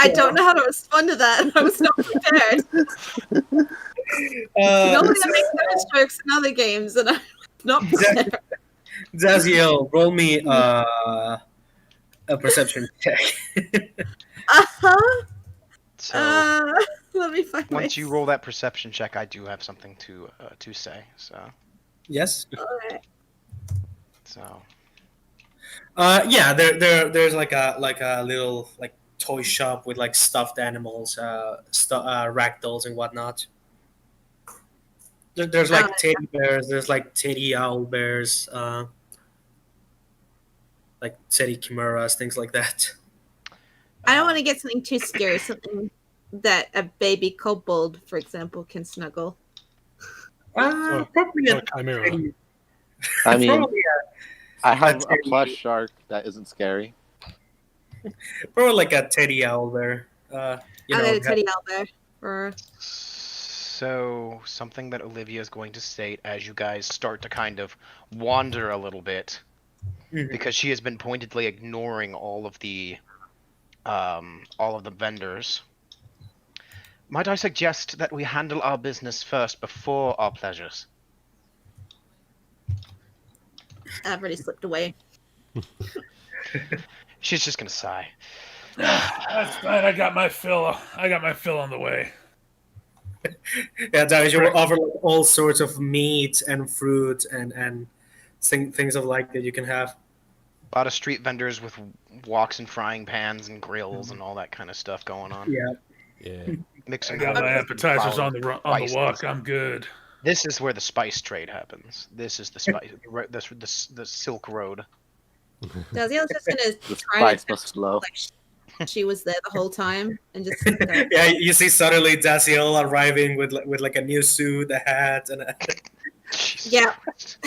I don't know how to respond to that. I was not prepared. Normally I make those jokes in other games, and I'm not prepared. Dazielle, roll me a perception check. Uh-huh. So Let me find once you roll that perception check, I do have something to say. So Yes. Alright. so Yeah, there's like a little like toy shop with like stuffed animals, ragdolls and whatnot. There's like teddy bears. There's like teddy owl bears, like teddy chimeras, things like that. I don't want to get something too scary, something that a baby kobold, for example, can snuggle. Probably Or a chimera. teddy. I mean, Probably I have a teddy. plush shark that isn't scary. Probably like a teddy owl bear. You I'll know, get a teddy owlbear for. So, something that Olivia is going to state as you guys start to kind of wander a little bit, Mhm. because she has been pointedly ignoring all of the vendors. Might I suggest that we handle our business first before our pleasures? I've already slipped away. She's just gonna sigh. That's fine. I got my fill. I got my fill on the way. Yeah, Darius, you will offer like all sorts of meat and fruit and things of like that you can have. A lot of street vendors with woks and frying pans and grills and all that kind of stuff going on. Yeah. Yeah. I Mixing got my appetizers on the spices. walk. I'm good. This is where the spice trade happens. This is the spice, the Silk Road. Dazielle's just gonna The try to spice must flow. like she was there the whole time and just. Yeah, you see suddenly Dazielle arriving with like a new suit, a hat, and a... Jesus Yeah. Christ.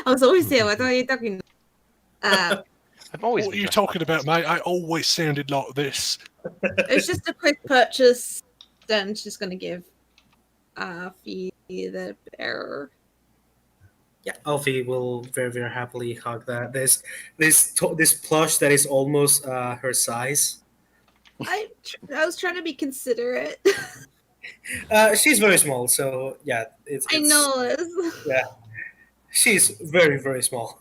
I was always here. What are you talking? I've always What are been you just- talking about, mate? I always sounded like this. It's just a quick purchase. Then she's gonna give Fee the bear. Yeah, Alfie will very very happily hug that. This plush that is almost her size. I was trying to be considerate. She's very small, so yeah, it's I know. she's very very small.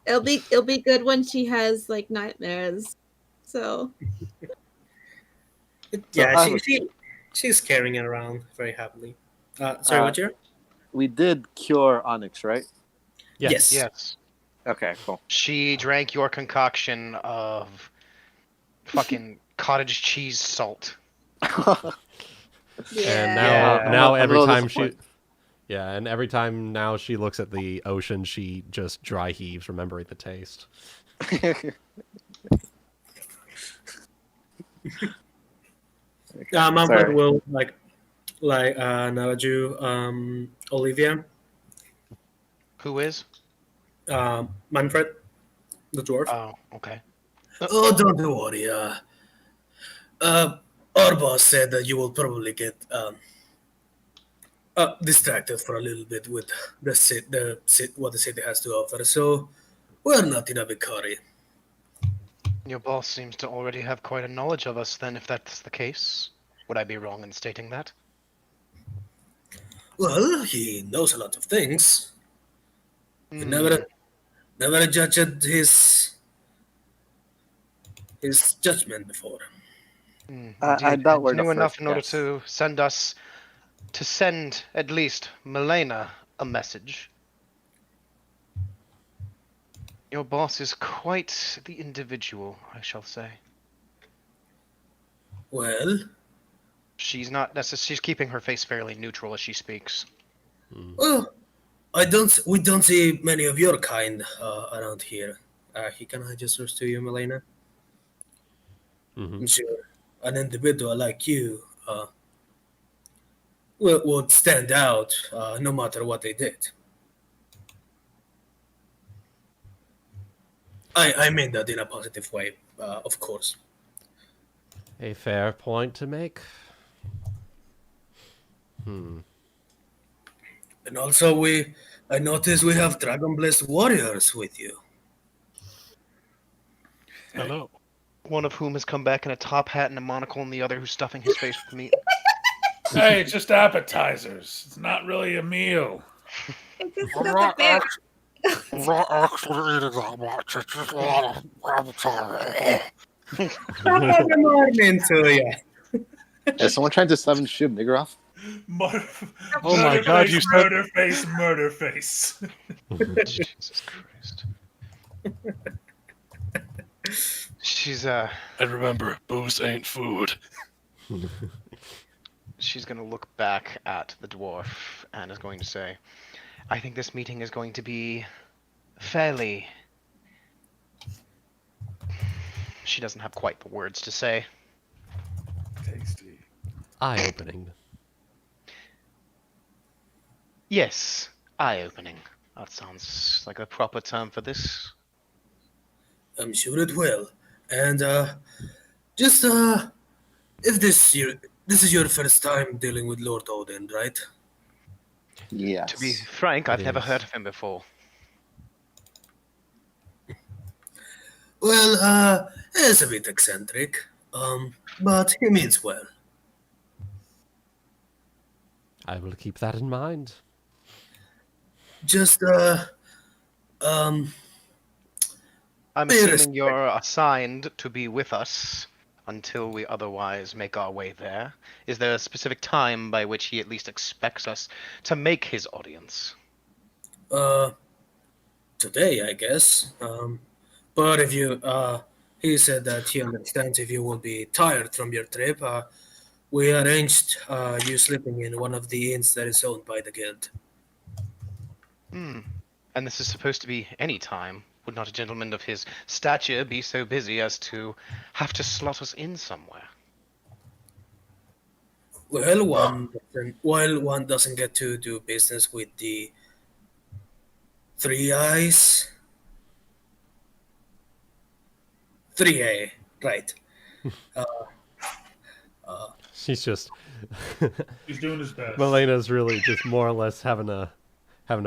It'll be good when she has like nightmares. So Yeah, she's carrying it around very happily. Sorry, what year? We did cure Onyx, right? Yes. Yes. Okay, cool. She drank your concoction of fucking cottage cheese salt. yeah. And Yeah. now I'm a every little time she, disappointed. yeah, and every time now she looks at the ocean, she just dry heaves, remembering the taste. Manfred Sorry. will like nudge you, Olivia. Who is? Manfred, the dwarf. Oh, okay. Oh, don't worry. Our boss said that you will probably get distracted for a little bit with what the city has to offer. So we're not in a big hurry. Your boss seems to already have quite a knowledge of us, then, if that's the case. Would I be wrong in stating that? Well, he knows a lot of things. We Hmm. never judged his judgment before. I Indeed. doubt we're Knew the enough first in order guess. to send at least Melaina a message. Your boss is quite the individual, I shall say. Well, She's not necessarily. She's keeping her face fairly neutral as she speaks. well, we don't see many of your kind around here. He kind of gestures to you, Melaina. Hmm. I'm sure an individual like you would stand out no matter what they did. I mean that in a positive way, of course. A fair point to make. And also, I noticed we have Dragonblessed warriors with you. Hello. One of whom has come back in a top hat and a monocle, and the other who's stuffing his face with meat. Hey, it's just appetizers. It's not really a meal. It's just I'm not not the bear. I'm not actually eating that much. It's just a lot of appetizers. Good morning to you. Is someone trying to summon Shub Nigroff? Oh my God, you said- murder face. Jesus Christ. She's And remember, booze ain't food. she's gonna look back at the dwarf and is going to say, I think this meeting is going to be fairly... She doesn't have quite the words to say. Tasty. Eye-opening. Yes, eye-opening. That sounds like a proper term for this. I'm sure it will. And just if this is your first time dealing with Lord Odin, right? Yes. To be frank, I've never is. heard of him before. Well, he's a bit eccentric, but he means well. I will keep that in mind. Just um, I'm Be assuming respect- you're assigned to be with us until we otherwise make our way there. Is there a specific time by which he at least expects us to make his audience? today, I guess. But if you, he said that he understands if you will be tired from your trip. We arranged you sleeping in one of the inns that is owned by the guild. Hmm. And this is supposed to be any time. Would not a gentleman of his stature be so busy as to have to slot us in somewhere? Well, one doesn't get to do business with the Thriae. Thriae, right? She's just He's doing his best. Melaina's really just more or less having a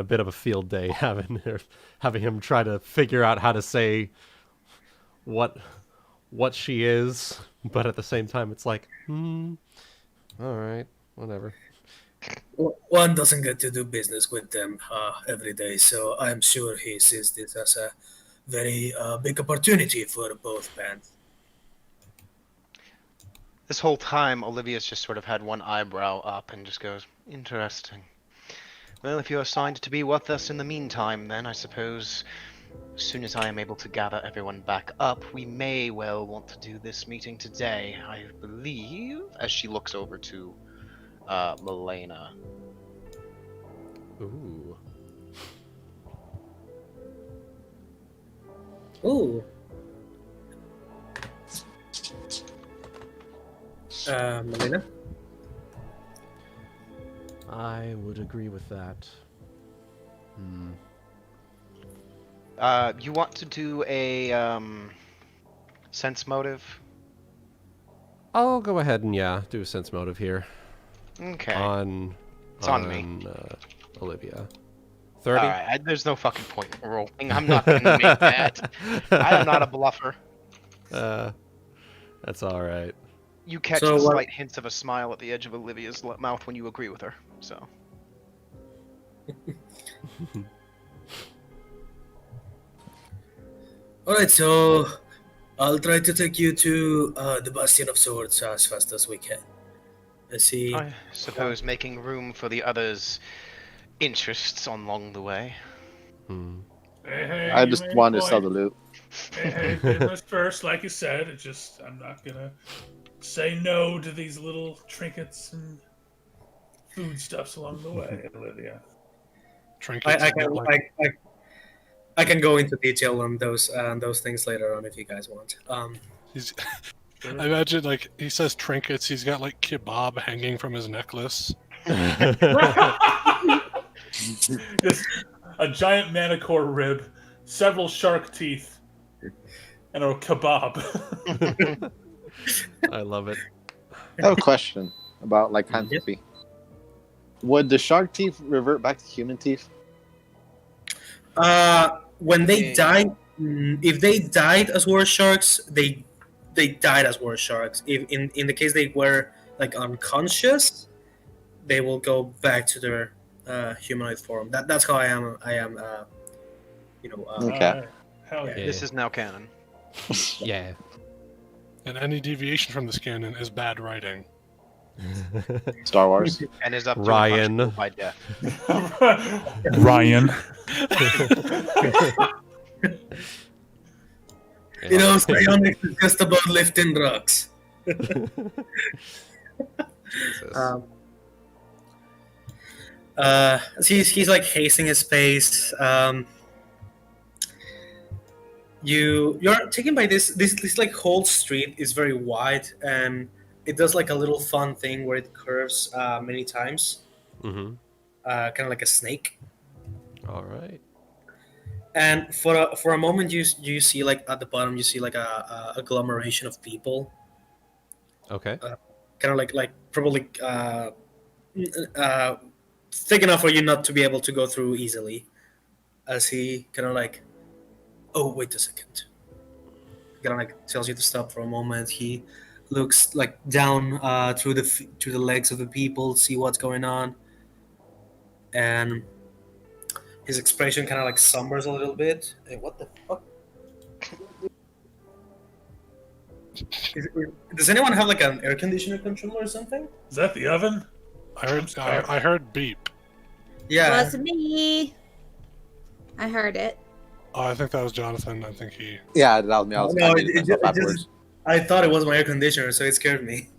bit of a field day, having him try to figure out how to say what she is, but at the same time it's like, all right, whatever. One doesn't get to do business with them every day, so I'm sure he sees this as a very big opportunity for both bands. This whole time, Olivia's just sort of had one eyebrow up and just goes, interesting. Well, if you're assigned to be with us in the meantime, then I suppose as soon as I am able to gather everyone back up, we may well want to do this meeting today. I believe, as she looks over to Melaina. Ooh. Ooh. Melaina? I would agree with that. You want to do a sense motive? I'll go ahead and do a sense motive here Okay. it's on me. Olivia. 30. Alright, there's no fucking point in rolling. I'm not gonna make that. I am not a bluffer. That's all right. You catch So the what- slight hints of a smile at the edge of Olivia's mouth when you agree with her. So Alright, so I'll try to take you to the Bastion of Swords as fast as we can. Let's see. I suppose making room for the others' interests along the way. Hey, I you just made a wanted to point. sell the loot. Hey, business first, like you said. It's just I'm not gonna say no to these little trinkets and foodstuffs along the way, Olivia. Trinkets. I a bit can like, I can go into detail on those things later on if you guys want. he's, I imagine like he says trinkets. He's got like kebab hanging from his necklace. Just a giant manicore rib, several shark teeth, and a kebab. I love it. I have a question about lycanthropy. Would the shark teeth revert back to human teeth? When they Yeah. died, if they died as war sharks, they died as war sharks. If in the case they were like unconscious, they will go back to their humanoid form. That's how I am. Okay. Hell yeah. Yeah. This is now canon. Yeah. And any deviation from this canon is bad writing. Star Wars. And is up to Ryan. punishable by death. Ryan. You know, psionics is just about lifting rocks. Jesus. He's like hazing his face. You're taken by this like whole street is very wide and it does like a little fun thing where it curves many times, Mm-hmm. kind of like a snake. All right. And for a moment, you see like at the bottom, you see like a agglomeration of people, Okay. kind of like probably thick enough for you not to be able to go through easily. As he kind of like, oh wait a second, kind of like tells you to stop for a moment. He looks like down through the legs of the people, see what's going on, and his expression kind of like sombers a little bit. Hey, what the fuck? Does anyone have like an air conditioner controller or something? Is that the oven? I heard beep. Yeah. Was me. I heard it. Oh, I think that was Jonathan. I think he. Yeah, that was me. I was No, muted myself afterwards. I thought it was my air conditioner, so it scared me.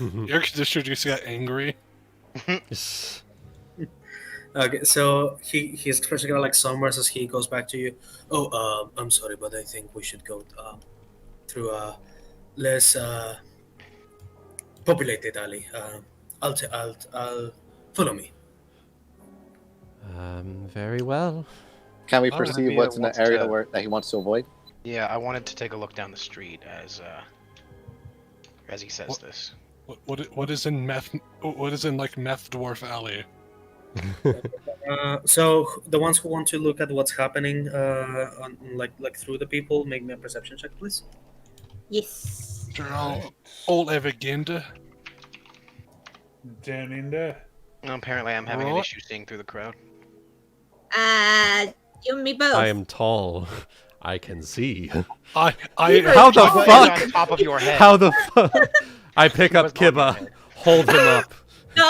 Your conditioner just got angry. Okay, so his expression kind of like sombers as he goes back to you. Oh, I'm sorry, but I think we should go through a less populated alley. I'll follow me. Very well. Can we Oh, perceive Olivia what's in the wants area to- that he wants to avoid? Yeah, I wanted to take a look down the street as he says What- this. What is in meth? What is in like meth dwarf alley? So the ones who want to look at what's happening, on, like through the people, make me a perception check, please. Yes. All Evagenda. Damn in there. Apparently, I'm having an What? issue seeing through the crowd. You and me both. I am tall. I can see. I How the What is fuck? on top of your head? How the fuck? I pick up What's on your Kiba, head? hold him up. No,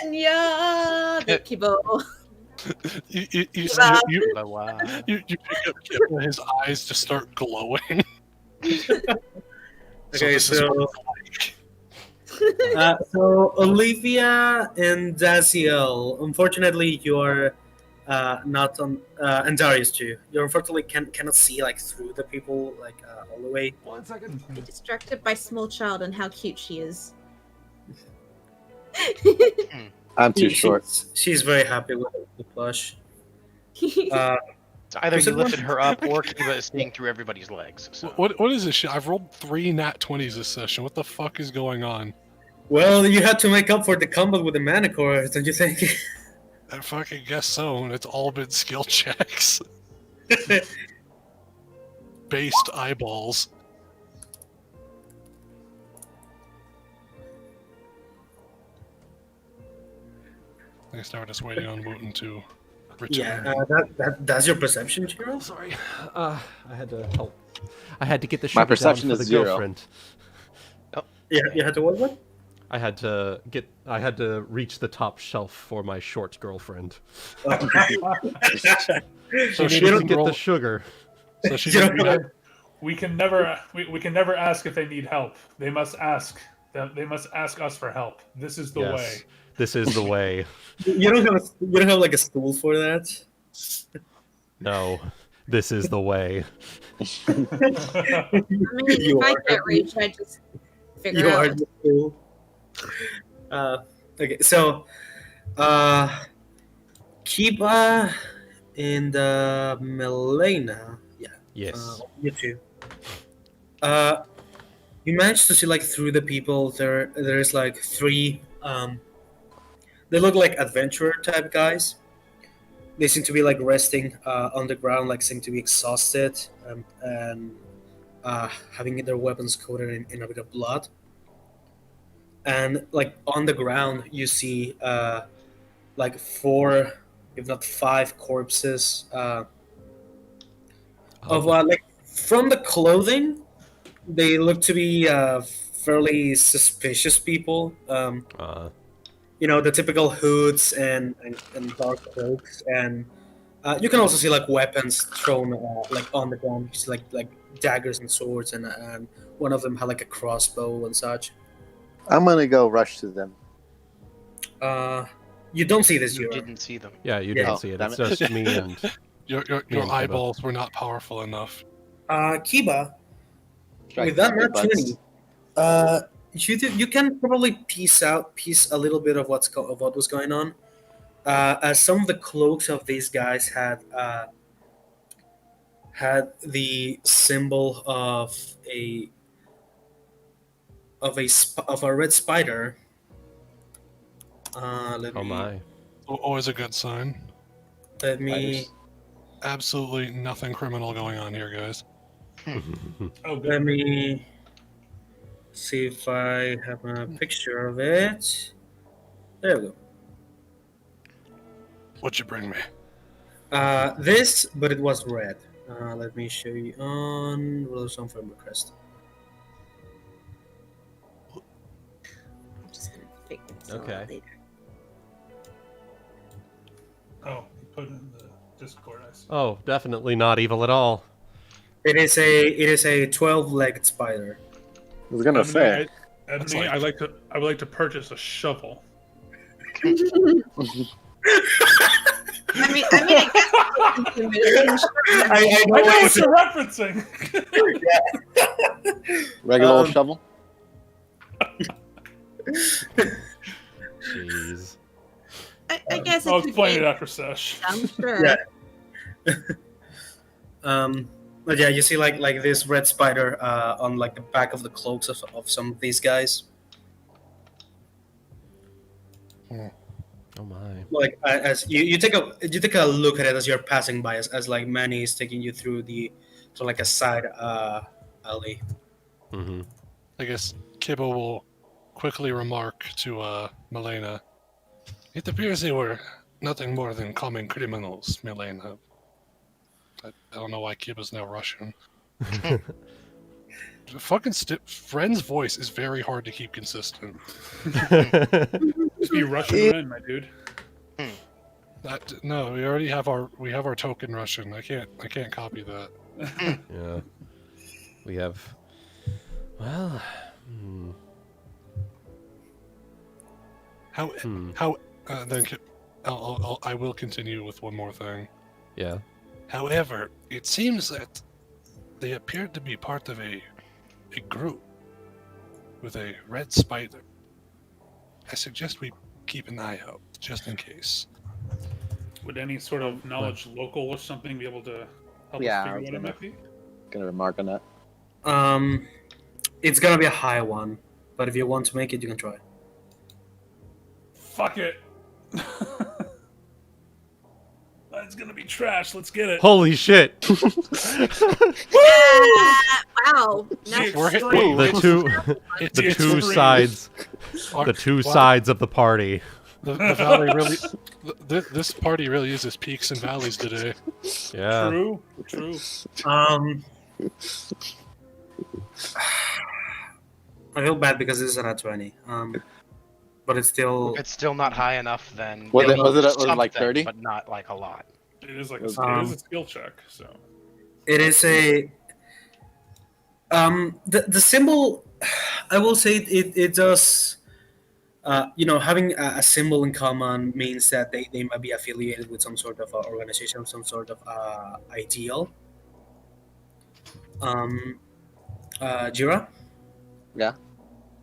Svenja! The Kibo. you Wow. pick up Kip and his eyes just start glowing. Okay, this is so what it's like. so Olivia and Dazielle, unfortunately, you're not on, and Darius too. You unfortunately cannot see like through the people like all the way. 1 second. Distracted by small child and how cute she is. I'm too short. She's very happy with the plush. So either Is you it lifted one- her up, or Kiba is seeing through everybody's legs. So. What is this shit? I've rolled 3 nat 20s this session. What the fuck is going on? Well, you had to make up for the combat with the Manicore, don't you think? I fucking guess so, and it's all been skill checks. Based eyeballs. I guess now we're just waiting on Wuten to return. Yeah, that's your perception, Jeera? Sorry. I had to help. I had to get the My sugar perception down for is the 0. girlfriend. Yeah, you had to what? What? I had to reach the top shelf for my short girlfriend. So She she needed to didn't get roll. the sugar. So she You didn't don't roll. We can never ask if they need help. They must ask us for help. This is the Yes. way. This is the way. You don't have like a stool for that. No. This is the way. I mean, You if I are- get rage, I just figure You out. are the stool. Okay, so Kiba and Melaina, yeah. Yes. You too. You managed to see like through the people. There's like 3. They look like adventurer type guys. They seem to be like resting on the ground, like seem to be exhausted, and having their weapons coated in a bit of blood. And like on the ground, you see like 4, if not 5, corpses of like from the clothing. They look to be fairly suspicious people. You know, the typical hoods and dark cloaks, and you can also see like weapons thrown like on the ground. You see like daggers and swords, and one of them had like a crossbow and such. I'm gonna go rush to them. You don't see this, You Jeera. didn't see them. Yeah, you Yeah. didn't see it. Damn It's it. just me and Your Kiba. eyeballs were not powerful enough. Kiba, Strike with that their butts. opportunity, you can probably piece a little bit of what was going on. As some of the cloaks of these guys had had the symbol of a red spider. Let Oh me my. Always a good sign. let me. Spiders. Absolutely nothing criminal going on here, guys. Oh, Let good. me see if I have a picture of it. There we go. What'd you bring me? This, but it was red. Let me show you on Rulers of Embercrest. I'm just gonna figure this Okay. out later. Oh, you put it in the Discord. I see. Oh, definitely not evil at all. It is a 12-legged spider. I was gonna say. That's Ebony, like- I would like to purchase a shovel. I mean, I guess I I know what you're referencing. Regular old shovel. Jeez. I guess I'll it could explain it be. after sesh. I'm sure. Yeah. But yeah, you see like this red spider on like the back of the cloaks of some of these guys. Oh my. Like as you take a look at it as you're passing by, as like Manny is taking you through like a side alley. Mm-hmm. I guess Kibble will quickly remark to Melaina. It appears they were nothing more than common criminals, Melaina. I don't know why Kibba's now Russian. Fucking friend's voice is very hard to keep consistent. Just be Russian in, my dude. No, we already have our token Russian. I can't copy that. Yeah. We have. Well. How then I will continue with one more thing. Yeah. However, it seems that they appeared to be part of a group with a red spider. I suggest we keep an eye out, just in case. Would any sort of knowledge local or something be able to help Yeah, us I was figure what it might be? Gonna remark on that. It's gonna be a high one, but if you want to make it, you can try. Fuck it. That's gonna be trash. Let's get it. Holy shit! Wow. Nice. We're hit- story. The two, It's the two free. sides, Our- the two wow, sides of the party. The valley really. This party really uses peaks and valleys today. Yeah. True. True. I feel bad because this is not 20. But it's still If it's still not high enough, then Was it'll it- was be it- was it like something, 30? but not like a lot. It is like a skill check. So it is a the symbol. I will say it does. Having a symbol in common means that they might be affiliated with some sort of organization, some sort of ideal. Jeera? Yeah.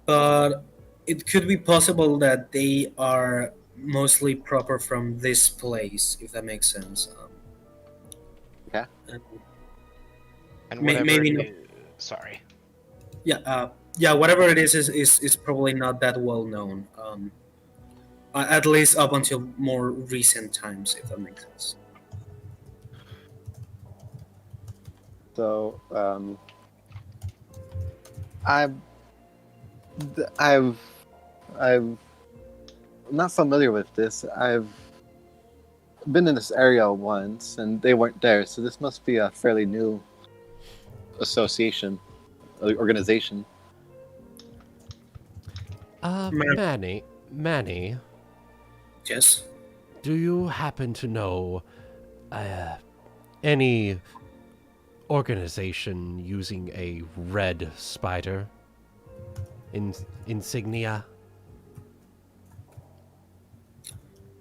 But it could be possible that they are mostly proper from this place, if that makes sense. Okay. And May- whatever. maybe it not- is- Sorry. Whatever it is probably not that well known. At least up until more recent times, if that makes sense. So, I'm not familiar with this. I've been in this area once, and they weren't there, so this must be a fairly new association, organization. Manny, Yes. do you happen to know any organization using a red spider insignia?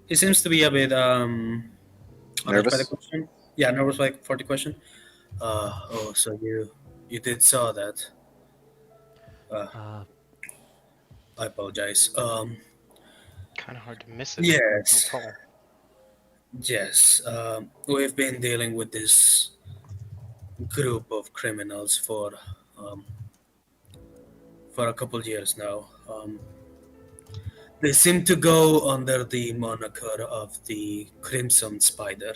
He seems to be a bit honored by the Nervous? question. Yeah, nervous for the question. So you did saw that. I apologize. Kind of hard to miss it. Yes. So tall. Yes. We've been dealing with this group of criminals for a couple years now. They seem to go under the moniker of the Crimson Spider.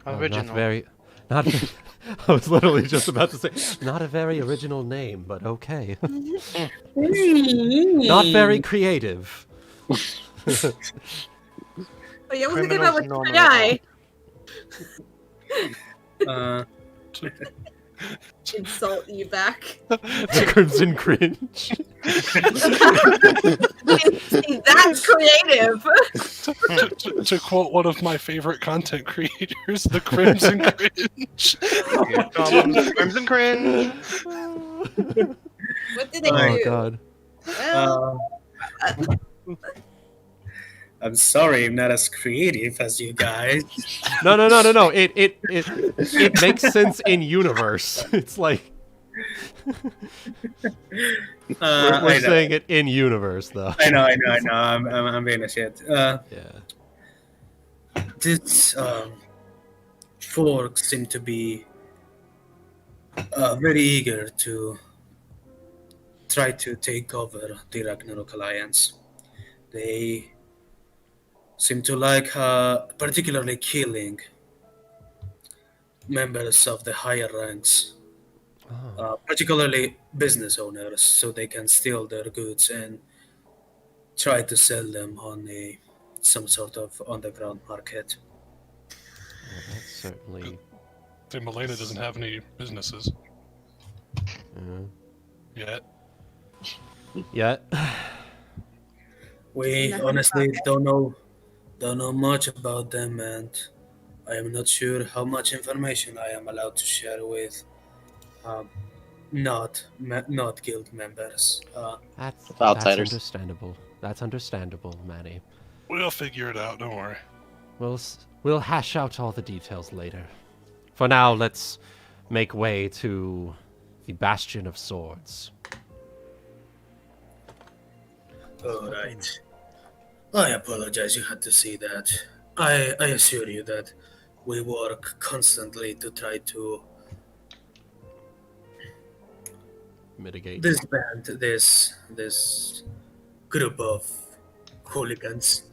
Original. Not very. Not. I was literally just about to say, not a very original name, but okay. Not very creative. But you was thinking Criminals about normally Thriae. Uh, Insult you back. The Crimson Cringe. That's creative. To quote one of my favorite content creators, the Crimson Cringe. Here comes Crimson Cringe. What did they Oh do? god. Well, I'm sorry, I'm not as creative as you guys. No. It makes sense in universe. It's like we're I know. saying it in universe, though. I know. I'm being a shit. Yeah. This folks seem to be very eager to try to take over the Ragnarok Alliance. They seem to like particularly killing members of the higher ranks, particularly business owners, so they can steal their goods and try to sell them on some sort of underground market. Well, that's certainly. The Melaina doesn't have any businesses yet. Yet. We Nothing honestly about don't know much about them, and I am not sure how much information I am allowed to share with not guild members. That's Outsiders. understandable. That's understandable, Manny. We'll figure it out. Don't worry. We'll hash out all the details later. For now, let's make way to the Bastion of Swords. All right. I apologize you had to see that. I assure you that we work constantly to try to Mitigate. disband this group of hooligans.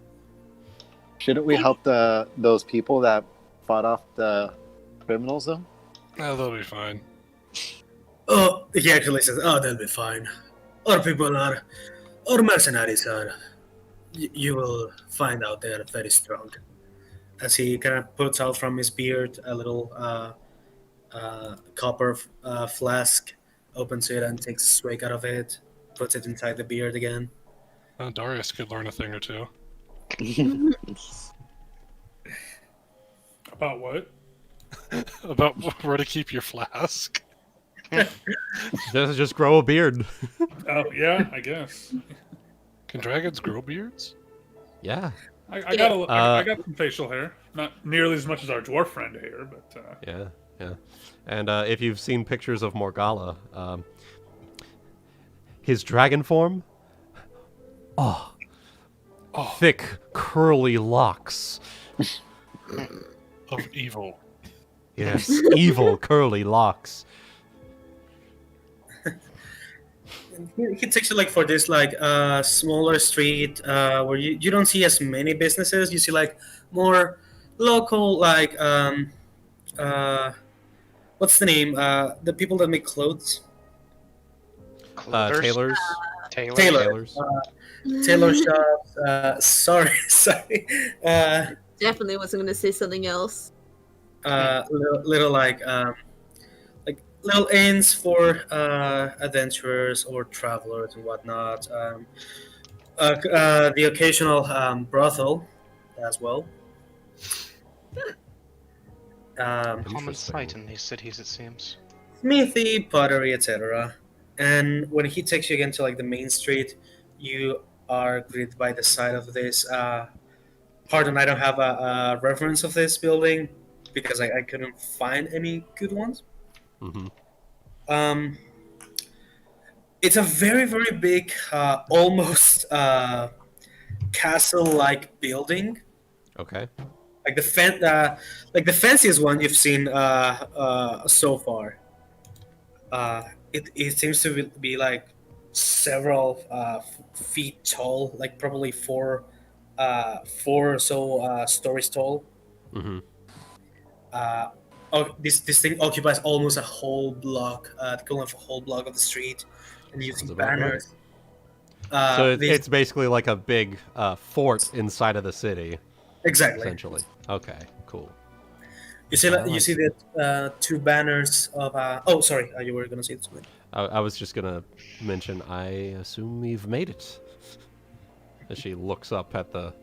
Shouldn't we help those people that fought off the criminals, though? Oh, they'll be fine. Oh, he actually says, "Oh, they'll be fine. Our people are, our mercenaries are. You will find out they are very strong." As he kind of puts out from his beard a little copper flask, opens it and takes a swig out of it, puts it inside the beard again. Darius could learn a thing or two. About what? About where to keep your flask. Just grow a beard. Oh yeah, I guess. Can dragons grow beards? Yeah. I got some facial hair, not nearly as much as our dwarf friend here, but Yeah. And if you've seen pictures of Morgalla, his dragon form, thick, curly locks. Of evil. Yes, evil, curly locks. He takes you like for this like smaller street where you don't see as many businesses. You see like more local like what's the name? The people that make clothes. Clothers? Tailors. Tailors. Tailor shops. Sorry. Definitely wasn't going to say something else. Little like little inns for adventurers or travelers and whatnot. The occasional brothel as well. Common sight in these cities, it seems. Smithy, pottery, etc. And when he takes you again to like the main street, you are greeted by the side of this. Pardon, I don't have a reference of this building because I couldn't find any good ones. Mm-hmm. It's a very, very big, almost castle-like building. Okay. like the fanciest one you've seen so far. It seems to be like several feet tall, like probably four or so stories tall. Mm-hmm. This thing occupies almost a whole block, the equivalent of a whole block of the street, and you see Sounds about banners. So it's basically like a big fort inside of the city, Exactly. essentially. Okay, cool. You see, Alright. you see the two banners of. Oh, sorry, you were gonna say something. I was just gonna mention, I assume we've made it. As she looks up at the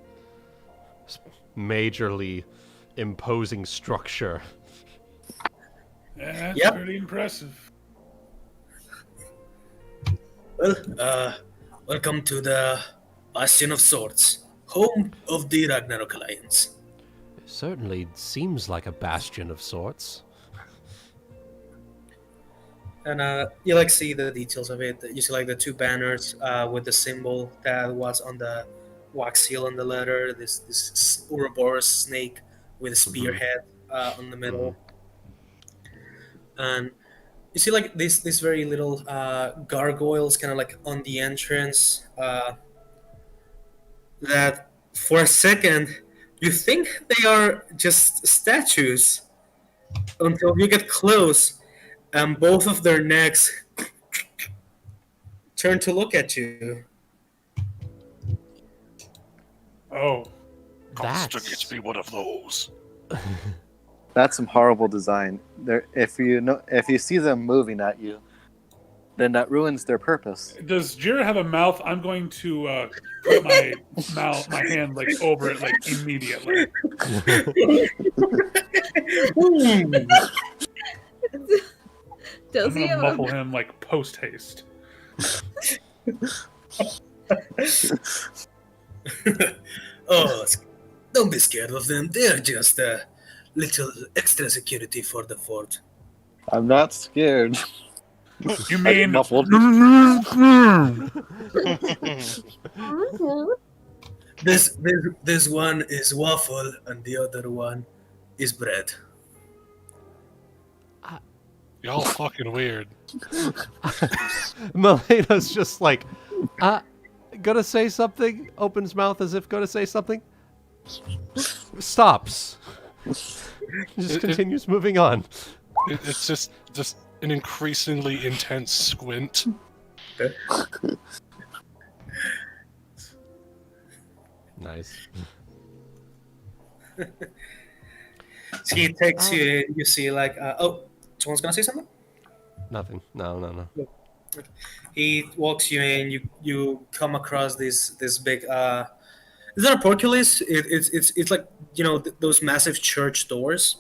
majorly imposing structure. Yeah, that's Yep. pretty impressive. Well, welcome to the Bastion of Swords, home of the Ragnarok Alliance. It certainly seems like a bastion of sorts. And you like see the details of it. You see like the two banners with the symbol that was on the wax seal on the letter. This Ouroboros snake with a spearhead on the middle. And you see like this very little gargoyles kind of like on the entrance that for a second you think they are just statues until you get close and both of their necks turn to look at you. Oh, Constance, be one of those. That's some horrible design. If you see them moving at you, then that ruins their purpose. does Jeera have a mouth? I'm going to put my hand like over it like immediately. Does I'm he gonna have muffle him like post haste. Oh, don't be scared of them. They're just a little extra security for the fort. I'm not scared. You I mean get muffled. This one is waffle and the other one is bread. Y'all fucking weird. Melaina's just like, gonna say something, opens mouth as if gonna say something, stops. Just continues moving on. It's just an increasingly intense squint. Nice. So he takes you, you see like, oh, someone's gonna say something? Nothing. No. He walks you in, you come across this big, is that a portcullis? It's like, you know, those massive church doors.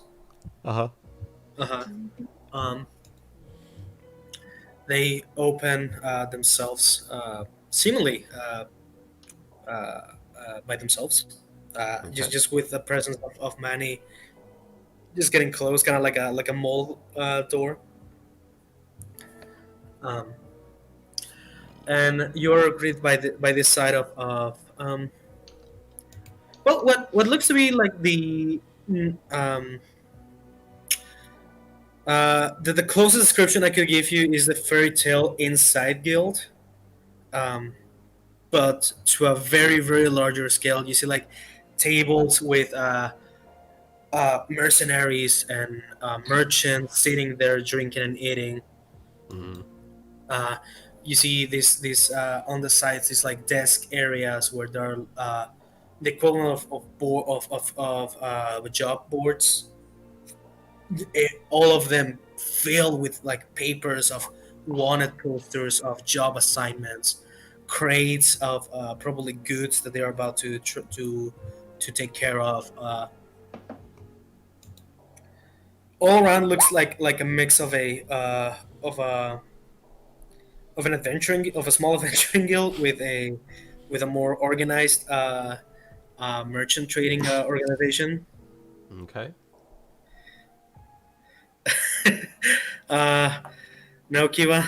They open themselves, seemingly by themselves, just with the presence of Manny, just getting close, kind of like a mole door. And you're greeted by this side of well, what looks to be like the closest description I could give you is the Fairy Tale Inside Guild, but to a very, very larger scale. You see like tables with mercenaries and merchants sitting there drinking and eating. You see this on the sides, these like desk areas where there are the equivalent of job boards. All of them filled with like papers of wanted posters of job assignments, crates of probably goods that they are about to take care of. All around looks like a mix of a small adventuring guild with a more organized merchant trading organization. Okay. No, Kiva.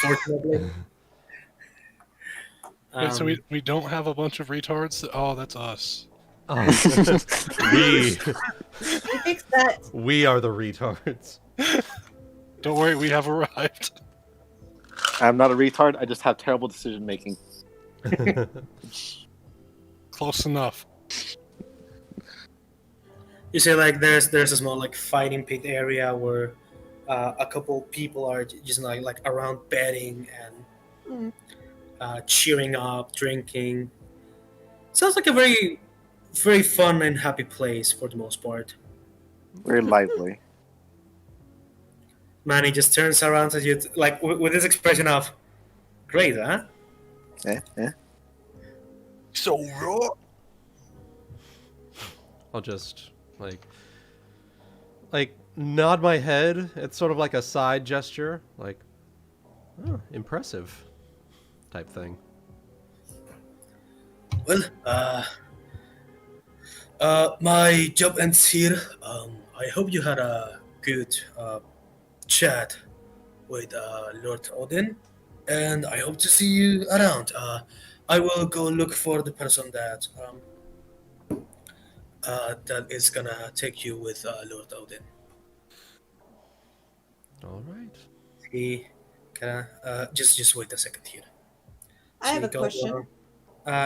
Fortunately. Wait, so we don't have a bunch of retards? Oh, that's us. Oh, we We fixed that. we are the retards. Don't worry, we have arrived. I'm not a retard. I just have terrible decision making. Close enough. You say like there's a small like fighting pit area where a couple people are just like around betting and cheering up, drinking. Sounds like a very, very fun and happy place for the most part. Very lively. Manny just turns around to you like with this expression of, "Great, huh?" Yeah. So raw. I'll just like nod my head. It's sort of like a side gesture, like, oh, impressive type thing. Well, my job ends here. I hope you had a good chat with Lord Odin, and I hope to see you around. I will go look for the person that that is gonna take you with Lord Odin. All right. He just wait a second here. I have a you go, question.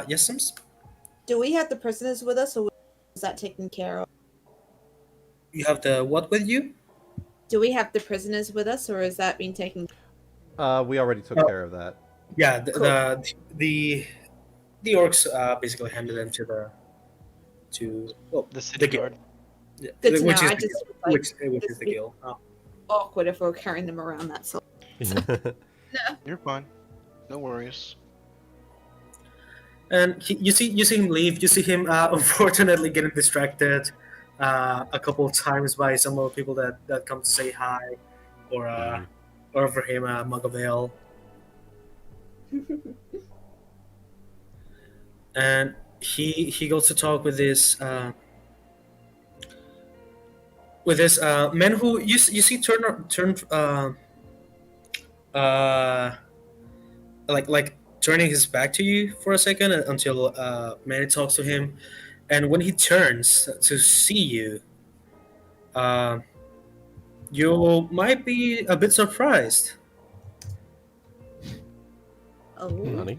Yes, Sims? Do we have the prisoners with us, or is that taken care of? You have the what with you? Do we have the prisoners with us, or is that being taken? We already took care of that. Yeah, Cool. the orcs basically handed them to The city guild. guard. Yeah, Good to know. which is I the just guild, like which is this the be- guild. Oh. awkward if we're carrying them around. That's all. You're fine. No worries. And you see him leave. You see him unfortunately getting distracted a couple of times by some of the people that come to say hi, or offer him a mug of ale. And he goes to talk with this man who you see turn like turning his back to you for a second until Manny talks to him, and when he turns to see you, you might be a bit surprised. Oh, Honey.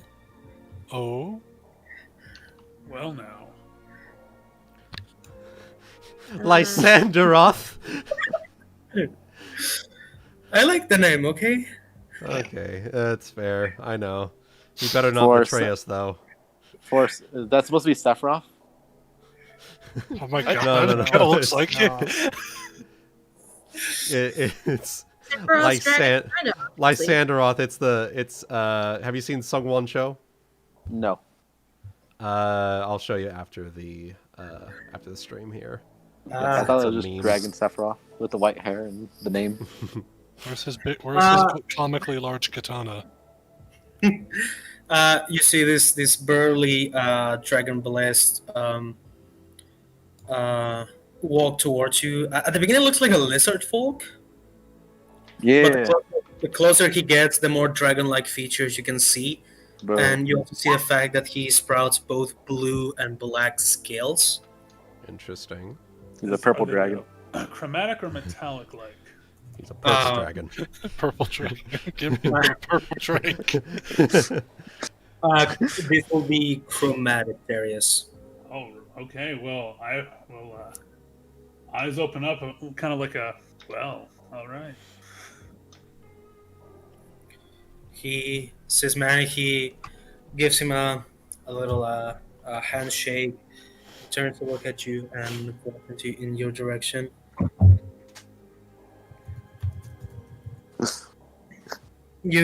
Oh, Well, now. Lysanderoth. I like the name. Okay. Okay, that's fair. I know. You better not For betray se- us, though. Force. That's supposed to be Sephiroth. oh my god! No, no, It no. kind of looks like No. It's Sephiroth's dragon. I know. Lysanderoth. It's have you seen Sungwon Show? No. I'll show you after the stream here. I thought It's it a was just meme. Dragon Sephiroth with the white hair and the name. Where's his his comically large katana? You see this burly Dragonblessed walk towards you. At the beginning, it looks like a lizard folk, but Yeah. the closer he gets, the more dragon-like features you can see. Bro. And you also see the fact that he sprouts both blue and black scales. Interesting. He's a purple Are they, dragon. Chromatic or metallic like? He's a purse Uh, dragon. Purple drink. Give me a purple drink. This will be chromatic, Darius. Oh, okay. Well, eyes open up, kind of like a well. All right. He says, "Man," he gives him a little a handshake, turns to look at you, and walks in your direction. He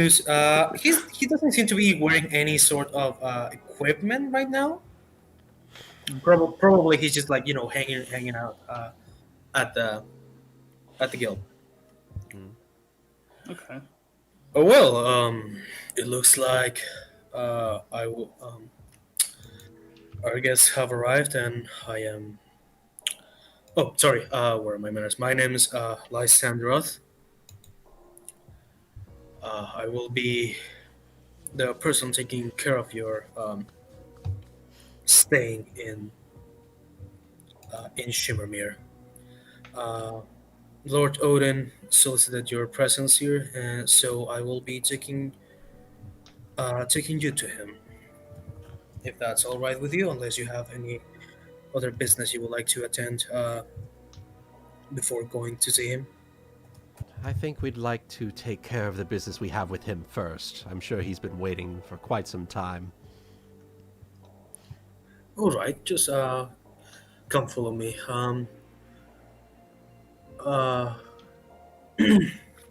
doesn't seem to be wearing any sort of equipment right now. Probably he's just like hanging out at the guild. Okay. Oh well, it looks like our guests have arrived, and I am. Oh, sorry. Where are my manners? My name is Lysanderoth. I will be the person taking care of your staying in Shimmermere. Lord Odin solicited your presence here, and so I will be taking you to him. If that's all right with you, unless you have any other business you would like to attend before going to see him. I think we'd like to take care of the business we have with him first. I'm sure he's been waiting for quite some time. All right, just come follow me. Uh,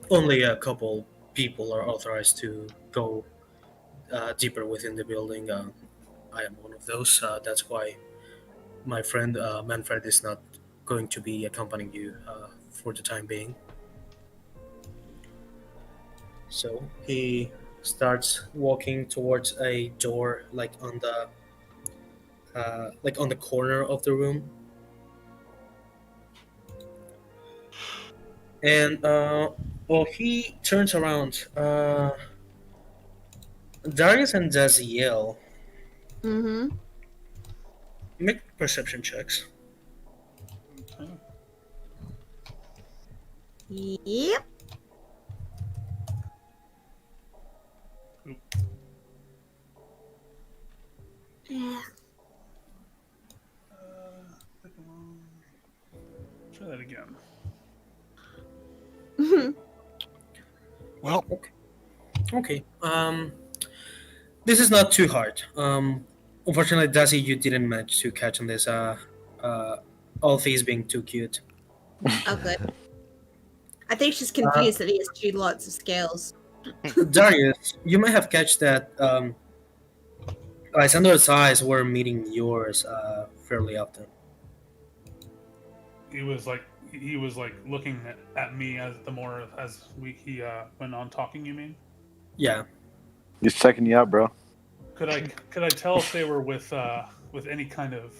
Only a couple people are authorized to go deeper within the building. I am one of those. That's why my friend Manfred is not going to be accompanying you for the time being. So he starts walking towards a door, like on the corner of the room, and he turns around. Darius and Dazielle, Mm-hmm. make perception checks. Okay. Yep. Yeah. Try that again. Well, Okay. This is not too hard. Unfortunately, Daisy, you didn't manage to catch on this. All things being too cute. Oh, good. I think she's confused that he has two lots of scales. Darius, you may have catch that Lysander's eyes were meeting yours fairly often. He was like looking at me as he went on talking. You mean? Yeah. He's checking you out, bro. Could I tell if they were with any kind of?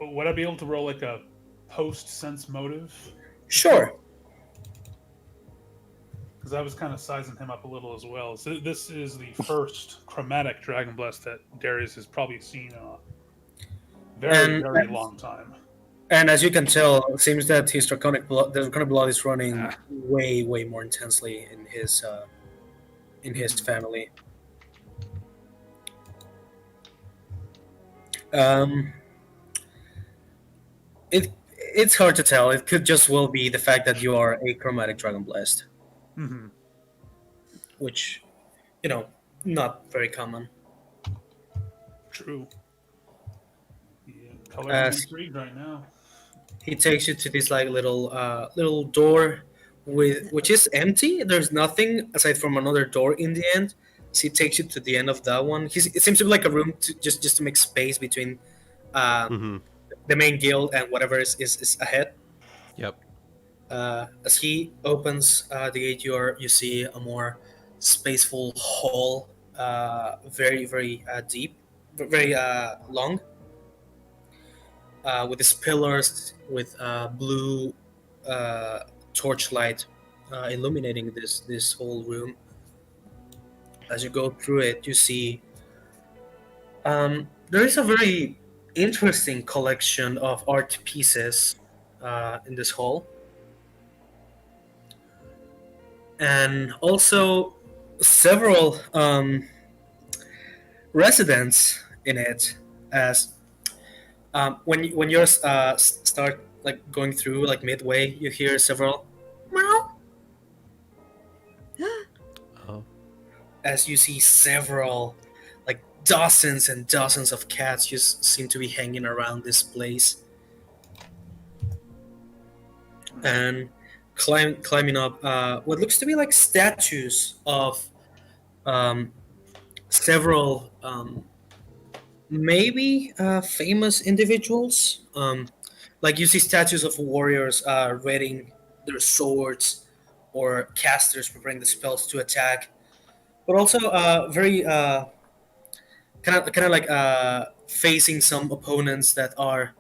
Would I be able to roll like a post sense motive? Sure. Because I was kind of sizing him up a little as well. So this is the first chromatic Dragonblessed that Darius has probably seen in a very long time. And as you can tell, it seems that his draconic blood is running way more intensely in his family. It's hard to tell. It could just well be the fact that you are a chromatic Dragonblessed, Mm-hmm. which, not very common. True. Yeah, color intrigued right now. He takes you to this like little door which is empty. There's nothing aside from another door in the end. So he takes you to the end of that one. It seems to be like a room just to make space between the main guild and whatever is ahead. Yep. As he opens the gate, you see a more spaceful hall, very deep, very long, with these pillars with blue torchlight illuminating this whole room. As you go through it, you see there is a very interesting collection of art pieces in this hall, and also several residents in it. As when you start like going through like midway, you hear several meow. Oh. As you see several, like dozens and dozens of cats just seem to be hanging around this place. And climbing up what looks to be like statues of several maybe famous individuals. Like you see statues of warriors readying their swords, or casters preparing the spells to attack, but also very kind of like facing some opponents that are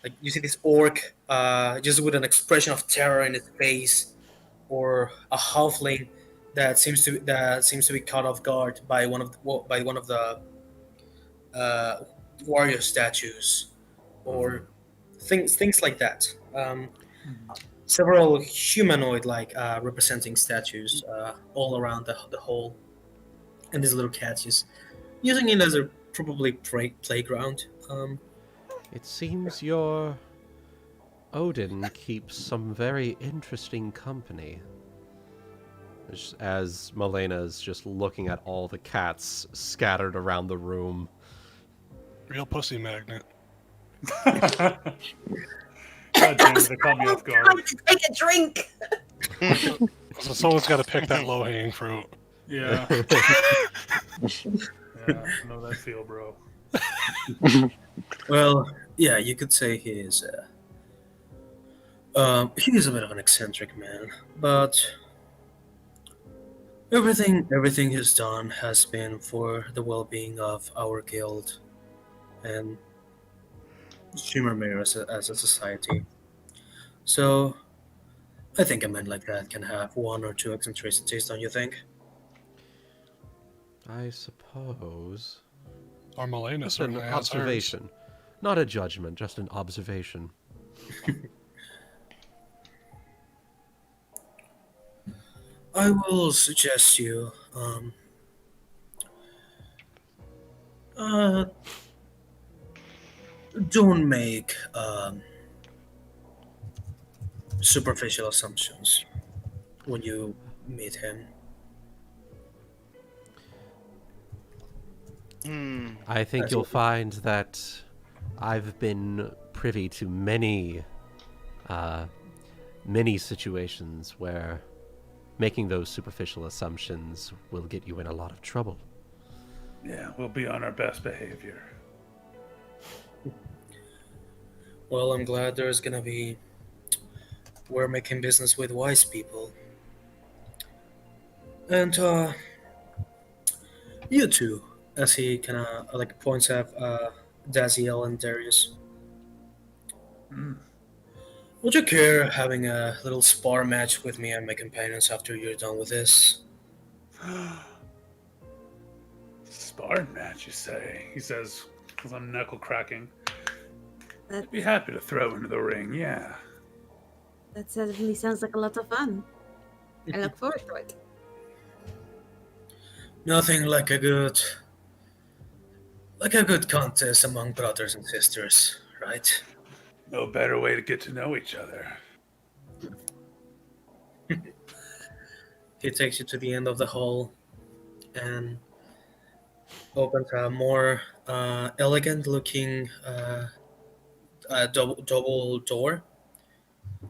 like, you see this orc just with an expression of terror in its face, or a halfling that seems to be caught off guard by one of the warrior statues, or things like that. Several humanoid-like representing statues all around the hall, and this little cat just using it as a probably playground. It seems your Odin keeps some very interesting company. As Melaina is just looking at all the cats scattered around the room. Real pussy magnet. God damn it, they caught me off guard. Time to take a drink. So someone's got to pick that low-hanging fruit. Yeah. Yeah, I know that feel, bro. Well, yeah, you could say he is a bit of an eccentric man, but everything he's done has been for the well-being of our guild and Shimmermere as a society. So, I think a man like that can have one or two eccentricities, don't you think? I suppose. Or Melaina Just an certainly has hers. observation. Not a judgment, just an observation. I will suggest you don't make superficial assumptions when you meet him. I think That's you'll what- find that I've been privy to many situations where making those superficial assumptions will get you in a lot of trouble. Yeah, we'll be on our best behavior. Well, I'm glad we're making business with wise people. And you two, as he kind of like points at Dazielle and Darius. Would you care having a little spar match with me and my companions after you're done with this? Sparring match, you say? He says, because I'm knuckle cracking. That, I'd be happy to throw into the ring, yeah. that certainly sounds like a lot of fun. I look forward to it. Nothing like a good contest among brothers and sisters, right? No better way to get to know each other. He takes you to the end of the hall and opens a more elegant-looking double door.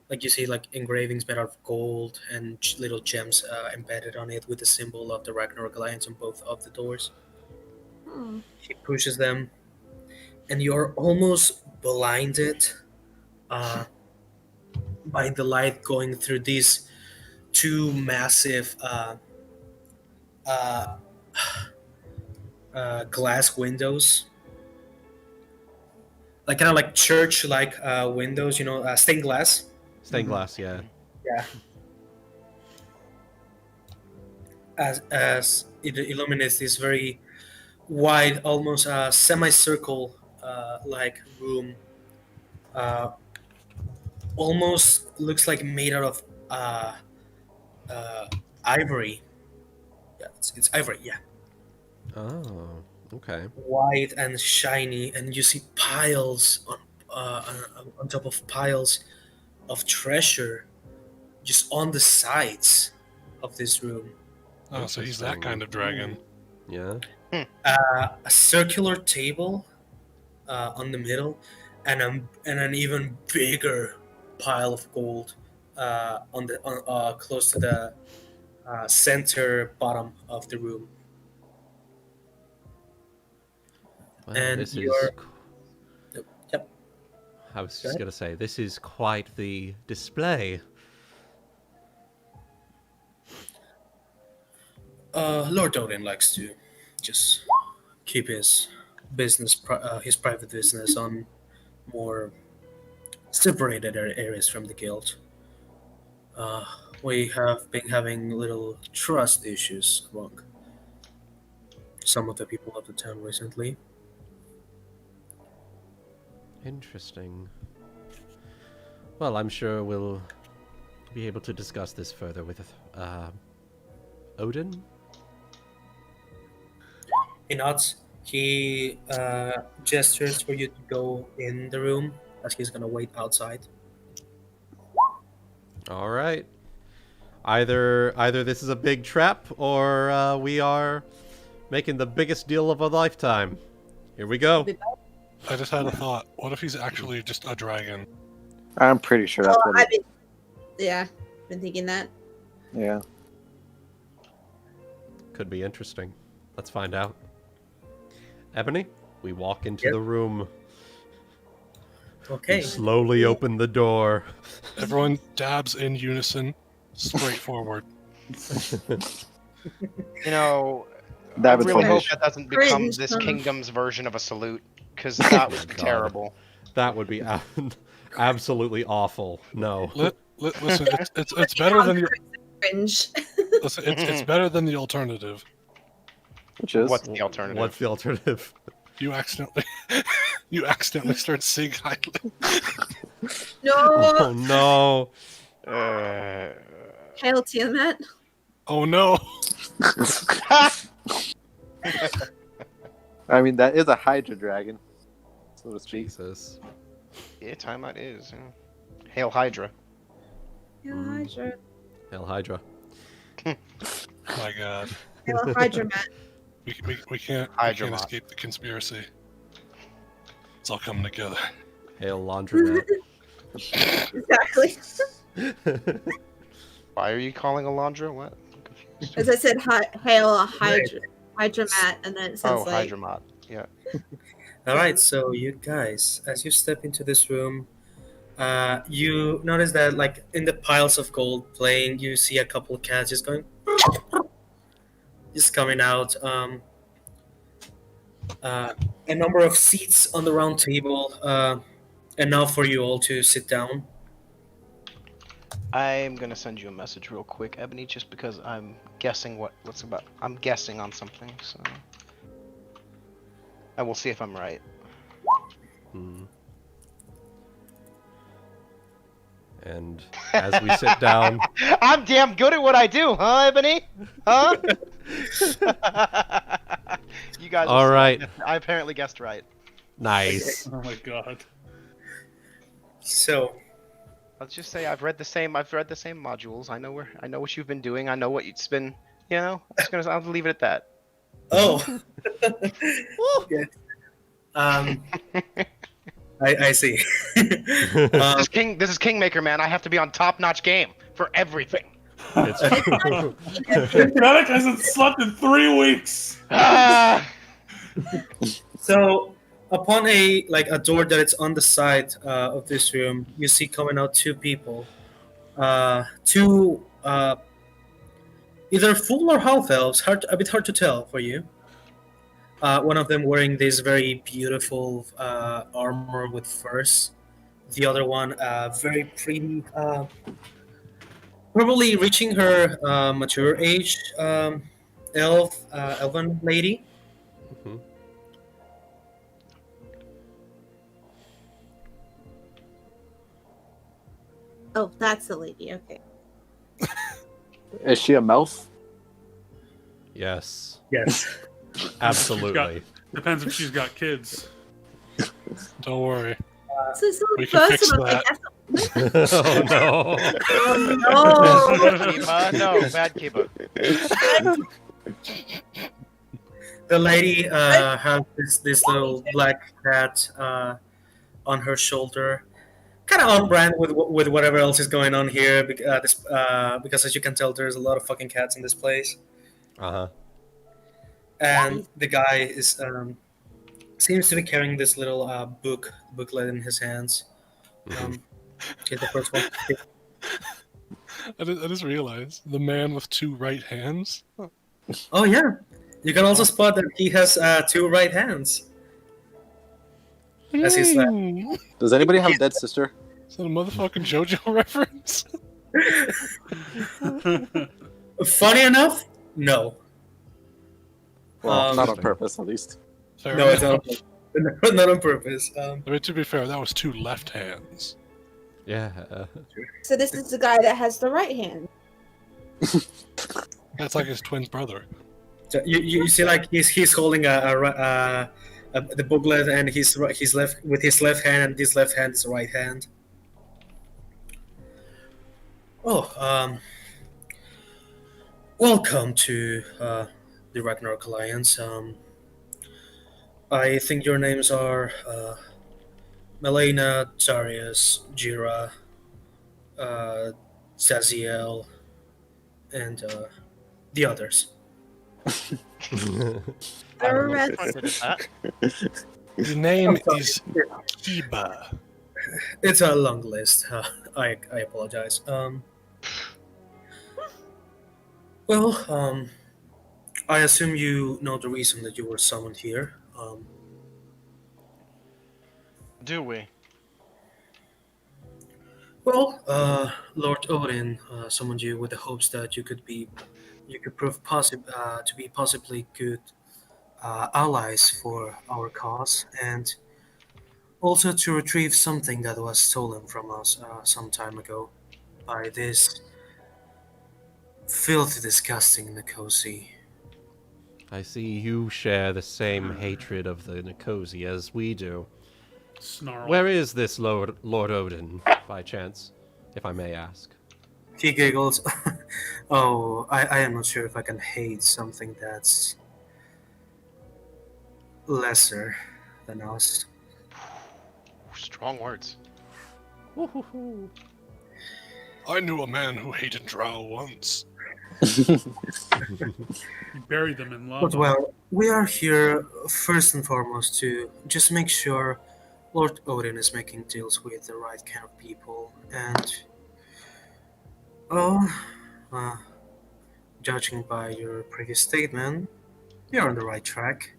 Like you see, like engravings made out of gold and little gems embedded on it with the symbol of the Ragnarok Alliance on both of the doors. He pushes them, and you're almost blinded by the light going through these two massive glass windows, like kind of like church-like windows, stained glass. Stained glass, yeah. Yeah. As it illuminates this very wide, almost semicircle like room, almost looks like made out of ivory. Yeah, it's ivory. Yeah. Oh, okay. White and shiny, and you see piles on top of piles of treasure just on the sides of this room. Oh, so he's that kind of dragon. Yeah. A circular table on the middle, and an even bigger pile of gold on close to the center bottom of the room. Well, And this is. you're- Yep. I was Go just ahead. going to say, this is quite the display. Lord Odin likes to just keep his his private business on more separated areas from the guild. We have been having little trust issues among some of the people of the town recently. Interesting. Well, I'm sure we'll be able to discuss this further with Odin. He nods. He gestures for you to go in the room as he's gonna wait outside. All right. Either this is a big trap, or we are making the biggest deal of a lifetime. Here we go. I just had a thought. What if he's actually just a dragon? I'm pretty sure that's what it is. Yeah, been thinking that. Yeah. Could be interesting. Let's find out. Ebony, we walk into Yep. the room. Okay. We slowly open the door. Everyone dabs in unison, straight forward. You know, That I would really hope finish. that doesn't become Cringe. this kingdom's version of a salute, because that would be God. terrible. That would be absolutely awful. No. Listen, it's better than the Cringe. listen, it's better than the alternative. Which is What's the alternative? What's the alternative? You accidentally start sing highly. No. Oh no. Hail Tiamat. Oh no! I mean, that is a Hydra dragon, so to speak. Jesus. Yeah, timeout is. Yeah. Hail Hydra. Hail Hydra. Hail Hydra. My God, Hail Hydra, Matt. we can't Hydra mod. escape the conspiracy. It's all coming together. Hail Laundromat. Exactly. Why are you calling Alondra? What? I'm confused. As I said, hail Hydra. Hydra Matt, and then it sounds Oh, like Hydra mod. Yeah. All right. So you guys, as you step into this room, you notice that like in the piles of gold playing, you see a couple of cats just going, just coming out. A number of seats on the round table, enough for you all to sit down. I'm gonna send you a message real quick, Ebony, just because I'm guessing what's about. I'm guessing on something, so. And we'll see if I'm right. Hmm. And as we sit down, I'm damn good at what I do, huh, Ebony? Huh? You guys. all right, I apparently guessed right. nice. Oh my god. So Let's just say I've read the same modules. I know what you've been doing. I know what it's been. I'll leave it at that. Oh. Yeah. I see. This is Kingmaker, man. I have to be on top-notch game for everything. It's true. Relic hasn't slept in 3 weeks. Ah! So, upon a door that is on the side of this room, you see coming out 2 people, two either full or half elves. A bit hard to tell for you. One of them wearing this very beautiful armor with furs. The other one, very pretty, probably reaching her mature age, elven lady. Mhm. oh, that's the lady. Okay. Is she a mouse? Yes, Yes. absolutely. Depends if she's got kids. Don't worry. So it's We not can fix personal. that. Oh no. Oh No, bad Kiba. The lady has this little black cat on her shoulder, kind of on brand with whatever else is going on here. Because as you can tell, there's a lot of fucking cats in this place. Uh-huh. And the guy is seems to be carrying this little booklet in his hands. Here's the first one. I just realized the man with 2 right hands. Oh yeah, you can also spot that he has 2 right hands. As he's Does anybody have a dead sister? Is that a motherfucking JoJo reference? funny enough, no. Well, not on Interesting. purpose, at least. Fair No, it's enough. not on purpose. I mean, to be fair, that was 2 left hands. Yeah. So this is the guy that has the right hand. That's like his twin brother. So you see, like he's holding the booklet, and his left with his left hand, and this left hand is the right hand. Oh, welcome to the Ragnarok Alliance. I think your names are Melaina, Darius, Jeera, Dazielle, and the others. The rest. Pointed at that. The name sorry. is Kiba. It's a long list. I apologize. Well, I assume you know the reason that you were summoned here. Do we? Well, Lord Odin summoned you with the hopes that you could prove to be possibly good allies for our cause, and also to retrieve something that was stolen from us some time ago by this filthy, disgusting Nikosi. I see you share the same hatred of the Nikosi as we do. Snarl. Where is this Lord Odin, by chance, if I may ask? He giggles. Oh, I am not sure if I can hate something that's lesser than us. Strong words. I knew a man who hated Drow once. You bury them in lava. But well, we are here first and foremost to just make sure Lord Odin is making deals with the right kind of people, and judging by your previous statement, you're on the right track.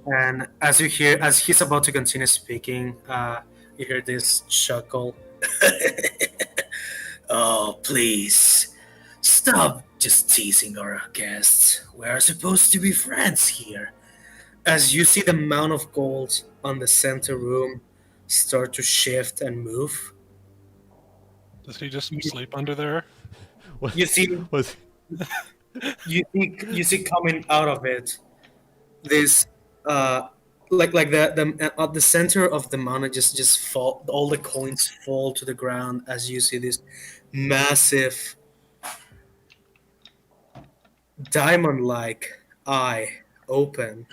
And as he's about to continue speaking, you hear this chuckle. Oh, please, stop just teasing our guests. We are supposed to be friends here. As you see the mound of gold on the center room start to shift and move, Does he just sleep under there? What, you see was, you see coming out of it this like the at the center of the mountain just fall, all the coins fall to the ground as you see this massive diamond-like eye open.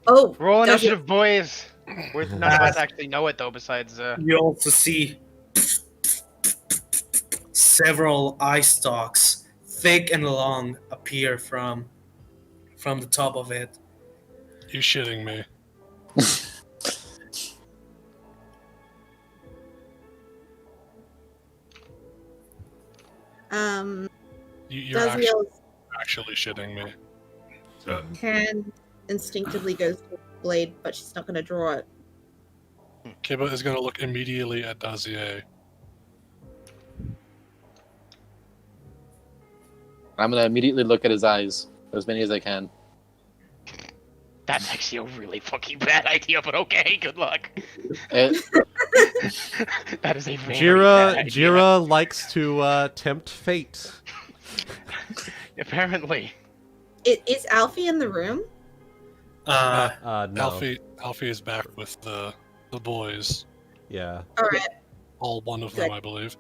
Oh, Roll does initiative, boys. None of us actually know it though. Besides, You also see several eye stalks, thick and long, appear from the top of it. You shitting me? You're Dazielle's actually shitting me. hand instinctively goes to the blade, but she's not going to draw it. Kiba is going to look immediately at Dazielle. I'm gonna immediately look at his eyes, as many as I can. that's actually a really fucking bad idea. But okay, good luck. It, That is a very bad idea. Jeera likes to tempt fate. Apparently. Is Alfie in the room? No. Alfie is back with the boys. Yeah. All right, All one of them, I believe.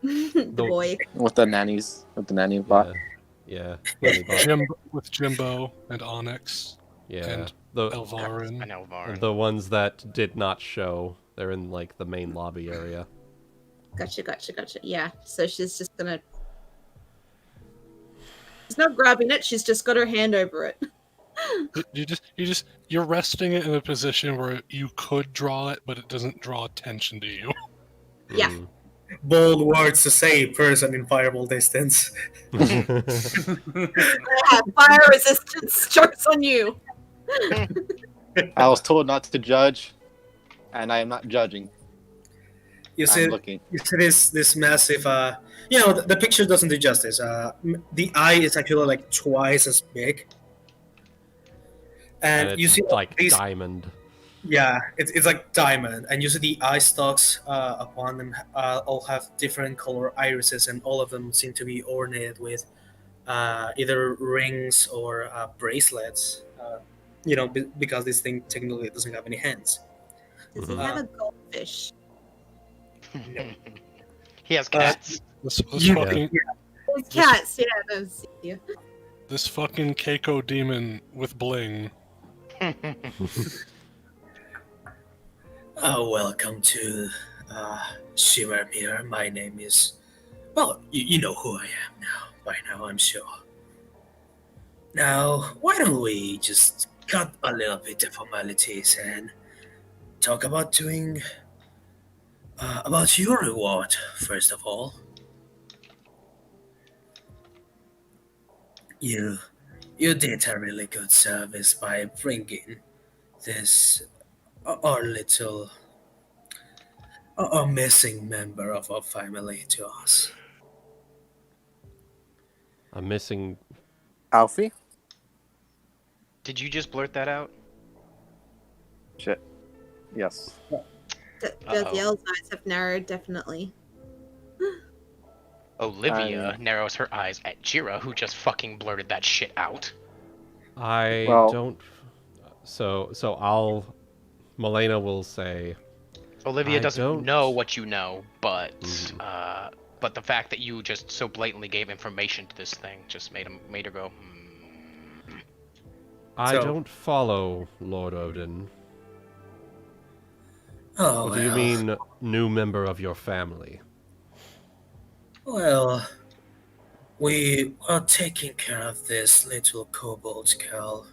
the boy. with the nannies, with the nanny bot. Yeah. With Jimbo and Onyx Yeah. and The Elvarin. And Elvarin. the ones that did not show. They're in like the main lobby area. Gotcha. Yeah, so she's just gonna. She's not grabbing it. She's just got her hand over it. You're resting it in a position where you could draw it, but it doesn't draw attention to you. Yeah. Mm. Bold words to say, person in fireball distance. I have fire resistance. Jokes on you. I was told not to judge, and I am not judging. You see, I'm looking. you see this massive. The picture doesn't do justice. The eye is actually like twice as big, and it's you see like these. diamond. Yeah, it's like diamond, and you see the eye stalks upon them all have different color irises, and all of them seem to be ornated with either rings or bracelets. Because this thing technically doesn't have any hands. Does he have a goldfish? He has cats. This You- fucking His cats, yeah, those. Yeah. this fucking Keiko demon with bling. Welcome to Shimmermere. My name is. Well, you know who I am now. By now, I'm sure. Now, why don't we just cut a little bit of formalities and talk about doing. About your reward, first of all. You did a really good service by bringing this our little missing member of our family to us. I'm missing. Alfie? Did you just blurt that out? Shit. Yes. Dazielle's eyes have narrowed, definitely. Olivia narrows her eyes at Jeera, who just fucking blurted that shit out. I Well- don't. So I'll. Melaina will say. Olivia I doesn't don't- know what you know, but Mhm. but the fact that you just so blatantly gave information to this thing just made her go. I So- don't follow Lord Odin. Oh, What do you well. mean, new member of your family? Well, we are taking care of this little kobold girl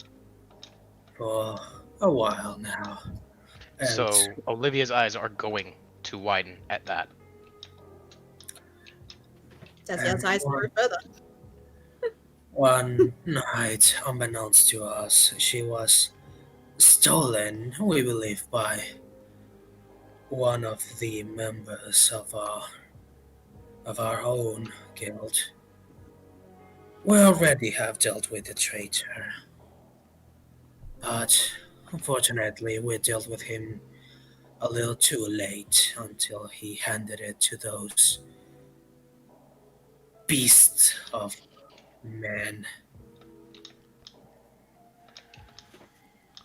for a while now. And So Olivia's eyes are going to widen at that. Dazielle's eyes narrow further. one night, unbeknownst to us, she was stolen, we believe, by one of the members of our own guild. We already have dealt with the traitor, but unfortunately we dealt with him a little too late until he handed it to those beasts of men.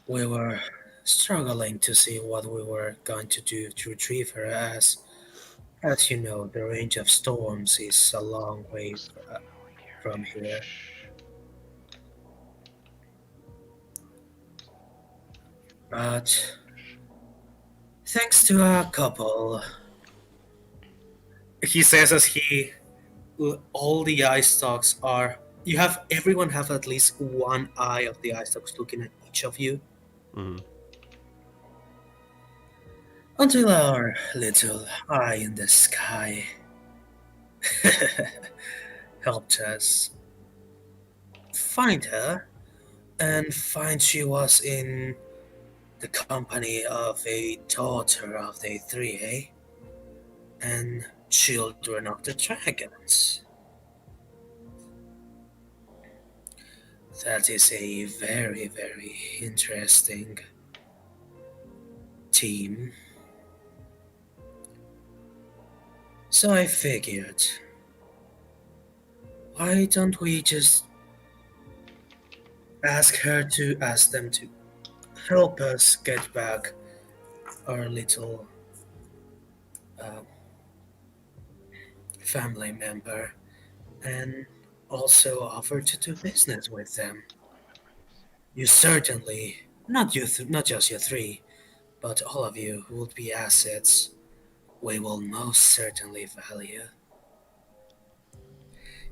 We were struggling to see what we were going to do to retrieve her, as you know, the range of storms is a long way from here. But thanks to a couple, he says as all the eye stalks are. Everyone have at least one eye of the eye stalks looking at each of you. Mhm. Until our little eye in the sky helped us find her and find she was in the company of a daughter of the Thriae and children of the dragons. That is a very, very interesting team. So I figured, why don't we just ask them to help us get back our little family member, and also offer to do business with them. You certainly, not just you three, but all of you would be assets we will most certainly value.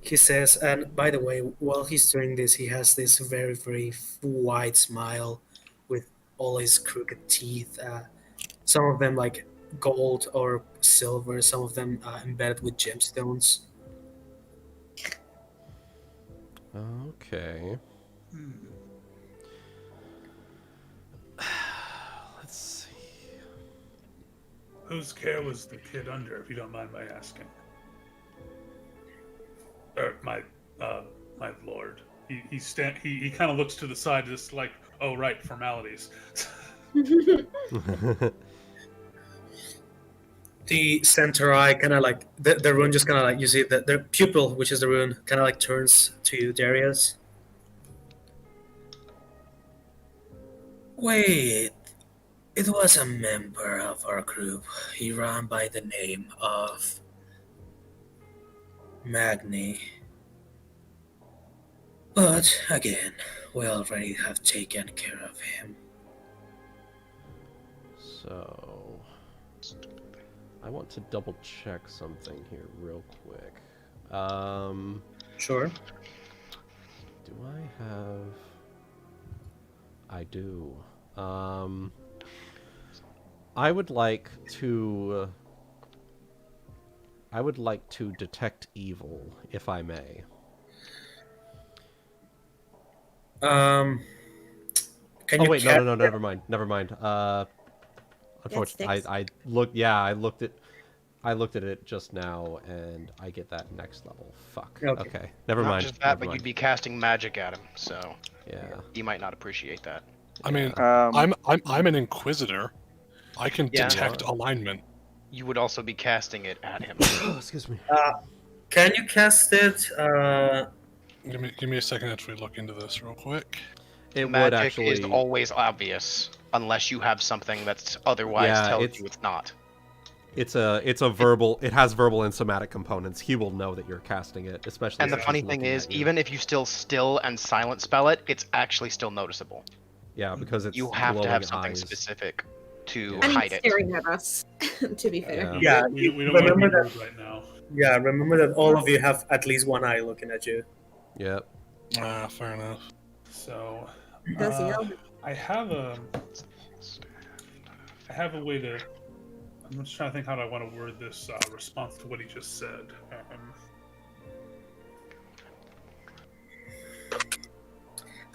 He says, and by the way, while he's doing this, he has this very, very wide smile with all his crooked teeth. Some of them like gold or silver, some of them embedded with gemstones. Okay. Let's see. Whose care was the kid under, if you don't mind my asking? Or my lord. He kind of looks to the side, just like, oh right, formalities. The center eye kind of like the rune just kind of like you see the pupil, which is the rune, kind of like turns to you, Darius. Wait, it was a member of our group. He ran by the name of Magni. But again, we already have taken care of him. So, I want to double check something here real quick. Sure. Do I have? I do. I would like to. I would like to detect evil, if I may. Can Oh you wait, ca- no, never mind. Unfortunately, sticks. I looked. Yeah, I looked at it just now, and I get that next level. Fuck. Okay. Okay, never Not mind. just that, never but mind. you'd be casting magic at him, so Yeah. he might not appreciate that. I mean, Um, I'm an Inquisitor. I can Yeah. detect alignment. You would also be casting it at him. Oh, excuse me. Can you cast it? Give me a second as we look into this real quick. It would Magic actually. is always obvious, unless you have something that's otherwise Yeah, tells it's- you it's not. It's a verbal. It has verbal and somatic components. He will know that you're casting it, especially. And the if funny he's thing looking is, at you. even if you still and silent spell it, it's actually still noticeable. yeah, because it's You have to have glowing something eyes. specific to And hide he's it. staring at us, to be fair. Yeah. Yeah, We don't want to be remember rude right now. Yeah, remember that all of you have at least one eye looking at you. Yep. Fair enough. So, Dazielle. I have a way to. I'm just trying to think how do I want to word this response to what he just said.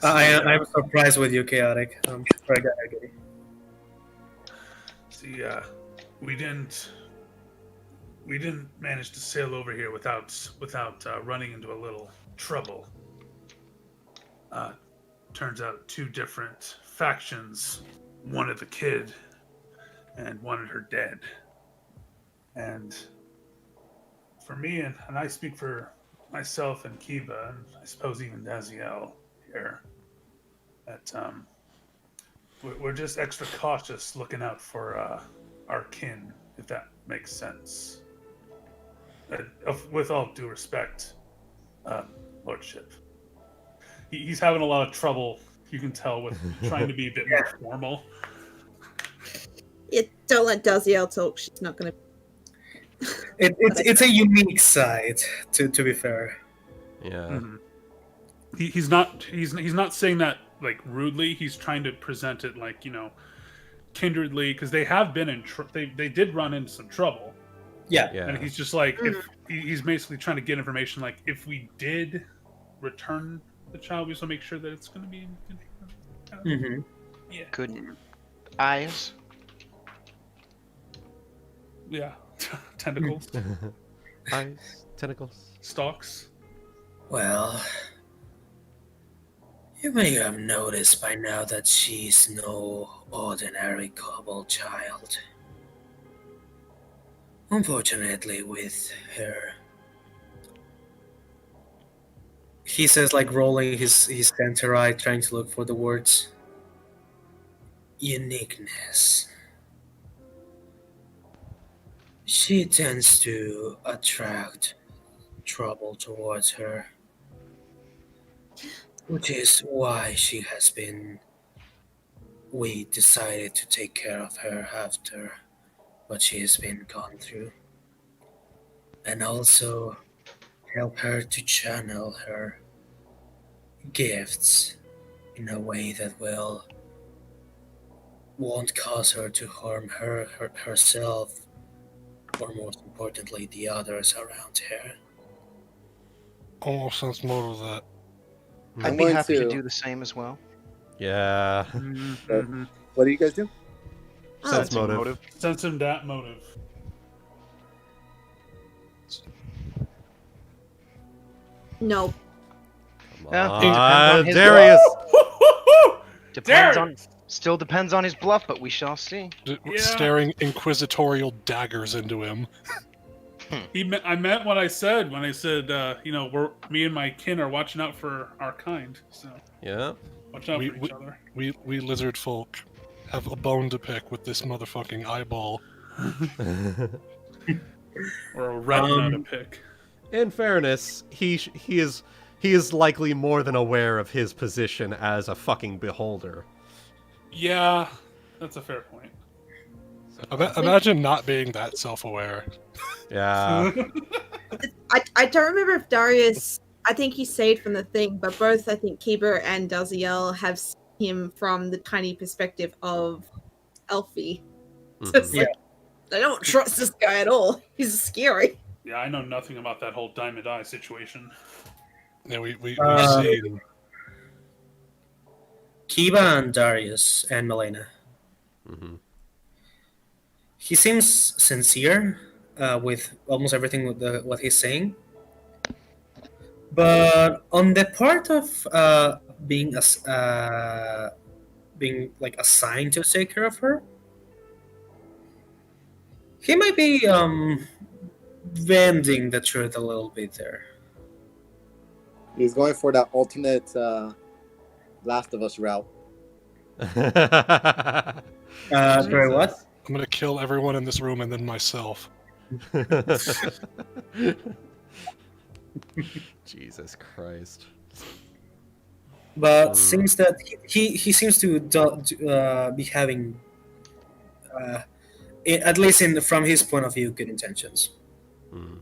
I'm surprised with you, Chaotic. Sorry, go ahead, Giddy. See, we didn't manage to sail over here without running into a little trouble. Turns out two different factions wanted the kid and wanted her dead. And for me, and I speak for myself and Kiva, and I suppose even Dazielle here, that we're just extra cautious looking out for our kin, if that makes sense. With all due respect, Lordship. He's having a lot of trouble, you can tell, with trying to be a bit more formal. Yeah, don't let Dazielle talk. She's not going to. It's a unique side, to be fair. Yeah. Mm-hmm. He's not saying that like rudely. He's trying to present it like, kindredly, because they have been they did run into some trouble. Yeah. Yeah. And he's just like, he's basically trying to get information like, if we did return the child, we just want to make sure that it's going to be Mm-hmm. yeah. Good eyes. Yeah. Tentacles, Eyes, tentacles. stalks. Well, you may have noticed by now that she's no ordinary kobold child. Unfortunately, with her, he says, like rolling his center eye, trying to look for the words. Uniqueness. She tends to attract trouble towards her, which is why we decided to take care of her after what she has been gone through, and also help her to channel her gifts in a way that won't cause her to harm herself, or most importantly, the others around her. Almost sounds more of that. I'd I'm be going happy to to- do the same as well. Yeah. Mm-hmm. What do you guys do? Sense Sensing motive. Sense him that motive. No. Come Yeah, on, depends on his- Darius. Depends Darius! on Still depends on his bluff, but we shall see. Yeah. Staring inquisitorial daggers into him. I meant what I said when I said, me and my kin are watching out for our kind. So Yeah. watch out for each other. We lizard folk have a bone to pick with this motherfucking eyeball. Or a retina to pick. In fairness, he is likely more than aware of his position as a fucking beholder. Yeah, that's a fair point. Imagine not being that self-aware. Yeah. I don't remember if Darius. I think he saved from the thing, but both I think Kiber and Dazielle have seen him from the tiny perspective of Elfie. So it's like, I don't trust this guy at all. He's scary. Yeah, I know nothing about that whole Diamond Eye situation. Yeah, we've Uh, seen. Kiba and Darius and Melaina. Mm-hmm. He seems sincere with almost everything with what he's saying. But on the part of being like assigned to take care of her, he might be bending the truth a little bit there. He's going for that alternate Last of Us route. Sorry, what? I'm gonna kill everyone in this room and then myself. Jesus Christ. But seems that he seems to be having, at least from his point of view, good intentions. Mm.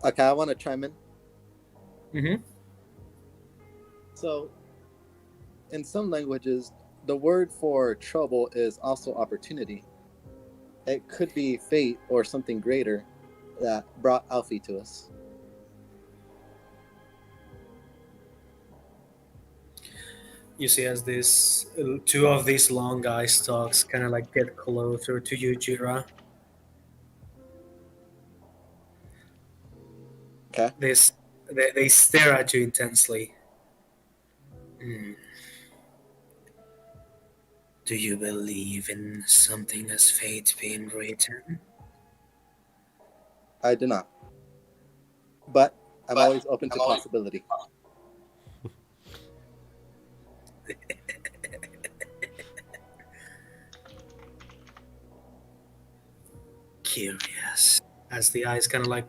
Okay, I want to chime in. Mm-hmm. So, in some languages, the word for trouble is also opportunity. It could be fate or something greater that brought Alfie to us. You see, as these two of these long eye stalks kind of like get closer to you, Jeera. Okay. They stare at you intensely. Do you believe in something as fate being written? I do not. But I'm always open to possibility. Curious. As the eyes kind of like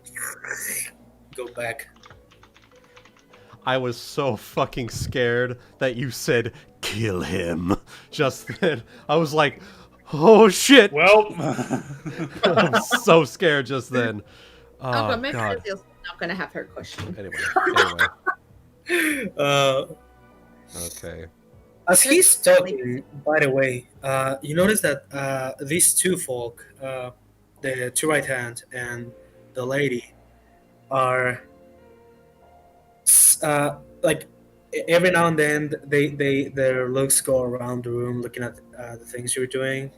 go back. I was so fucking scared that you said kill him just then. I was like, oh shit. Well, I'm so scared just then. Oh, Maybe God. Dazille's not going to have her question. Anyway. Okay. As he's talking, by the way, you notice that these two folk, the two right hand and the lady, are like every now and then their looks go around the room looking at the things you're doing,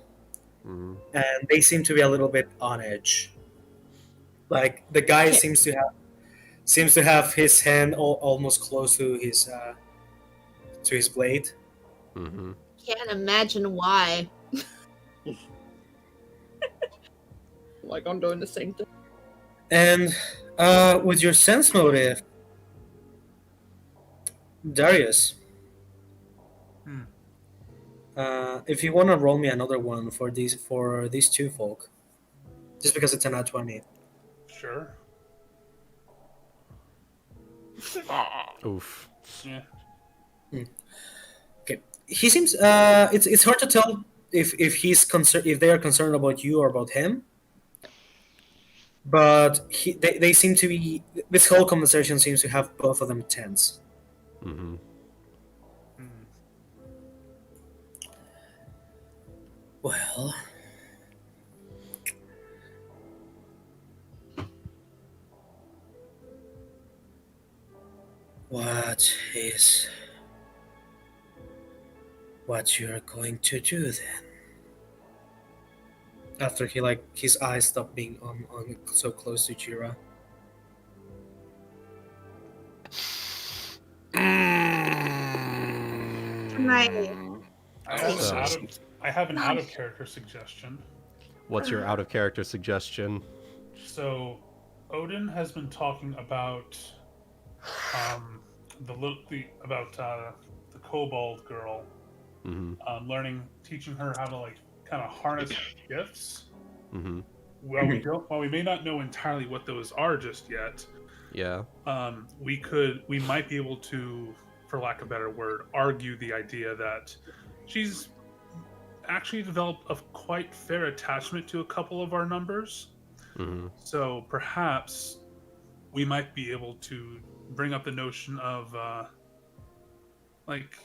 Mm-hmm. and they seem to be a little bit on edge. Like the guy seems to have his hand almost close to his blade. Mm-hmm. Can't imagine why. Like I'm doing the same thing. And with your sense motive, Darius, if you want to roll me another one for these two folk, just because it's an odd 20. sure. Oof. Yeah. Okay, he seems. It's hard to tell if he's concerned, if they are concerned about you or about him. But they seem to be. This whole conversation seems to have both of them tense. Mm-hmm. Well, what you're going to do then? After his eyes stop being on so close to Jeera. I have an out of character suggestion. What's your out of character suggestion? So, Odin has been talking about the kobold girl, teaching her how to like kind of harness gifts. Mm-hmm. While we may not know entirely what those are just yet, Yeah. we might be able to, for lack of a better word, argue the idea that she's actually developed a quite fair attachment to a couple of our numbers. Mm-hmm. So perhaps we might be able to bring up the notion of like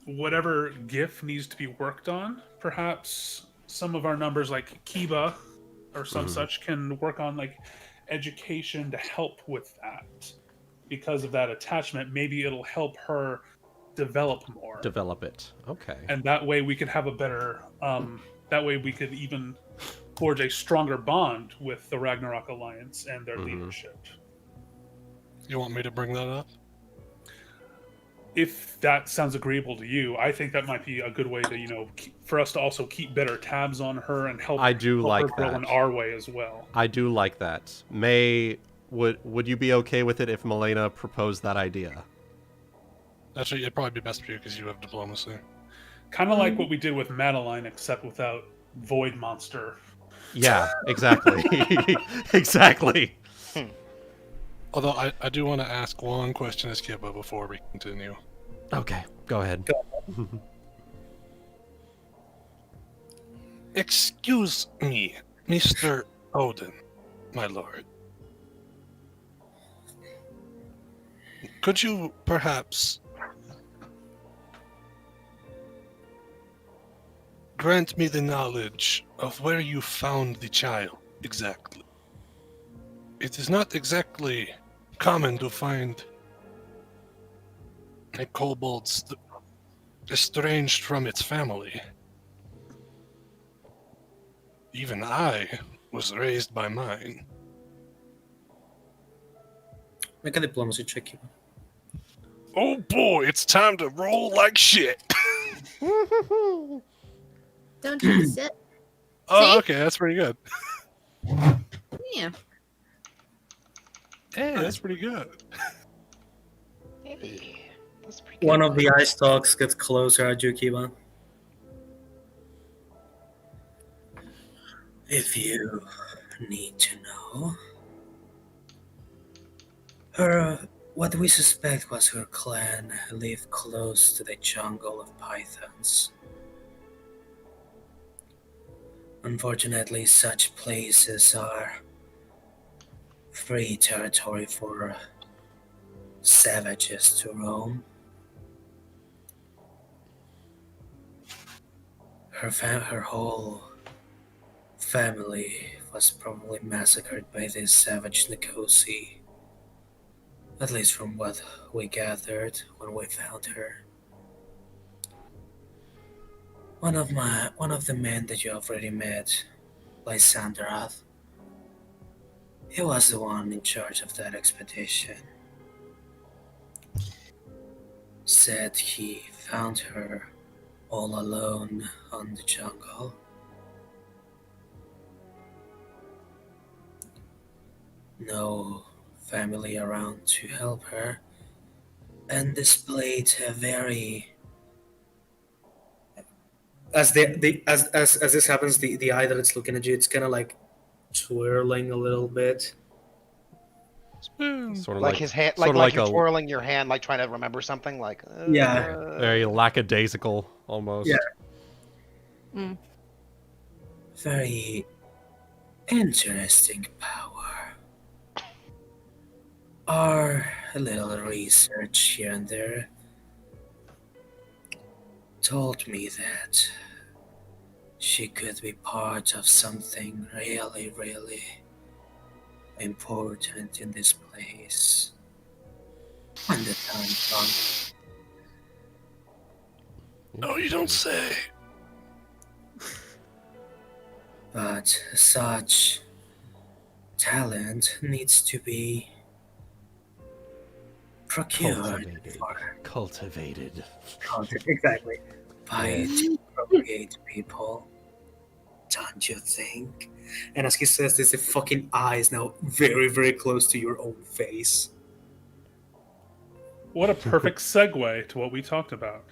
whatever gift needs to be worked on. Perhaps some of our numbers, like Kiba or some such, can work on like education to help with that. Because of that attachment, maybe it'll help her develop more. Develop it. Okay. And that way we could have a better that way we could even forge a stronger bond with the Ragnarok Alliance and their leadership. You want me to bring that up? If that sounds agreeable to you, I think that might be a good way to, for us to also keep better tabs on her and help, I do help like her grow that. in our way as well. I do like that. Would you be okay with it if Melaina proposed that idea? Actually, it'd probably be best for you because you have diplomacy. Kind of like what we did with Madeline, except without Void Monster. Yeah, exactly. Exactly. Although I do want to ask one question as Kiba before we continue. Okay, go ahead. Excuse me, Mr. Odin, my lord. Could you perhaps grant me the knowledge of where you found the child exactly? It is not exactly common to find a kobold estranged from its family. Even I was raised by mine. Make a diplomacy check. Oh boy, it's time to roll like shit. Don't jinx it. Oh, See? okay, that's pretty good. Yeah. Hey, that's pretty good. Hey, that's pretty good. One of the eye stalks gets closer at you, Kiba. If you need to know, what we suspect was her clan lived close to the jungle of pythons. Unfortunately, such places are free territory for savages to roam. Her whole family was probably massacred by this savage Nikosi. At least from what we gathered when we found her. One of the men that you already met, Lysandroth, he was the one in charge of that expedition. Said he found her all alone on the jungle. No family around to help her, and displayed a very as this happens, the eye that it's looking at you, it's kind of like twirling a little bit. Sort of Like his hand, like you're twirling your hand, like trying to remember something. Like Yeah. very lackadaisical, almost. Yeah. Very interesting power. Our little research here and there told me that she could be part of something really, really important in this place when the time comes. No, you don't say. But such talent needs to be procured. Cultivated. Exactly. By to propagate people, don't you think? And as he says this, the fucking eye is now very, very close to your own face. What a perfect segue to what we talked about.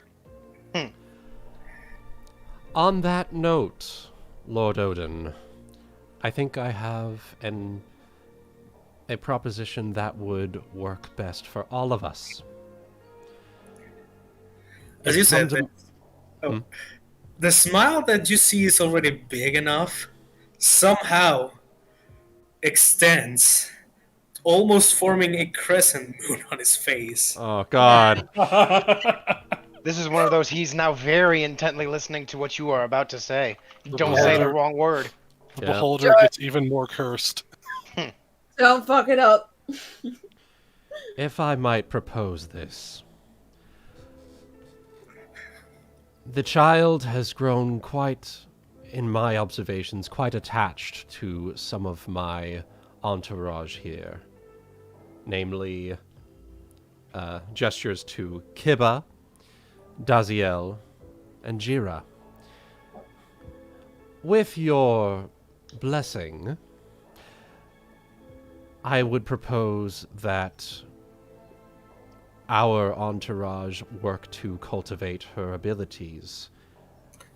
On that note, Lord Odin, I think I have a proposition that would work best for all of us. As you said, Come to- the smile that you see is already big enough, somehow extends, almost forming a crescent moon on his face. Oh, God. This is one of those, he's now very intently listening to what you are about to say. Don't Yeah. say the wrong word. The Yeah. beholder gets even more cursed. Don't fuck it up. If I might propose this. The child has grown quite, in my observations, quite attached to some of my entourage here. Namely, gestures to Kiba, Dazielle, and Jeera. With your blessing, I would propose that our entourage work to cultivate her abilities,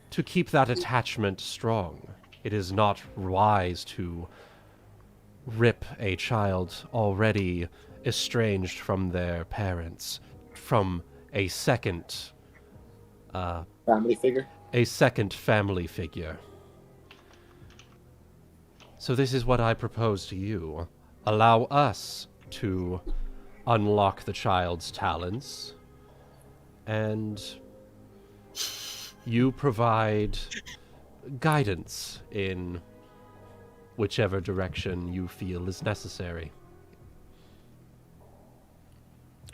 to keep that attachment strong. It is not wise to rip a child already estranged from their parents from a second Family figure. family figure. So this is what I propose to you. Allow us to unlock the child's talents, and you provide guidance in whichever direction you feel is necessary.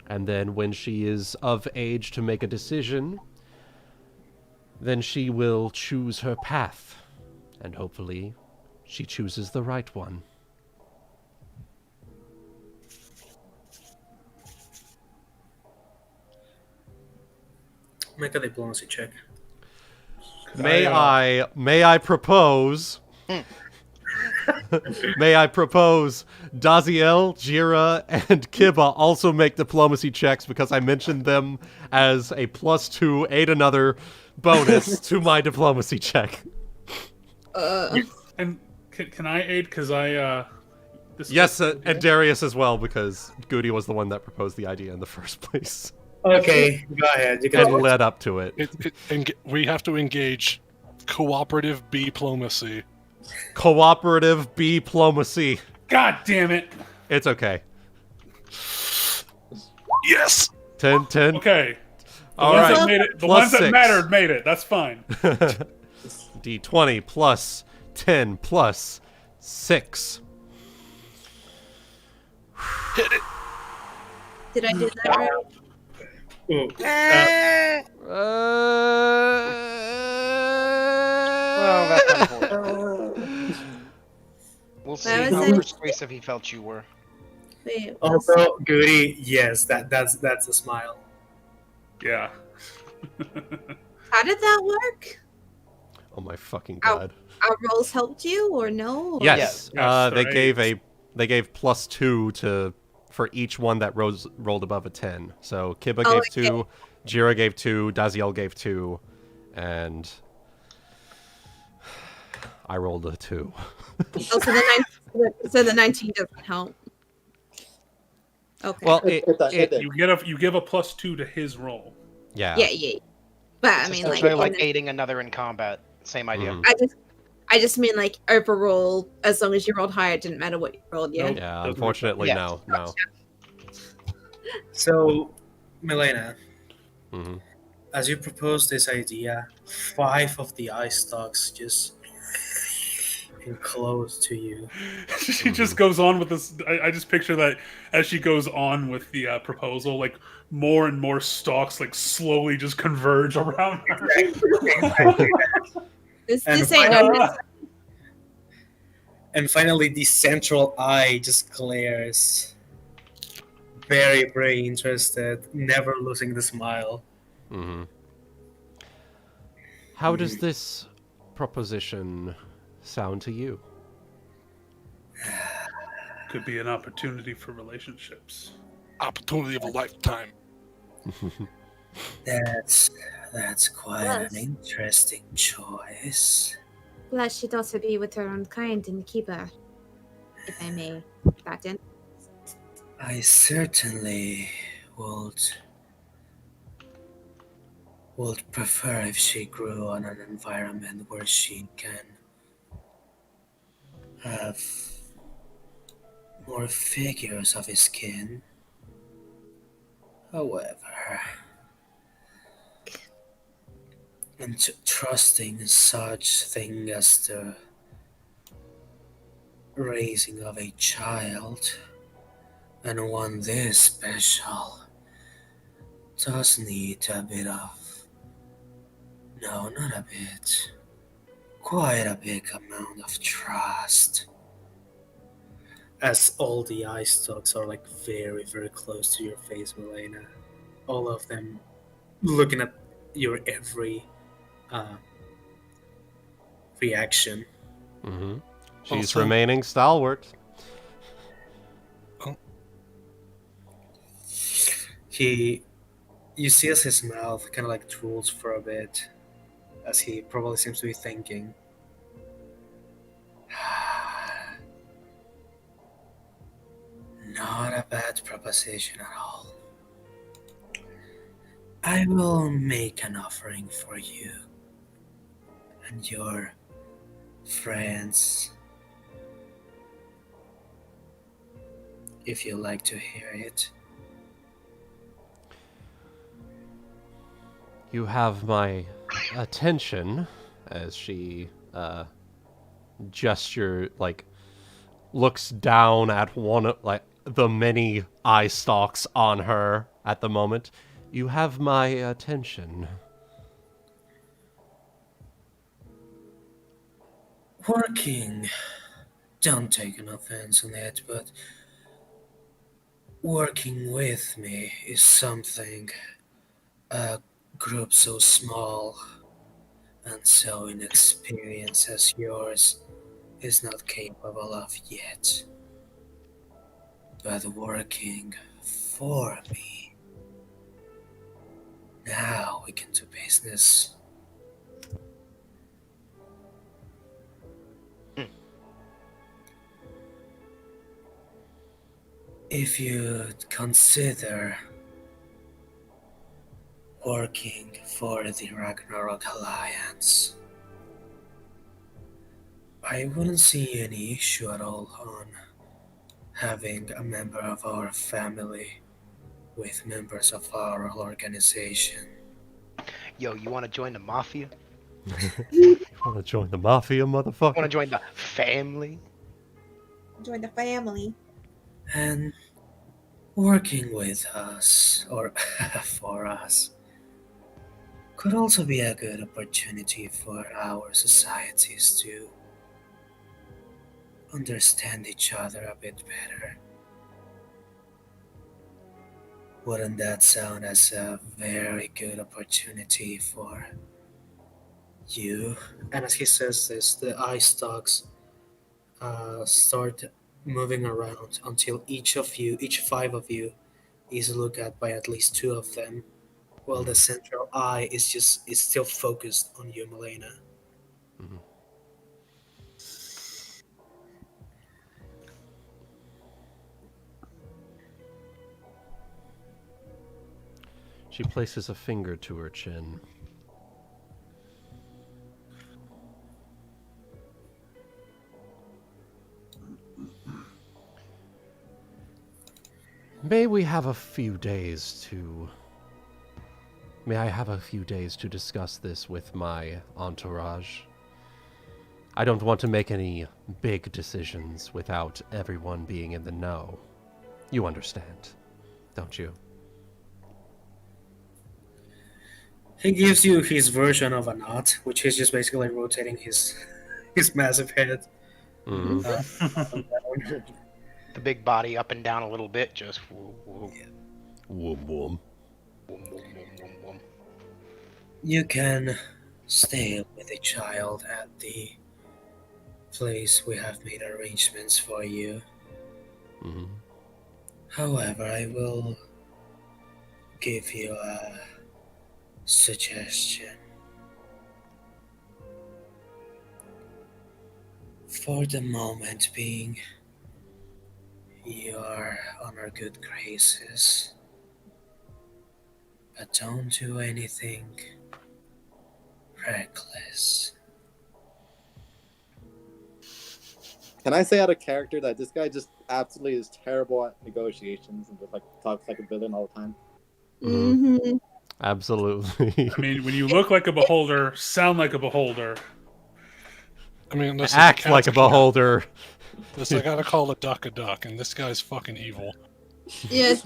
And then when she is of age to make a decision, then she will choose her path, and hopefully she chooses the right one. Make a diplomacy check. May I propose? May I propose Dazielle, Jeera, and Kiba also make diplomacy checks because I mentioned them as a +2, aid another bonus to my diplomacy check. And can I aid? Because I... Yes, and Darius as well, because Goody was the one that proposed the idea in the first place. Okay, go ahead. You can And led up to it. We have to engage cooperative diplomacy. Cooperative diplomacy. God damn it! It's okay. Yes! 10. Okay. The All ones right. that made it, the Plus ones that 6. mattered made it. That's fine. D20 plus 10 plus 6. Hit it! Did I do that right? Ooh, Well, that's unfortunate. We'll see That was how it. persuasive he felt you were. Wait, also, Goody, yes, that's a smile. Yeah. How did that work? Oh my fucking Ow. god. Our rolls helped you or no? Or- Yes, Yes, they right. gave +2 for each one that rolled above a 10. So Kiba Oh, gave okay. 2, Jeera gave 2, Dazielle gave 2, and I rolled a 2. Oh, so the 19 doesn't help. Okay. Well, It did. You give a +2 to his roll. yeah. yeah. But I It's mean, essentially like, like aiding another in combat. Same idea. Mhm. I just mean like overall, as long as you rolled higher, it didn't matter what you rolled. Yeah. Nope. Yeah, Doesn't unfortunately, Yeah. no. So, Melaina, hmm as you propose this idea, 5 of the eye stalks just enclose to you. She just goes on with this. I just picture that as she goes on with the proposal, like more and more stalks like slowly just converge around her. This And ain't no. And finally, the central eye just glares. Very, very interested, never losing the smile. hmm How does this proposition sound to you? Could be an opportunity for relationships. Opportunity of a lifetime. That's quite Yes. an interesting choice. Plus, she'd also be with her own kind and keep her, if I may, that in. I certainly would prefer if she grew in an environment where she can have more figures of his kin. However, and trusting such thing as the raising of a child, and one this special, does need a bit of, no, not a bit, quite a big amount of trust. As all the eye stalks are like very, very close to your face, Melaina. All of them looking at your every reaction. Mm-hmm. She's Also- remaining stalwart. You see as his mouth kind of like drools for a bit, as he probably seems to be thinking. Not a bad proposition at all. I will make an offering for you and your friends, if you like to hear it. You have my attention, as she looks down at one of the many eye stalks on her at the moment. You have my attention. Working, don't take an offense on it, but working with me is something a group so small and so inexperienced as yours is not capable of yet. But working for me, now we can do business. If you'd consider working for the Ragnarok Alliance, I wouldn't see any issue at all on having a member of our family with members of our organization. Yo, you want to join the mafia? You want to join the mafia, motherfucker? Want to join the family? Join the family. And working with us, or for us, could also be a good opportunity for our societies to understand each other a bit better. Wouldn't that sound as a very good opportunity for you? And as he says this, the eye stalks start moving around until each five of you, is looked at by at least two of them, while the central eye is still focused on you, Melaina. Mhm. She places a finger to her chin. May I have a few days to discuss this with my entourage? I don't want to make any big decisions without everyone being in the know. You understand, don't you? He gives you his version of a knot, which is just basically rotating his massive head. Mm-hmm. Down. The big body up and down a little bit, just woo, woo, Wum wum. wum, wum, wum, wum, wum. You can stay with the child at the place we have made arrangements for you. Mm-hmm. However, I will give you a suggestion. For the moment being, you are on our good graces. But don't do anything reckless. Can I say out of character that this guy just absolutely is terrible at negotiations and just like talks like a villain all the time? Mm-hmm. Absolutely. I mean, when you look like a beholder, sound like a beholder. I mean, listen, Act the like a cat's cat. beholder. Listen, I gotta call a duck, and this guy's fucking evil. Yes,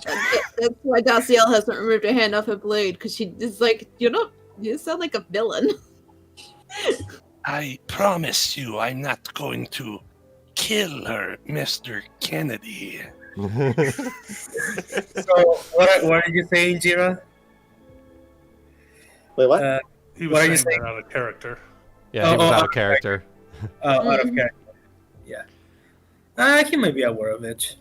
that's why Dazielle hasn't removed her hand off her blade, because she is like, you sound like a villain. I promise you, I'm not going to kill her, Mr. Kennedy. So, what are you saying, Jeera? Wait, what? He What are you was saying saying? that out of character. Yeah, he was out of okay. character. Out of character. Yeah. He might be aware of it.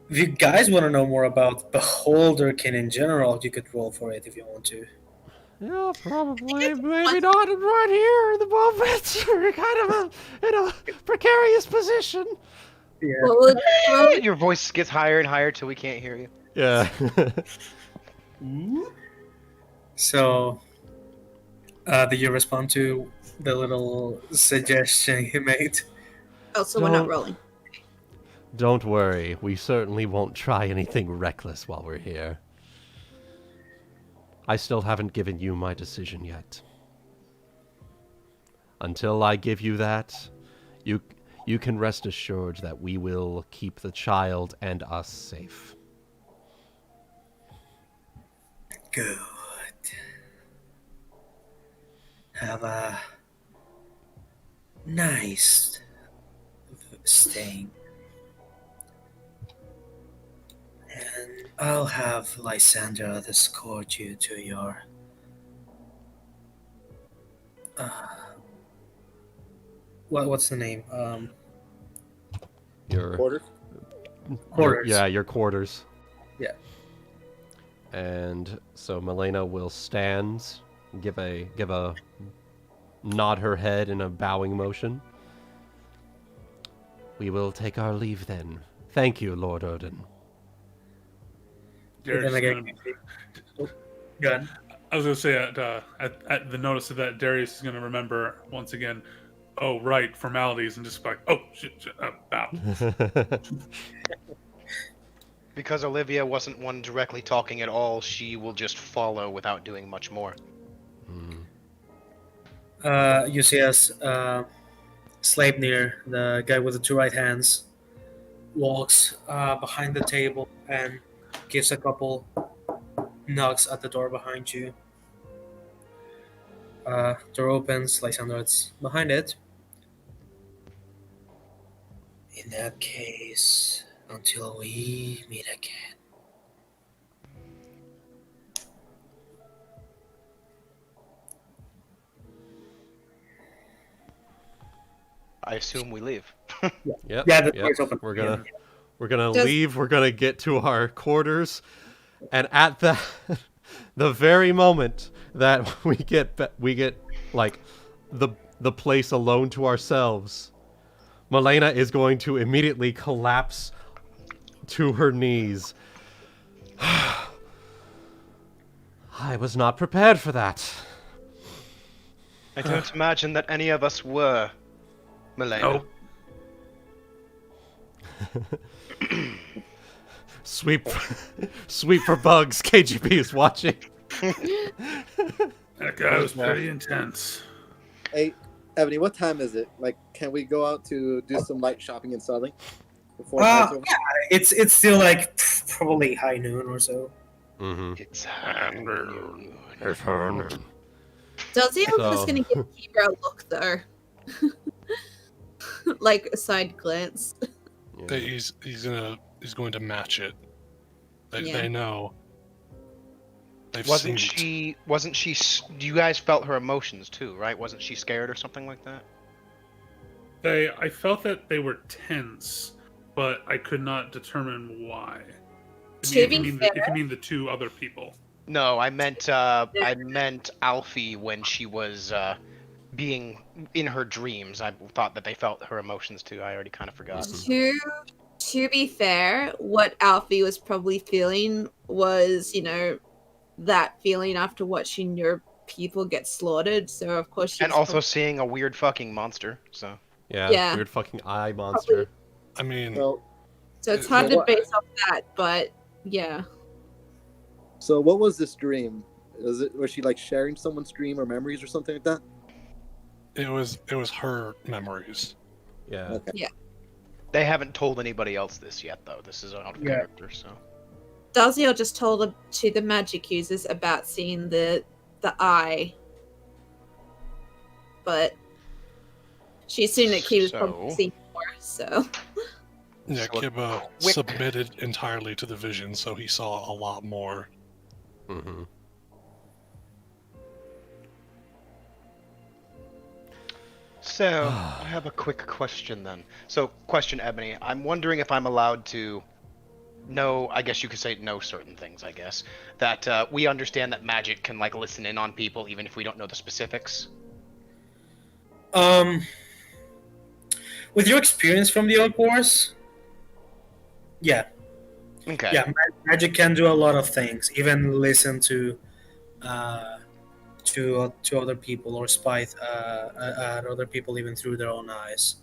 If you guys want to know more about Beholderkin in general, you could roll for it if you want to. Yeah, probably. Maybe not right here in the moment. We're kind of in a precarious position. Yeah. Well, Your voice gets higher and higher till we can't hear you. Yeah. So, did you respond to the little suggestion he made? oh, so we're not rolling. Don't worry. We certainly won't try anything reckless while we're here. I still haven't given you my decision yet. Until I give you that, you can rest assured that we will keep the child and us safe. Good. Have a nice stay. And I'll have Lysander escort you to your what's the name? Your Quarters? Quarters. Yeah, your quarters. Yeah. And so Melaina will stand, give a nod her head in a bowing motion. We will take our leave then. Thank you, Lord Odin. Darius Then is again, good. I was going to say at the notice of that, Darius is going to remember once again, oh, right, formalities, and just be like, oh, shit, bow. Because Olivia wasn't one directly talking at all, she will just follow without doing much more. You see us, Sleipnir, the guy with the two right hands, walks behind the table and gives a couple knocks at the door behind you. Door opens, Lysander's behind it. In that case, until we meet again. I assume we leave. Yep. Yeah, the yep. door's open. We're gonna Does- leave. We're gonna get to our quarters, and at the very moment that we get like the place alone to ourselves, Melaina is going to immediately collapse to her knees. I was not prepared for that. I don't imagine that any of us were, Melaina. Nope. Sweep for bugs. KGB is watching. That guy was pretty intense. Hey, Ebony, what time is it? Like, can we go out to do some light shopping and selling before night's over? Yeah, it's still like probably high noon or so. Mm-hmm. It's Dazielle So- just gonna give Jeera a look though. Like a side glance. He's going to match it. Yeah. They know They've Wasn't seen it. she? Wasn't she? You guys felt her emotions too, right? Wasn't she scared or something like that? I felt that they were tense, but I could not determine why. To be fair, If you mean the two other people. No, I meant Alfie when she was being in her dreams. I thought that they felt her emotions too. I already kind of forgot. to be fair, what Alfie was probably feeling was, that feeling after watching your people get slaughtered. So of course, And also seeing a weird fucking monster. So Yeah. Weird fucking eye monster. I mean, so it's hard to base off that, but yeah. So what was this dream? Was she like sharing someone's dream or memories or something like that? it was her memories. Yeah. Okay. they haven't told anybody else this yet, though. This is out of character, so. Dazielle just told to the magic users about seeing the eye, but she assumed that Key was probably seeing more. So Yeah, So- Kiba Quick. submitted entirely to the vision, so he saw a lot more. Mm-hmm. So, I have a quick question then. So, question, Ebony. I'm wondering if I'm allowed to know, I guess you could say know certain things, I guess. That we understand that magic can, like, listen in on people even if we don't know the specifics. With your experience from the Orc Wars, yeah. Okay. Yeah, magic can do a lot of things. Even listen to other people or spy at other people even through their own eyes.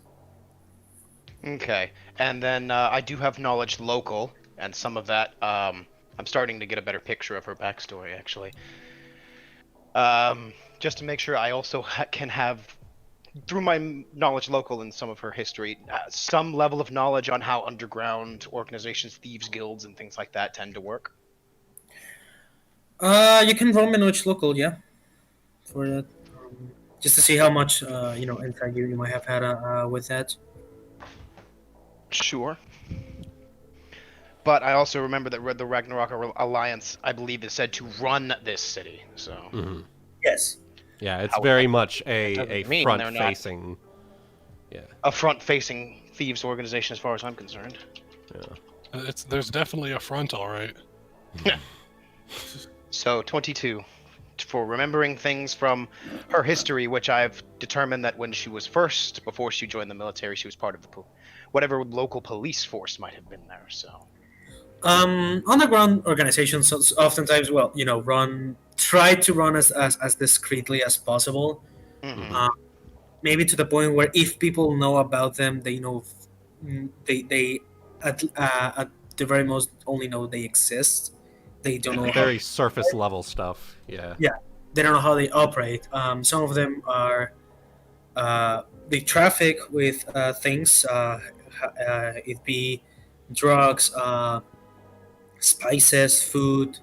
Okay. And then I do have knowledge local, and some of that, I'm starting to get a better picture of her backstory, actually. Just to make sure I also can have, through my knowledge local and some of her history, some level of knowledge on how underground organizations, thieves guilds, and things like that tend to work. You can roll knowledge local, yeah, for that, just to see how much insight you might have had with that. Sure. But I also remember that the Ragnarok Alliance, I believe, is said to run this city. So. Mm-hmm. Yes. Yeah, it's However, very much a doesn't mean they're not- front-facing. Yeah. A front-facing thieves organization, as far as I'm concerned. Yeah. There's definitely a front, all right. So 22 for remembering things from her history, which I've determined that when she was first, before she joined the military, she was part of the whatever local police force might have been there. So. Underground organizations oftentimes, try to run as discreetly as possible. Mm-hmm. Maybe to the point where if people know about them, they know they at the very most only know they exist. They don't know Very surface level stuff. Yeah. they don't know how they operate. Some of them are they traffic with things. It be drugs, spices, food,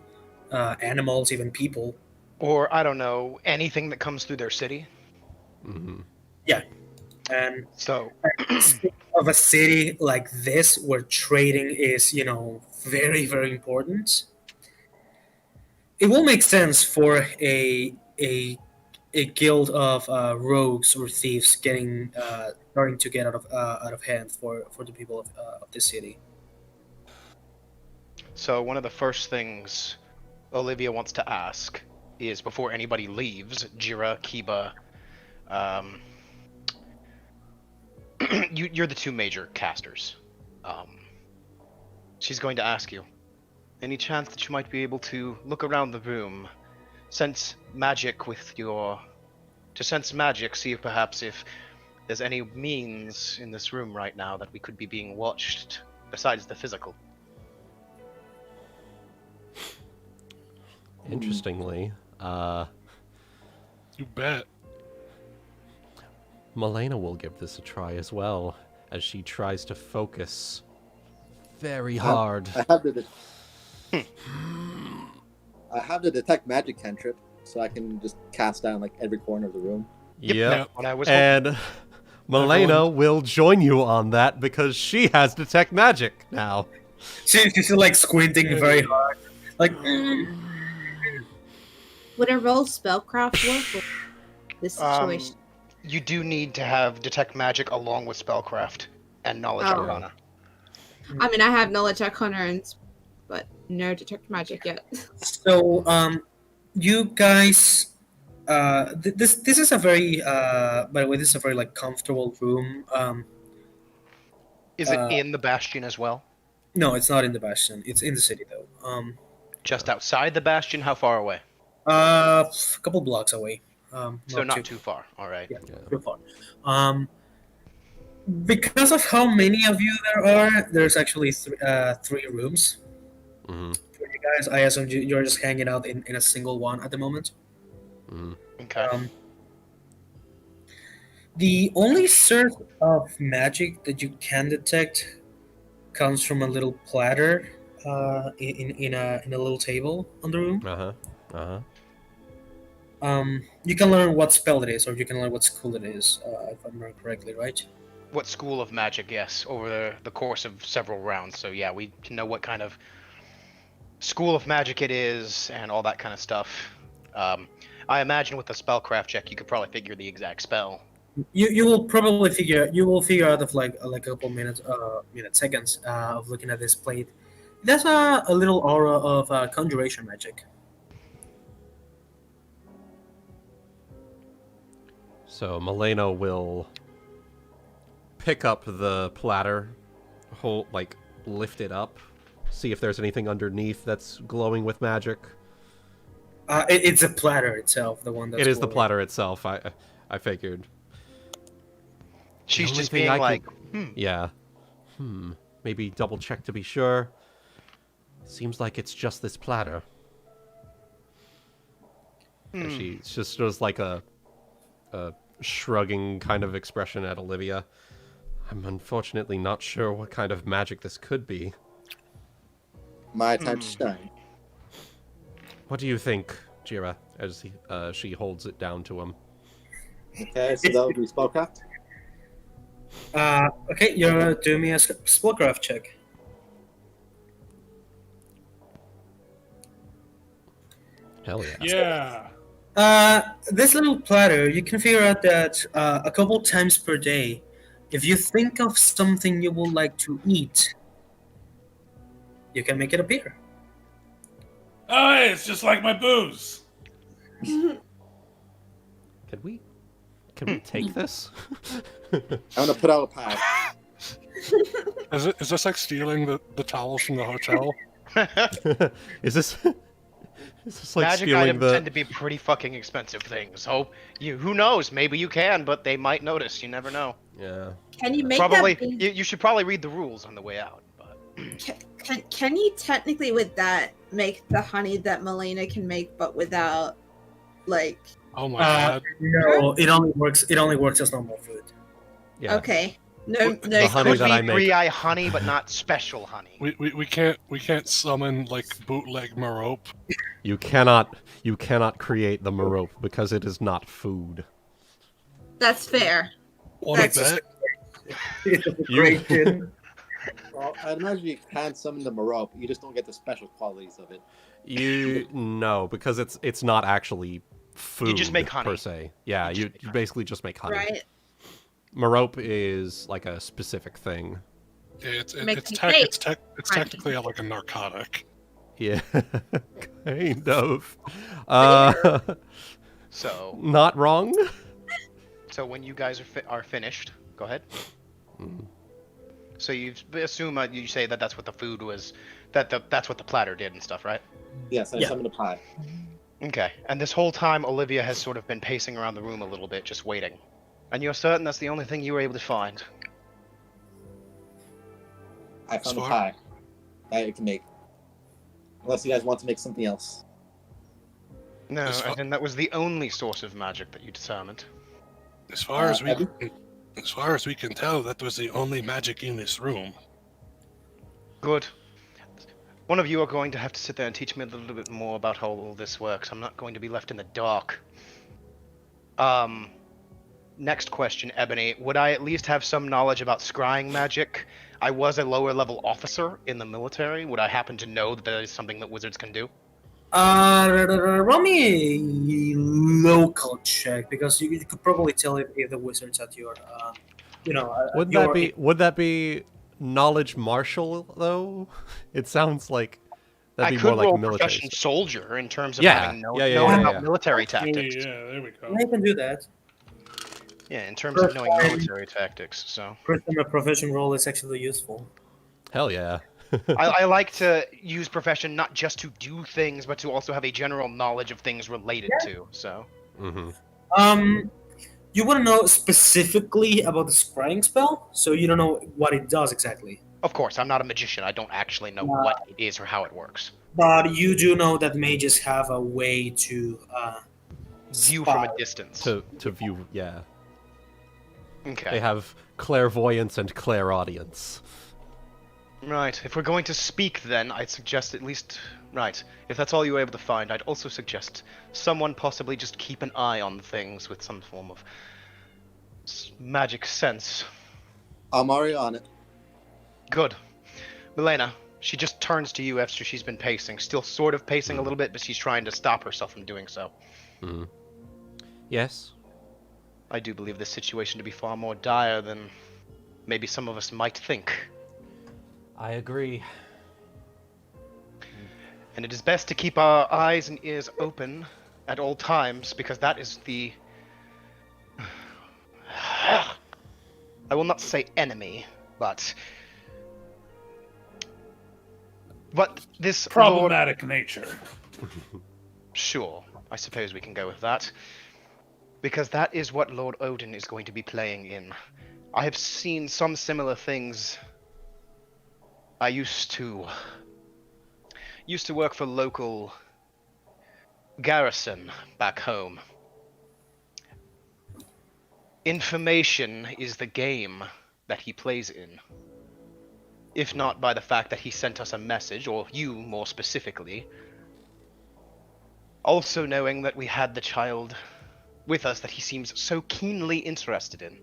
animals, even people. Or I don't know, anything that comes through their city. Mm-hmm. And So. of a city like this where trading is, very, very important, it will make sense for a guild of rogues or thieves starting to get out of hand for the people of the city. So one of the first things Olivia wants to ask is, before anybody leaves, Jeera, Kiba, you're the two major casters. She's going to ask you, any chance that you might be able to look around the room, sense magic see if perhaps if there's any means in this room right now that we could be being watched besides the physical. Interestingly, You bet. Melaina will give this a try as well, as she tries to focus very hard. I have the detect magic cantrip, so I can just cast down like every corner of the room. Yep. What I was And Melaina will join you on that because she has detect magic now. She's like squinting very hard, like. Would a roll spellcraft work for this situation? You do need to have detect magic along with spellcraft and knowledge Oh. arcana. I mean, I have knowledge arcana, but no detect magic yet. So, you guys, this is a very, by the way, this is a very like comfortable room. Is it in the bastion as well? No, it's not in the bastion. It's in the city though. Just outside the bastion? How far away? A couple blocks away. So not too far. All right. Yeah, too far. Because of how many of you there are, there's actually three rooms. Mm-hmm. For you guys, I assume you're just hanging out in a single one at the moment. Mm-hmm. Okay. The only source of magic that you can detect comes from a little platter in a little table on the room. You can learn what spell it is, or you can learn what school it is, if I remember correctly, right? What school of magic? Yes, over the course of several rounds. So yeah, we can know what kind of school of magic it is and all that kind of stuff. I imagine with a spellcraft check, you could probably figure the exact spell. You will probably figure out of like a couple minutes, seconds of looking at this plate. That's a little aura of conjuration magic. So Melaina will pick up the platter, lift it up, see if there's anything underneath that's glowing with magic. It's a platter itself, the one that's. It is the glowing. platter itself. I figured. She's only just thing being I like, Yeah. Maybe double check to be sure. Seems like it's just this platter. And she just does like a shrugging kind of expression at Olivia. I'm unfortunately not sure what kind of magic this could be. My time to shine. What do you think, Jeera, as she holds it down to him? Okay, so that would be spellcraft. Okay, you're doing me a spellcraft check. Hell yeah. Yeah. This little platter, you can figure out that a couple times per day, if you think of something you would like to eat, you can make it appear. Oh, hey, it's just like my booze. Can we take this? I'm gonna put out a pie. Is this like stealing the towels from the hotel? Is this like magic stealing items tend to be pretty fucking expensive things. So who knows? Maybe you can, but they might notice. You never know. Yeah. Can you make Probably that? you should probably read the rules on the way out. But Can you technically with that make the honey that Melaina can make, but without like? Oh my god. No, it only works as normal food. Yeah. Okay. No. The honey could that be I make. Thriae honey, but not special honey. We can't summon like bootleg Merope. You cannot create the Merope because it is not food. That's fair. Want to That's- bet? It's a You- great kid. Well, I'd imagine you can summon the Merope, you just don't get the special qualities of it. No, because it's not actually food. You just make honey. per se. Yeah, you basically just make honey. Right. Merope is like a specific thing. Yeah, Makes me taste. it's technically like a narcotic. Yeah, kind of. So Not wrong. So when you guys are finished, go ahead. So you assume you say that that's what the food was, that's what the platter did and stuff, right? Yes, I Yeah. summoned a pie. Okay. And this whole time, Olivia has sort of been pacing around the room a little bit, just waiting. And you're certain that's the only thing you were able to find? I found a Smart. pie that I can make. Unless you guys want to make something else. No, As far- and that was the only source of magic that you determined. As far as Evan? we can tell, that was the only magic in this room. Good. One of you are going to have to sit there and teach me a little bit more about how all this works. I'm not going to be left in the dark. Next question, Ebony. Would I at least have some knowledge about scrying magic? I was a lower level officer in the military. Would I happen to know that that is something that wizards can do? Roll me a local check because you could probably tell if the wizards at your, at Would that be knowledge martial though? It sounds like that'd I be more could like roll military profession stuff. soldier in terms of Yeah, having yeah, knowing yeah. about military Oh, tactics. yeah, there we go. I can do that. Yeah, in terms of knowing military tactics. So Christian, a profession roll is actually useful. Hell yeah. I like to use profession not just to do things, but to also have a general knowledge of things related to. So. Mm-hmm. You want to know specifically about the scrying spell, so you don't know what it does exactly. Of course, I'm not a magician. I don't actually know what it is or how it works. But you do know that mages have a way to View spot. from a distance. To view, yeah. Okay. They have clairvoyance and clairaudience. Right. If we're going to speak, then I'd suggest at least. Right. If that's all you were able to find, I'd also suggest someone possibly just keep an eye on things with some form of magic sense. I'm already on it. Good. Melaina, she just turns to you after she's been pacing. Still sort of pacing a little bit, but she's trying to stop herself from doing so. Mm-hmm. Yes. I do believe this situation to be far more dire than maybe some of us might think. I agree. And it is best to keep our eyes and ears open at all times, because that is the... I will not say enemy, but... What this Problematic nature. Sure, I suppose we can go with that. Because that is what Lord Odin is going to be playing in. I have seen some similar things. I used to work for local garrison back home. Information is the game that he plays in. If not by the fact that he sent us a message, or you more specifically. Also knowing that we had the child with us that he seems so keenly interested in.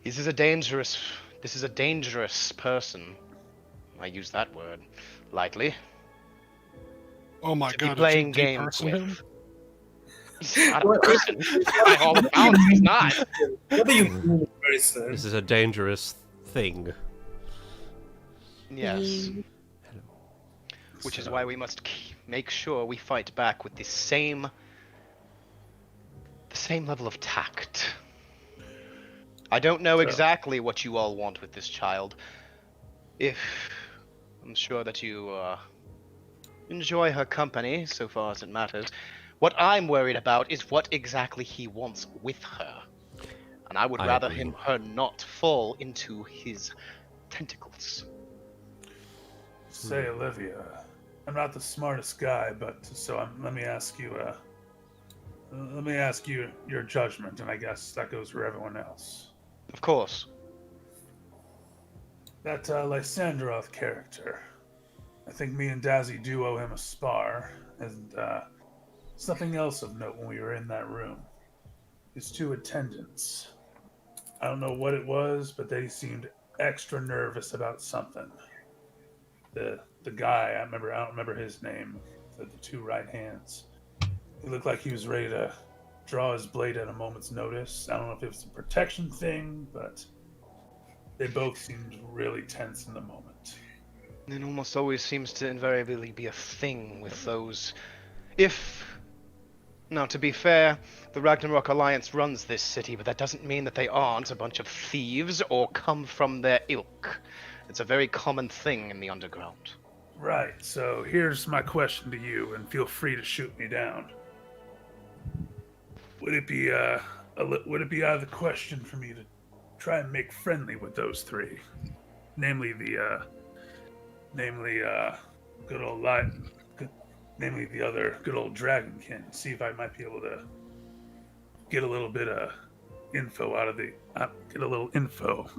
This is a dangerous person. I use that word lightly. Oh my To be god! playing did you games depersonate him? with. He's not a person. By all accounts, he's not. What do you mean, person? This is a dangerous thing. Yes. Which is why we must make sure we fight back with the same level of tact. I don't know exactly what you all want with this child. I'm sure that you enjoy her company, so far as it matters. What I'm worried about is what exactly he wants with her. And I would rather her not fall into his tentacles. Say, Olivia, I'm not the smartest guy, but let me ask you your judgment, and I guess that goes for everyone else. Of course. That Lysandroth character, I think me and Dazzy do owe him a spar, and something else of note when we were in that room. His two attendants. I don't know what it was, but they seemed extra nervous about something. The guy, I don't remember his name, the two right hands. He looked like he was ready to draw his blade at a moment's notice. I don't know if it was a protection thing, but they both seemed really tense in the moment. It almost always seems to invariably be a thing with those. Now, to be fair, the Ragnarok Alliance runs this city, but that doesn't mean that they aren't a bunch of thieves or come from their ilk. It's a very common thing in the underground. Right, so here's my question to you, and feel free to shoot me down. Would it be out of the question for me to try and make friendly with those three? Namely the other good old Dragonkin. See if I might be able to get a little bit of info out of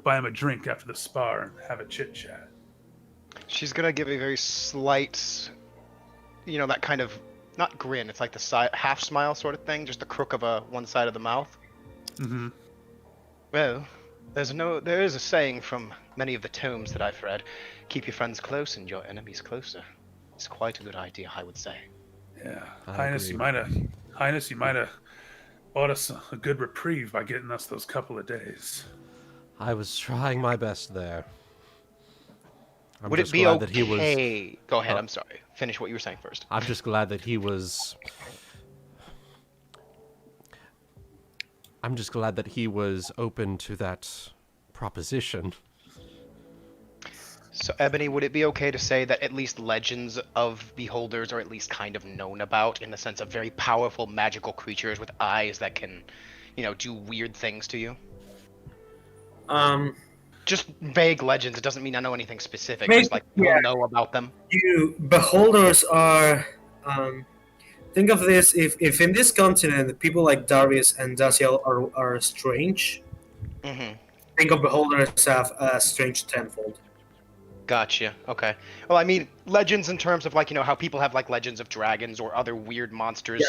buy him a drink after the spar and have a chit chat. She's gonna give a very slight, that kind of, not grin, it's like the half smile sort of thing, just the crook of one side of the mouth. Mm-hmm. Well, there is a saying from many of the tomes that I've read, keep your friends close and your enemies closer. is quite a good idea, I would say. Yeah, I Highness, agree. you might have bought us a good reprieve by getting us those couple of days. I was trying my best there. I'm Would it just be glad okay? that he was. Go ahead. Oh. I'm sorry. Finish what you were saying first. I'm just glad that he was. I'm just glad that he was open to that proposition. So, Ebony, would it be okay to say that at least legends of beholders are at least kind of known about, in the sense of very powerful magical creatures with eyes that can, do weird things to you? Just vague legends. It doesn't mean I know anything specific. Just like people know about them. You beholders are. Think of this: if in this continent people like Darius and Dazielle are strange, think of beholders as strange tenfold. Gotcha. Okay. Well, I mean, legends in terms of how people have legends of dragons or other weird monsters,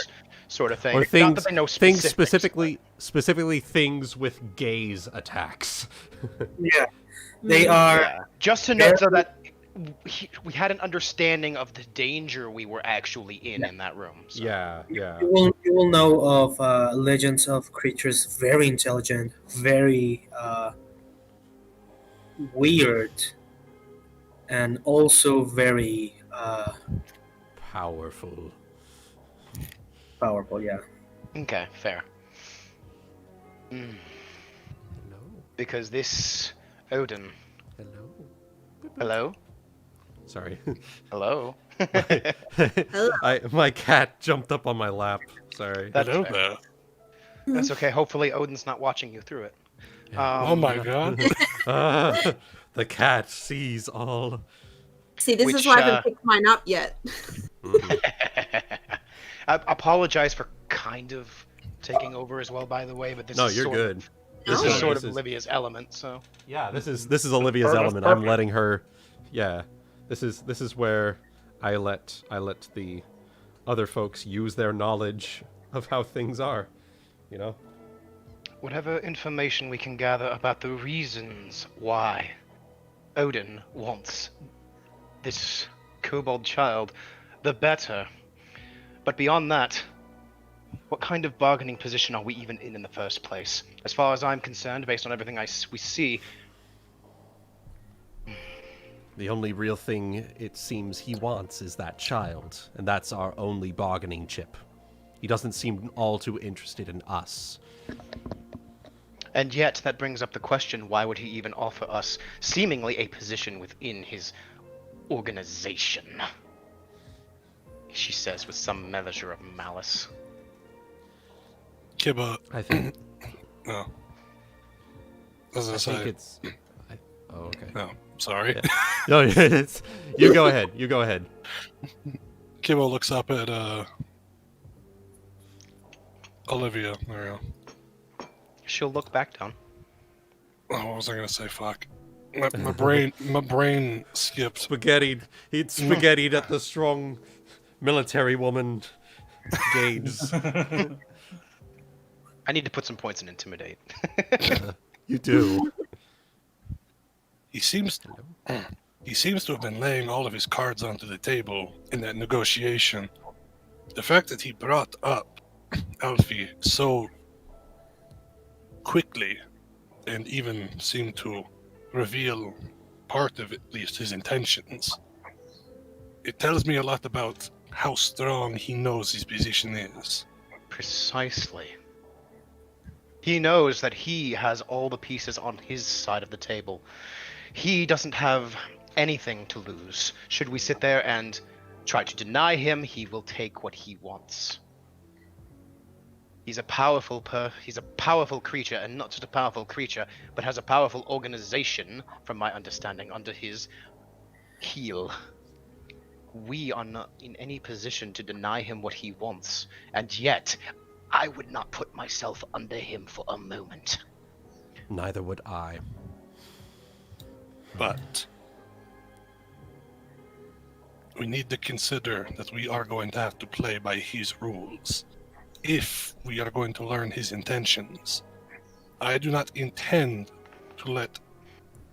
sort of thing. Or Not things, that they know things specifics, specifically things with gaze attacks. Yeah, they are. Yeah. Just to note, though, that we had an understanding of the danger we were actually in that room. So. Yeah. You will know of legends of creatures very intelligent, very weird, and also very Powerful. powerful. Yeah. Okay, fair. Hello. Because this Odin. Hello. Hello. Sorry. Hello. My cat jumped up on my lap. Sorry. That's Hello fair. there. That's okay. Hopefully Odin's not watching you through it. Oh my god. The cat sees all. See, this Which, is why I haven't picked mine up yet. I apologize for kind of taking over as well, by the way, but this No, is you're sort good. Of, this is sort this of is- Olivia's element, so. Yeah, this is Olivia's That's element. I'm perfect. letting her. Yeah, this is where I let the other folks use their knowledge of how things are. Whatever information we can gather about the reasons why Odin wants this kobold child, the better. But beyond that, what kind of bargaining position are we even in the first place? As far as I'm concerned, based on everything we see, The only real thing it seems he wants is that child, and that's our only bargaining chip. He doesn't seem all too interested in us. and yet that brings up the question, why would he even offer us seemingly a position within his organization? She says with some measure of malice. Kibba. I think. No. As I I think say. it's. Oh, okay. No, sorry. Yeah. No, it's. You go ahead. You go ahead. Kibba looks up at Olivia. There we go. She'll look back down. Oh, what was I gonna say? Fuck. My brain skipped. Spaghettied. He'd spaghettied at the strong military woman gaze. I need to put some points in Intimidate. You do. He seems to have been laying all of his cards onto the table in that negotiation. The fact that he brought up Alfie so quickly and even seemed to reveal part of at least his intentions, it tells me a lot about how strong he knows his position is. Precisely. He knows that he has all the pieces on his side of the table. He doesn't have anything to lose. Should we sit there and try to deny him, he will take what he wants. He's a powerful creature, and not just a powerful creature, but has a powerful organization, from my understanding, under his heel. We are not in any position to deny him what he wants, and yet I would not put myself under him for a moment. Neither would I. But we need to consider that we are going to have to play by his rules if we are going to learn his intentions. I do not intend to let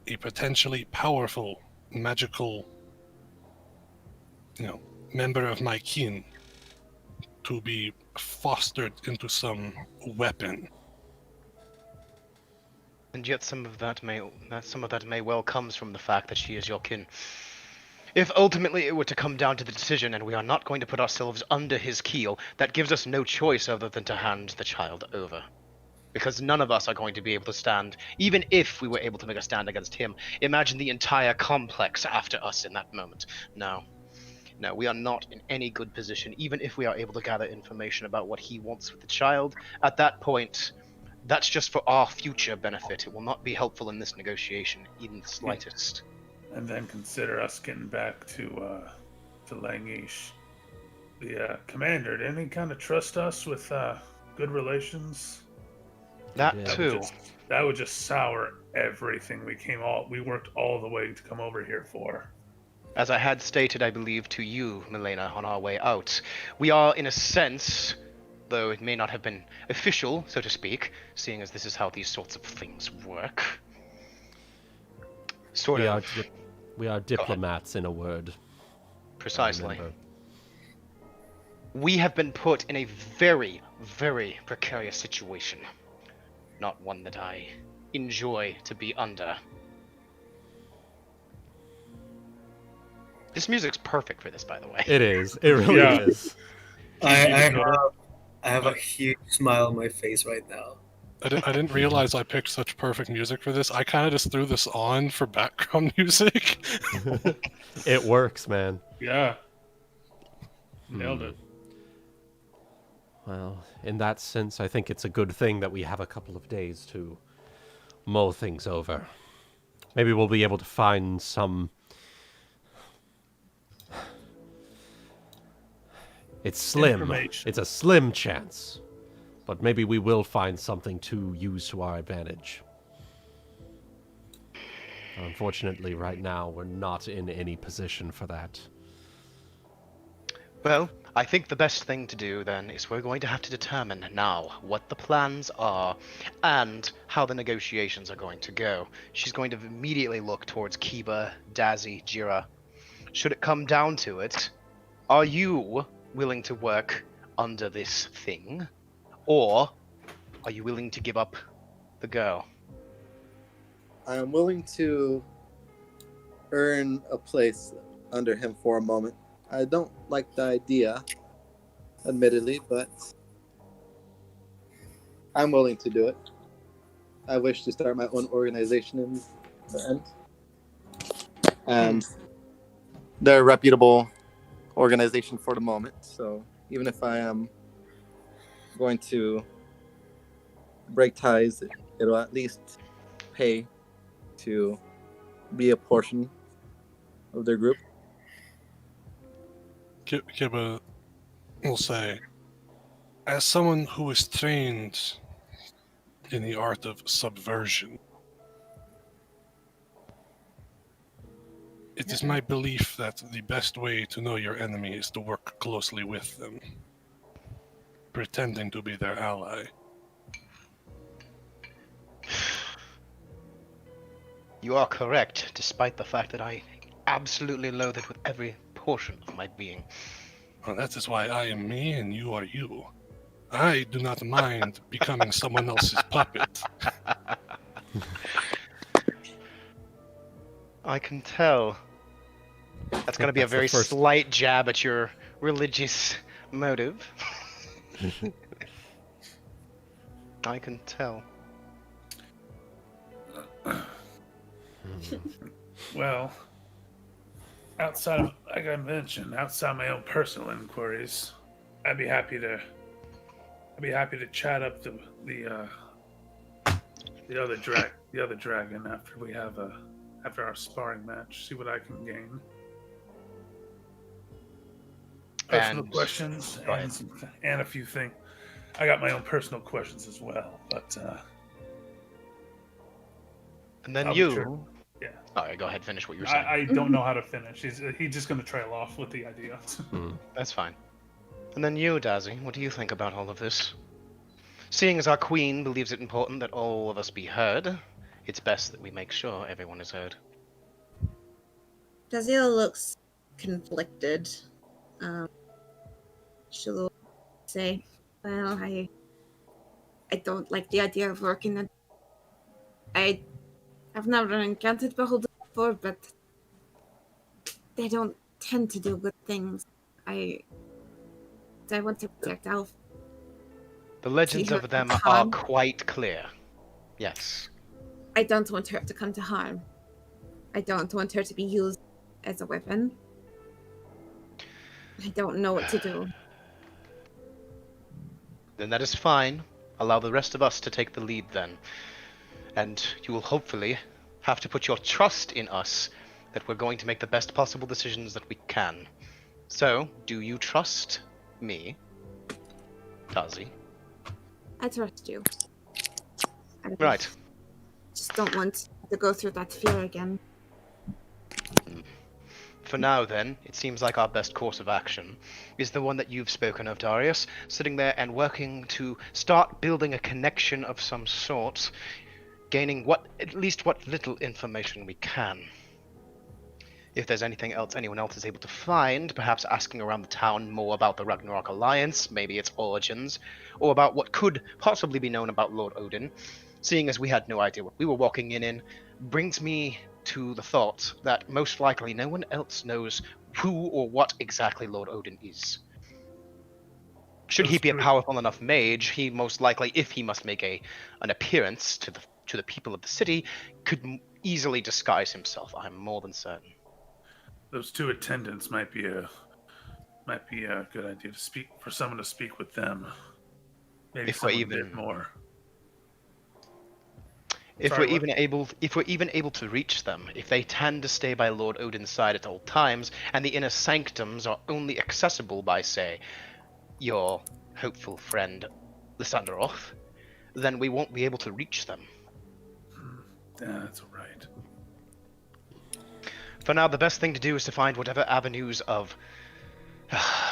a potentially powerful magical member of my kin to be fostered into some weapon. And yet some of that may well comes from the fact that she is your kin. If ultimately it were to come down to the decision and we are not going to put ourselves under his keel, that gives us no choice other than to hand the child over. Because none of us are going to be able to stand, even if we were able to make a stand against him. Imagine the entire complex after us in that moment. No, we are not in any good position, even if we are able to gather information about what he wants with the child. At that point, that's just for our future benefit. It will not be helpful in this negotiation, even the slightest. And then consider us getting back to Langish. The commander, didn't he kind of trust us with good relations? That Yeah. too. That would just sour everything we worked all the way to come over here for. As I had stated, I believe, to you, Melaina, on our way out, we are, in a sense, though it may not have been official, so to speak, seeing as this is how these sorts of things work. We are diplomats, in a word. Precisely. Remember. We have been put in a very, very precarious situation. Not one that I enjoy to be under. This music's perfect for this, by the way. It is. It really Yeah. is. I have a huge smile on my face right now. I didn't realize I picked such perfect music for this. I kind of just threw this on for background music. It works, man. Yeah. Nailed it. Well, in that sense, I think it's a good thing that we have a couple of days to mull things over. Maybe we'll be able to find some... It's slim. Information. It's a slim chance. But maybe we will find something to use to our advantage. Unfortunately, right now, we're not in any position for that. Well, I think the best thing to do then is we're going to have to determine now what the plans are and how the negotiations are going to go. She's going to immediately look towards Kiba, Dazzy, Jeera. Should it come down to it, are you willing to work under this thing? Or are you willing to give up the girl? I am willing to earn a place under him for a moment. I don't like the idea, admittedly, but I'm willing to do it. I wish to start my own organization in the end. And they're a reputable organization for the moment, so even if I am going to break ties, it'll at least pay to be a portion of their group. Kiba will say, as someone who is trained in the art of subversion, it is my belief that the best way to know your enemy is to work closely with them, pretending to be their ally. You are correct, despite the fact that I absolutely loathe it with every portion of my being. Well, that is why I am me and you are you. I do not mind becoming someone else's puppet. I can tell. That's going to be a That's the very first- slight jab at your religious motive. I can tell. Well, outside of, like I mentioned, outside my own personal inquiries, I'd be happy to chat up the other dragon after our sparring match. See what I can gain. Personal And- questions go ahead. and a few things. I got my own personal questions as well, but And then I'll be you... sure. Yeah. Alright, go ahead, finish what you were saying. I don't know how to finish. He's just going to trail off with the idea. That's fine. And then you, Dazzy, what do you think about all of this? Seeing as our queen believes it important that all of us be heard, it's best that we make sure everyone is heard. Dazielle looks conflicted. She'll say, well, I don't like the idea of working at... I've never encountered beholders before, but they don't tend to do good things. I want to protect Alf. The legends of them are quite clear. Yes. I don't want her to come to harm. I don't want her to be used as a weapon. I don't know what to do. Then that is fine. Allow the rest of us to take the lead then. And you will hopefully have to put your trust in us that we're going to make the best possible decisions that we can. So, do you trust me, Tazi? I trust you. Right. Just don't want to go through that fear again. For now, then, it seems like our best course of action is the one that you've spoken of, Darius, sitting there and working to start building a connection of some sort, gaining at least what little information we can. If there's anything else anyone else is able to find, perhaps asking around the town more about the Ragnarok Alliance, maybe its origins, or about what could possibly be known about Lord Odin, seeing as we had no idea what we were walking in, brings me to the thought that most likely no one else knows who or what exactly Lord Odin is. Should he be a powerful enough mage, he most likely, if he must make an appearance to the people of the city, could easily disguise himself. I'm more than certain. Those two attendants might be a good idea to speak for someone to speak with them. Maybe If we're someone a even bit more. If we're even able to reach them, if they tend to stay by Lord Odin's side at all times, and the inner sanctums are only accessible by, say, your hopeful friend Lysandroth, then we won't be able to reach them. Yeah, that's all right. For now, the best thing to do is to find whatever avenues of...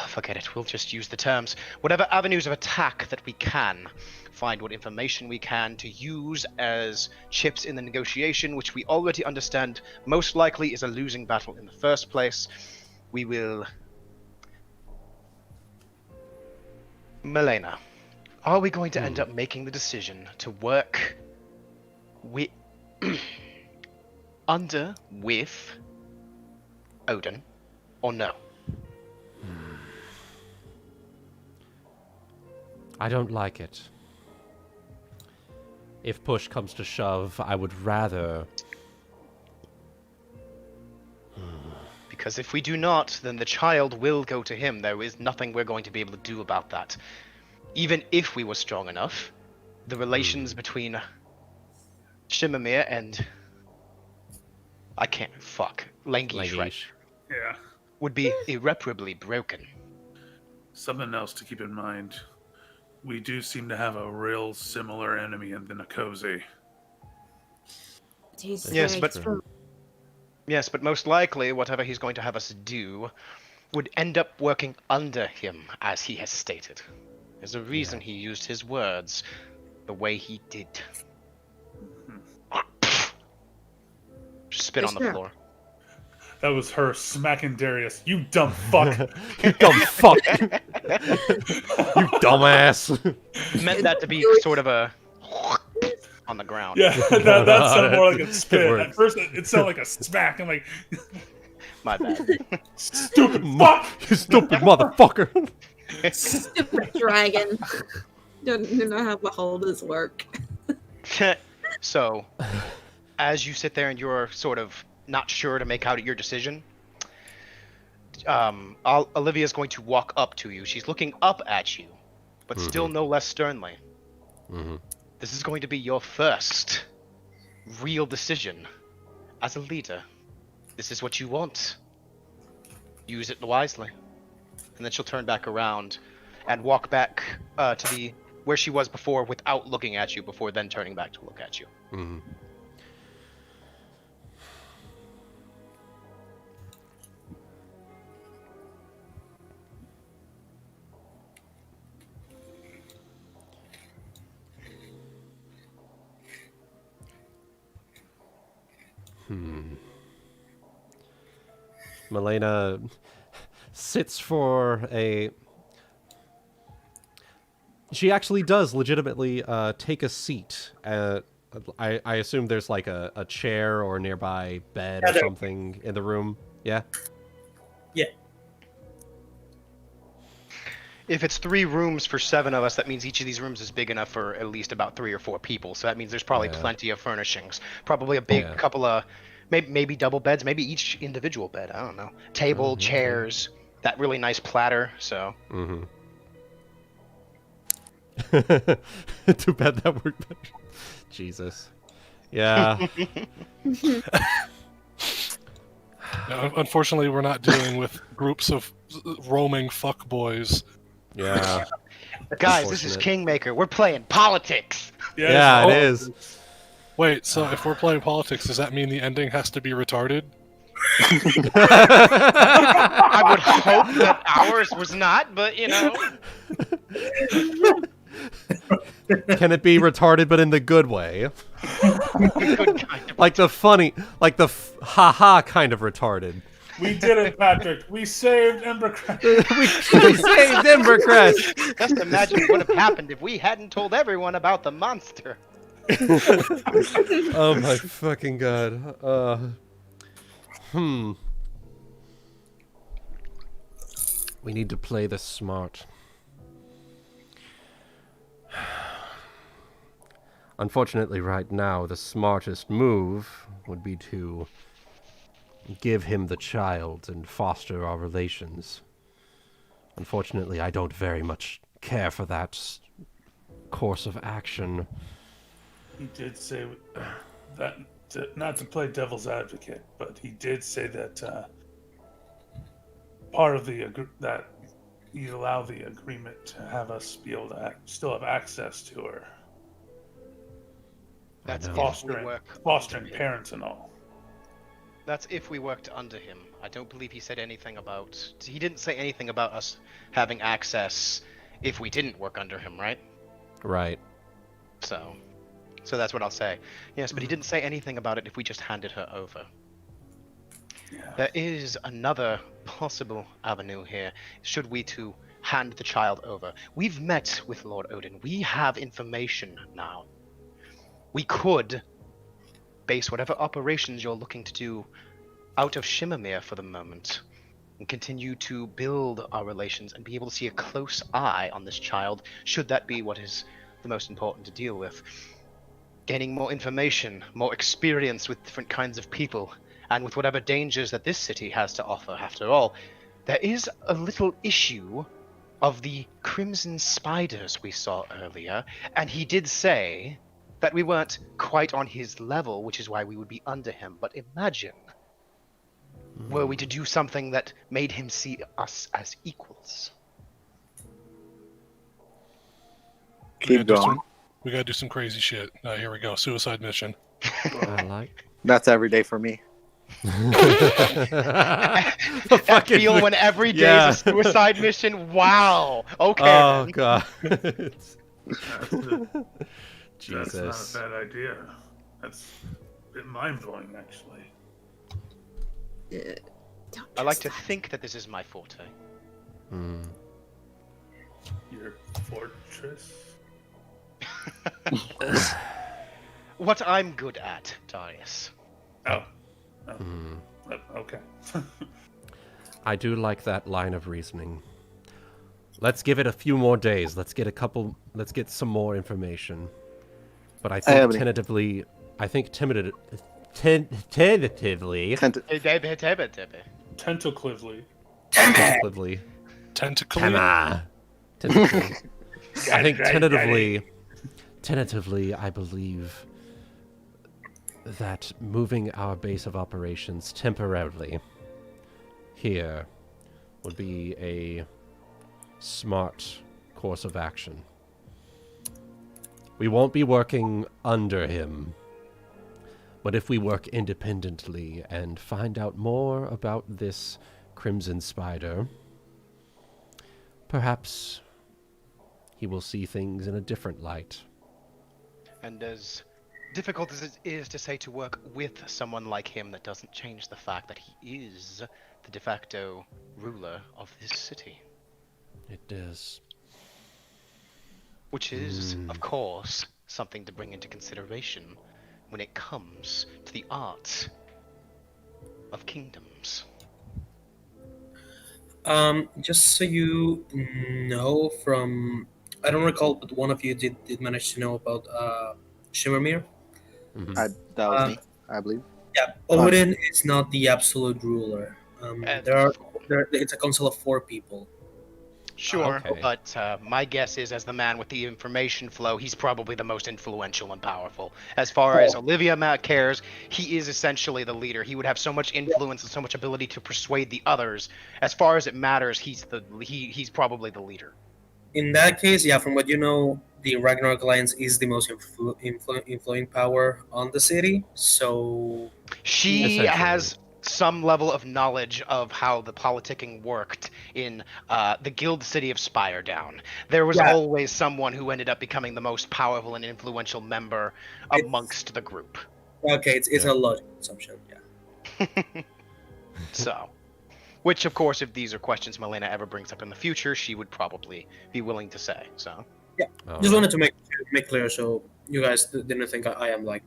forget it, we'll just use the terms. Whatever avenues of attack that we can. Find what information we can to use as chips in the negotiation, which we already understand most likely is a losing battle in the first place. We will... Melaina, are we going to end up making the decision to work with... with Odin, or no? I don't like it. If push comes to shove, I would rather... Because if we do not, then the child will go to him. There is nothing we're going to be able to do about that. Even if we were strong enough, the relations between Shimamir and... Langish, right? Yeah. Would be irreparably broken. Something else to keep in mind. We do seem to have a real similar enemy in the Nikosi. Yes, but most likely whatever he's going to have us do would end up working under him, as he has stated. There's a reason he used his words the way he did. Spit on the floor. That was her smacking Darius. You dumb fuck. You dumb fuck. You dumbass. Meant that to be sort of a on the ground. Yeah, that sounded more like a spit. At first, it sounded like a smack. I'm like, my bad. Stupid fuck. You stupid motherfucker. Stupid dragon. Don't know how beholders work. So, as you sit there and you're sort of not sure to make out your decision, Olivia's going to walk up to you. She's looking up at you, but still no less sternly. This is going to be your first real decision as a leader. This is what you want. Use it wisely. And then she'll turn back around and walk back to where she was before without looking at you, before then turning back to look at you. Melaina sits for a... She actually does legitimately take a seat. I assume there's like a chair or nearby bed or something in the room. Yeah? Yeah. If it's 3 rooms for 7 of us, that means each of these rooms is big enough for at least about 3 or 4 people. So that means there's probably plenty of furnishings. Probably a big couple of, maybe double beds, maybe each individual bed. I don't know. Table, chairs, that really nice platter. So. Mm-hmm. Too bad that worked better. Jesus. Yeah. Now, unfortunately, we're not dealing with groups of roaming fuckboys. Yeah. Guys, this is Kingmaker. We're playing politics. Yeah, it is. Wait, so if we're playing politics, does that mean the ending has to be retarded? I would hope that ours was not, but you know. Can it be retarded, but in the good way? Good kind of Like the funny, like the ha-ha kind of retarded. We did it, Patrick. We saved Embercrest. we saved Embercrest! Just imagine what would have happened if we hadn't told everyone about the monster. Oh my fucking god. We need to play this smart. Unfortunately, right now, the smartest move would be to give him the child and foster our relations. Unfortunately, I don't very much care for that course of action. He did say that, not to play devil's advocate, but he did say that part of that he'd allow the agreement to have us be able to still have access to her. That's fostering parents and all. That's if we worked under him. I don't believe he said anything about... He didn't say anything about us having access if we didn't work under him, right? Right. So that's what I'll say. Yes, but he didn't say anything about it if we just handed her over. Yeah. There is another possible avenue here, should we to hand the child over. We've met with Lord Odin. We have information now. We could base whatever operations you're looking to do out of Shimmermere for the moment and continue to build our relations and be able to see a close eye on this child, should that be what is the most important to deal with. Gaining more information, more experience with different kinds of people, and with whatever dangers that this city has to offer. After all, there is a little issue of the crimson spiders we saw earlier, and he did say that we weren't quite on his level, which is why we would be under him. But imagine, were we to do something that made him see us as equals. Keep going. We gotta do some crazy shit. Here we go. Suicide mission. I like. That's every day for me. That feel when every day is a suicide mission? Wow. Okay. Oh, God. Jesus. That's not a bad idea. That's a bit mind-blowing, actually. Don't I like to trust that. think that this is my forte. Your fortress? What I'm good at, Darius. Oh. Okay. I do like that line of reasoning. Let's give it a few more days. Let's get some more information. But I think Ebony. tentatively, tentatively, Tentatively. Tentaclively. tentatively, Tentacly? I think tentatively, I believe that moving our base of operations temporarily here would be a smart course of action. We won't be working under him, but if we work independently and find out more about this Crimson Spider, perhaps he will see things in a different light. And as Difficult as it is to say to work with someone like him, that doesn't change the fact that he is the de facto ruler of this city. It is. Which is, of course, something to bring into consideration when it comes to the art of kingdoms. Just so you know, from I don't recall, but one of you did manage to know about Shimmermere. That was me, I believe. Yeah, Odin is not the absolute ruler. It's a council of 4 people. Sure, Okay. but my guess is, as the man with the information flow, he's probably the most influential and powerful. As far as Olivia cares, he is essentially the leader. He would have so much influence and so much ability to persuade the others. As far as it matters, he's probably the leader. In that case, yeah, from what you know, the Ragnarok Alliance is the most influencing power on the city. So She Essentially. has some level of knowledge of how the politicking worked in the guild city of Spiredown. There was always someone who ended up becoming the most powerful and influential member amongst the group. okay, it's a logical assumption. Yeah. So, which of course, if these are questions Melaina ever brings up in the future, she would probably be willing to say. So, All Just right. wanted to make clear so you guys didn't think I am like,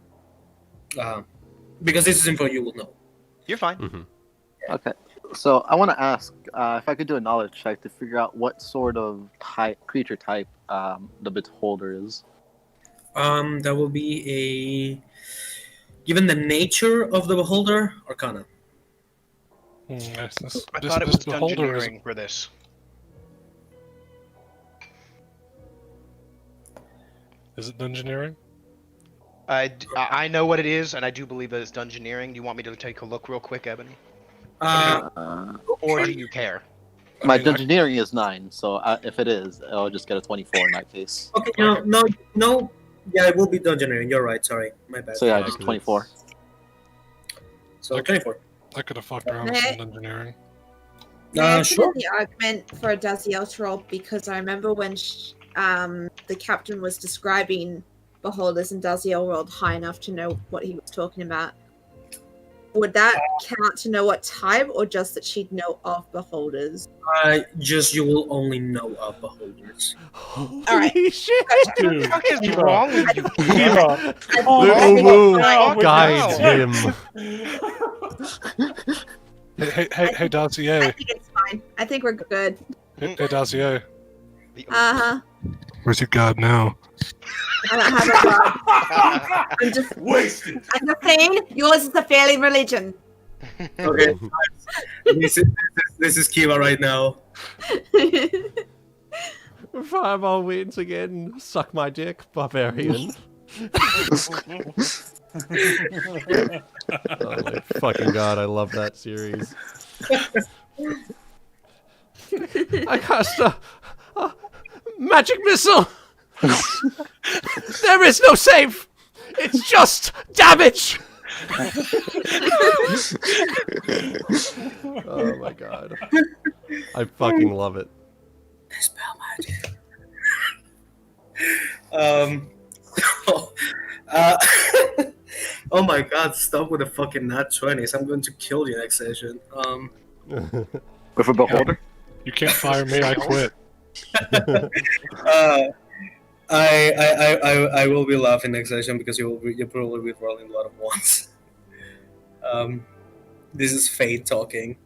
because this is info you will know. you're fine. Mhm. Okay. So I want to ask if I could do a knowledge check to figure out what sort of creature type the Beholder is. That will be given the nature of the beholder, Arcana. Yes, I thought it was beholder is dungeoneering for this. it dungeoneering? I know what it is, and I do believe that it's dungeoneering. Do you want me to take a look real quick, Ebony? Or do you care? My mean, I- dungeoneering is 9, so if it is, I'll just get a 24 in that case. Okay, no. Yeah, it will be dungeoneering. You're right. Sorry, my bad. So yeah, Because just 24. So Okay. 24. I could have fucked around with some dungeoneering. May I put Sure. in the argument for Dazielle to roll, because I remember when the captain was describing beholders and Dazielle rolled high enough to know what he was talking about. Would that count to know what type, or just that she'd know of beholders? Just you will only know of beholders. Holy right. shit! Dude, What is Kiva, wrong with you? Kiva. Oh, Little oh, Woo oh, guides him. Hey, I Dazielle. think it's fine. I think we're good. Hey, Dazielle. Uh-huh. Where's your god now? I don't have a god. I'm just Wasted. yours is a failing religion. Okay, this is Kiva right now. Fireball wins again. Suck my dick, barbarian. Oh my fucking god, I love that series. I cast a magic missile! There is no save! It's just damage! Oh my god. I fucking love it. Dispel magic. Oh my god, stop with the fucking nat 20s. I'm going to kill you next session. With a Beholder? You can't fire me, I quit. I will be laughing next session because you'll probably be rolling a lot of ones. This is Fate talking.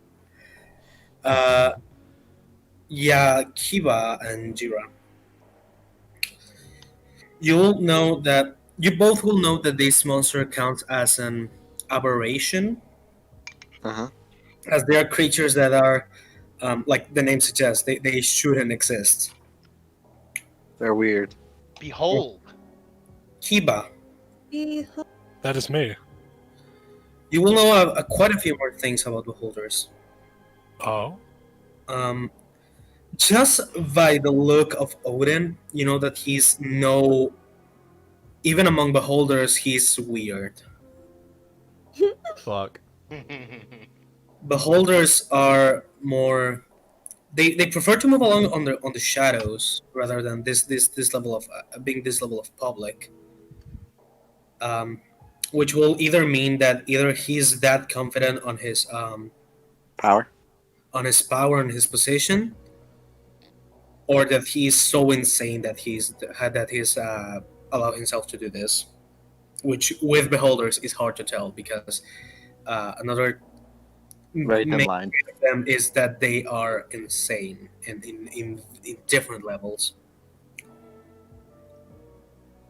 Yeah, Kiva and Jeera. You both will know that this monster counts as an aberration, Uh-huh. as they are creatures that are, like the name suggests, they shouldn't exist. They're weird. Behold. Kiba, That is me. you will know quite a few more things about beholders. Oh? Just by the look of Odin, you know that even among beholders, he's weird. Fuck. Beholders are more. They prefer to move along on the shadows rather than this level of being this level of public. which will either mean that either he's that confident on his Power. on his power and his position, or that he's so insane that he's allowed himself to do this, which with beholders is hard to tell because another Very thin main line. of them is that they are insane and in different levels.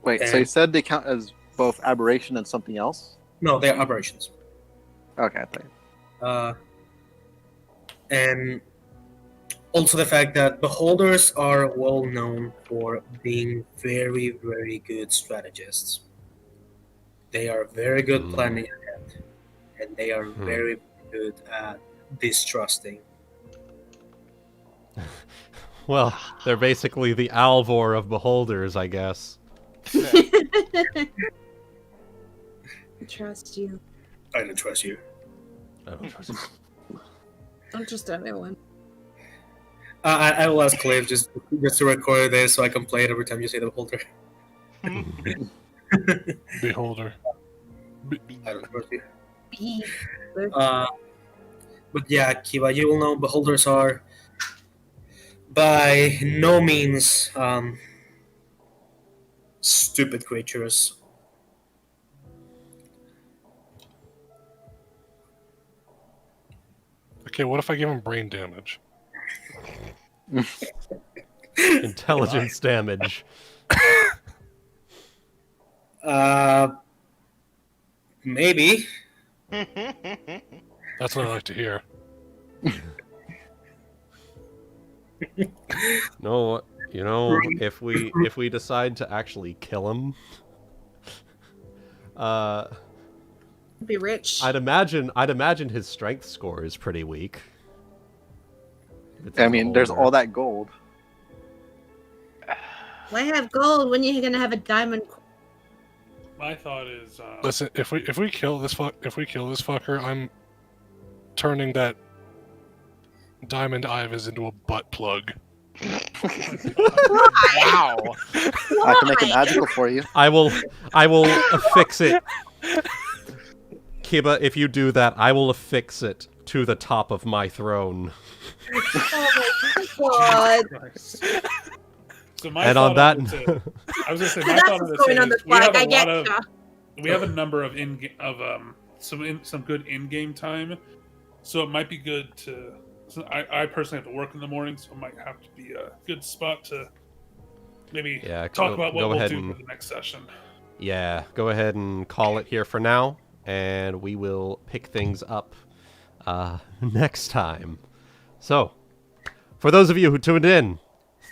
Wait, so you said they count as both aberration and something else? No, they're aberrations. Okay, I think. And also the fact that beholders are well known for being very, very good strategists. They are very good planning ahead, and they are very good at distrusting. Well, they're basically the Alvor of beholders, I guess. I trust you. I don't trust you. I don't trust you. Don't trust anyone. I will ask Cliff just to record this so I can play it every time you say the beholder. Beholder. I don't trust you. Be- But yeah, Kiva, you will know beholders are by no means stupid creatures. Okay, what if I give him brain damage? Intelligence damage. Maybe. That's what I like to hear. No, if we decide to actually kill him, Be rich. I'd imagine his strength score is pretty weak. It's I a mean, there's beholder. all that gold. Why have gold when you're gonna have a diamond? My thought is, Listen, if we kill this fucker, I'm turning that diamond Ives into a butt plug. Wow. I can make it magical for you. I will affix it. Kiba, if you do that, I will affix it to the top of my throne. God. so my And thought on that, I was gonna say my That's thought on what's this going on the is we have flag. I a get lot of ya. we have a number of some good in-game time, so it might be good to. So I personally have to work in the morning, so it might have to be a good spot to maybe talk about what go we'll ahead do and- for the next session. Yeah, go ahead and call it here for now, and we will pick things up next time. So, for those of you who tuned in,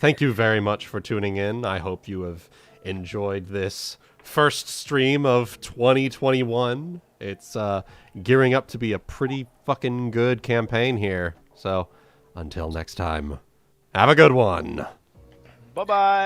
thank you very much for tuning in. I hope you have enjoyed this first stream of 2021. It's gearing up to be a pretty fucking good campaign here. So, until next time, have a good one. Bye-bye.